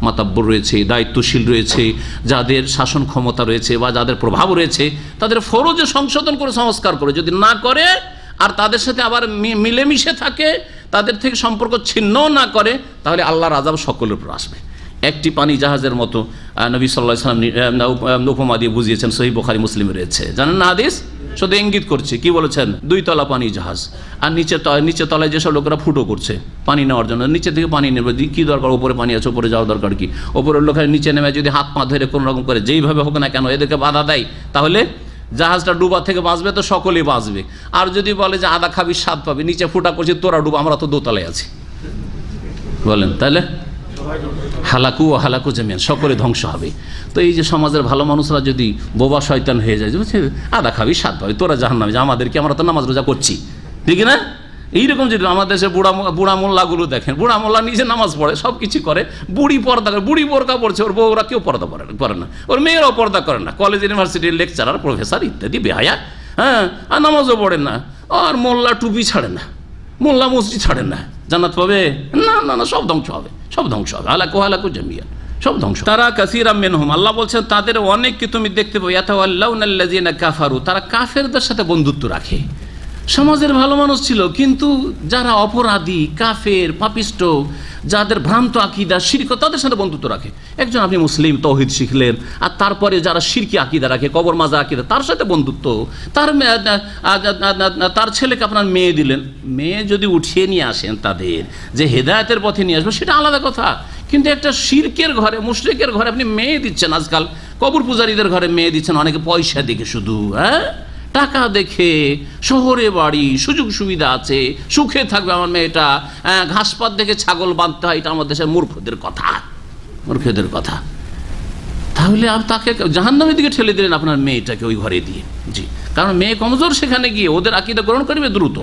মাতাব্বর রয়েছে, দায়িত্বশীল রয়েছে, যাদের শাসন ক্ষমতা রয়েছে বা যাদের প্রভাব রয়েছে, তাদের ফরজে সংশোধন করে সংস্কার করে, যদি না করে আর তাদের সাথে আবার মিলেমিশে থাকে, তাদের থেকে সম্পর্ক ছিন্ন না করে, তাহলে আল্লাহর আযাব সকলের উপর আসবে। একটি পানি জাহাজের মতো নবী সাল্লাল্লাহু আলাইহি ওয়াসাল্লাম উপমা দিয়ে বুঝিয়েছেন, সহিহ বুখারী মুসলিমে রয়েছে, জানেন না হাদিস? শুধু ইঙ্গিত করছে, কি বলেছেন? 2 তলা পানি জাহাজ, আর নিচে তলায় যেসব লোকেরা ফুটো করছে পানি নেওয়ার জন্য, নিচে থেকে পানি নেবে, কি দরকার? উপরে পানি আছে, উপরে যাওয়ার দরকার কি? উপরের লোকেরা নিচে নেমে যদি হাত পা ধরে কোনো রকম করে যেইভাবে হোক না কেন এদেরকে বাধা দেয়, তাহলে জাহাজটা ডুবা থেকে বাঁচবে তো সকলেই বাঁচবে। আর যদি বলে যে আদা খাবি স্বাদ পাবি, নিচে ফুটা করছি তোরা ডুবা, আমরা তো দোতলায় আছি, বলেন তাহলে হালাকু জামিয়ান, সকলে ধ্বংস হবে। তো এই যে সমাজের ভালো মানুষরা যদি বোবা শয়তান হয়ে যায়, বুঝছে, আদা খাবি স্বাদ পাবি, তোরা জাহান্নামে যা, আমাদেরকে, আমরা তো নামাজ রোজা করছি, ঠিক না? এইরকম যদি আমাদের দেশে বুড়া মোল্লাগুলো দেখেন, বুড়া মোল্লা নিজে নামাজ পড়ে, সব কিছু করে, বুড়ি পর্দা করে, বুড়ি বোরকা পড়ছে, ওর বউরা কেউ পর্দা করে না, ওর মেয়েরাও পর্দা করে না, কলেজ ইউনিভার্সিটির লেকচারার প্রফেসর ইত্যাদি বেহায়া, হ্যাঁ, আর নামাজও পড়ে না, আর মোল্লা টুপি ছাড়ে না, মোল্লা মসজিদ ছাড়ে না, জান্নাত পাবে? না না না, সব ধ্বংস হবে, সব ধ্বংস হবে, হালাকু জামিয়ান, সব ধ্বংস। তারা কাসীরাম মিনহুম, আল্লাহ বলছেন তাদের অনেককে তুমি দেখতে পাবে, ইয়াতাওয়াল্লাউনাল্লাযিনা কাফারু, তারা কাফেরদের সাথে বন্ধুত্ব রাখে। সমাজের ভালো মানুষ ছিল, কিন্তু যারা অপরাধী, কাফের, পাপিষ্ট, যাদের ভ্রান্ত আকীদা, শিরক, তাদের সাথে বন্ধুত্ব রাখে। একজন আপনি মুসলিম, তাওহীদ শিখলেন, আর তারপরে যারা শিরকি আকীদা রাখে, কবর মাজার আকীদা, তার সাথে বন্ধুত্ব, তার ছেলেকে আপনার মেয়ে দিলেন, মেয়ে যদি উঠিয়ে নিয়ে আসেন তাদের, যে হেদায়েতের পথে নিয়ে আসবে, সেটা আলাদা কথা। কিন্তু একটা শিরকের ঘরে, মুশরিকের ঘরে আপনি মেয়ে দিচ্ছেন, আজকাল কবর পূজারীদের ঘরে মেয়ে দিচ্ছেন, অনেকে পয়সা দেখে, শুধু টাকা দেখে, শহরে বাড়ি, সুযোগ সুবিধা আছে, সুখে থাকবে আমার মেয়েটা, ঘাসপাত দেখে ছাগল বাঁধতে হয়, এটা আমাদের দেশের মূর্খদের কথা। তাহলে তাকে জাহান্নামের দিকে ঠেলে দিলেন আপনার মেয়েটাকে ওই ঘরে দিয়ে। জি, কারণ মেয়ে কমজোর, সেখানে গিয়ে ওদের আকীদা গ্রহণ করবে দ্রুত।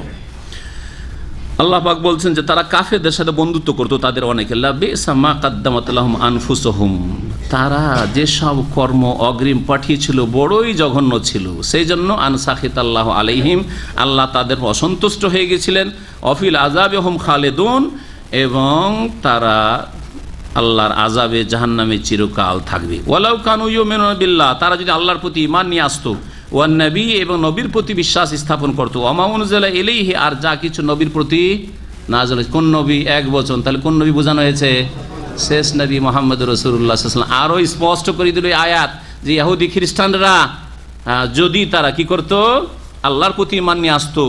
আল্লাহ পাক বলছেন যে তারা কাফেরদের সাথে বন্ধুত্ব করতো, তাদের অনেকে, লাবিসা মা কাদ্দামাত লাহুম আনফুসুহুম, তারা যেসব কর্ম অগ্রিম পাঠিয়েছিল বড়ই জঘন্য ছিল, সেই জন্য আনসাখিতাল্লাহু আলাইহিম, আল্লাহ তাদের অসন্তুষ্ট হয়ে গেছিলেন, অফিল আযাবে হুম খালিদুন, এবং তারা আল্লাহর আযাবে জাহান্নামে চিরকাল থাকবে। ওয়ালাউ কানু ইউমিনুনা বিল্লাহ, তারা যদি আল্লাহর প্রতি ঈমান নিয়ে আসতো, ওয়ান নবী, এবং নবীর প্রতি বিশ্বাস স্থাপন করতো, ওমা উনজিলা ইলাইহি, আর যা কিছু নবীর প্রতি নাযিল হয়েছে। কোন নবী? এক বচন, তাহলে কোন নবী বোঝানো হয়েছে? শেষ নবী মুহাম্মদ রাসূলুল্লাহ সাল্লাল্লাহু আলাইহি ওয়াসাল্লাম। আরও স্পষ্ট করে দিল এই আয়াত যে ইহুদি খ্রিস্টানরা যদি তারা কি করতো, আল্লাহর প্রতি ঈমান নিয়ে আসতো,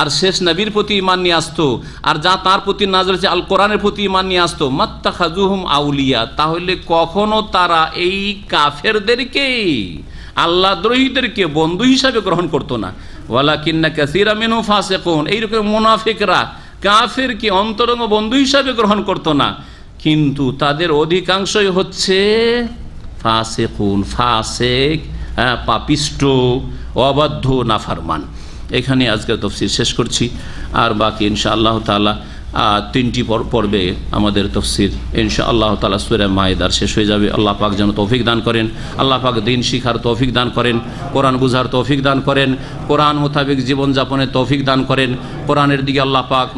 আর শেষ নবীর প্রতি ঈমান নিয়ে আসতো, আর যা তার প্রতি নাযিল হয়েছে আল কোরআনের প্রতি ঈমান নিয়ে আসতো, মাত্তাখাযুহুম আউলিয়া, তাহলে কখনো তারা এই কাফেরদেরকে, আল্লাহ দ্রোহীদেরকে বন্ধু হিসাবে গ্রহণ করতো না। ওয়ালাকিন্না কাসীরাম মিনহুম ফাসিকুন, এইরকম মুনাফিকরা কাফেরকে অন্তরঙ্গ বন্ধু হিসাবে গ্রহণ করতো না, কিন্তু তাদের অধিকাংশই হচ্ছে ফাসিকুন, ফাসিক, পাপিষ্ট, অবাধ্য, নাফরমান। এখানে আজকের তাফসীর শেষ করছি, আর বাকি ইনশাআল্লাহ তাআলা 3টি পর্বে আমাদের তাফসীর ইনশাআল্লাহ তাআলা সূরা মায়েদার শেষ হয়ে যাবে। আল্লাহ পাক যেন তৌফিক দান করেন, আল্লাহ পাক দ্বীন শিখার তৌফিক দান করেন, কোরআন বুঝার তৌফিক দান করেন, কোরআন মোতাবেক জীবনযাপনের তৌফিক দান করেন, কোরআনের দিকে আল্লাহ পাক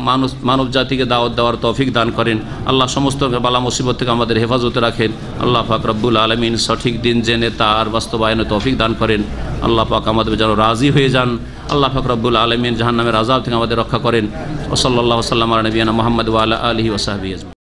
মানব জাতিকে দাওয়াত দেওয়ার তৌফিক দান করেন। আল্লাহ সমস্ত বালা মুসিবত থেকে আমাদের হেফাজতে রাখেন। আল্লাহ পাক রব্বুল আলামিন সঠিক দিন জেনে তার বাস্তবায়নের তৌফিক দান করেন। আল্লাহ পাক আমাদের যেন রাজি হয়ে যান। আল্লাহ পাক রব্বুল আলামিন জাহান্নামের আযাব থেকে আমাদের রক্ষা করেন। ওয়া সাল্লাল্লাহু ওয়া সাল্লাম আলা নবিয়িনা মুহাম্মদ ওয়া আলা আলিহি ওয়া সাহবিহি।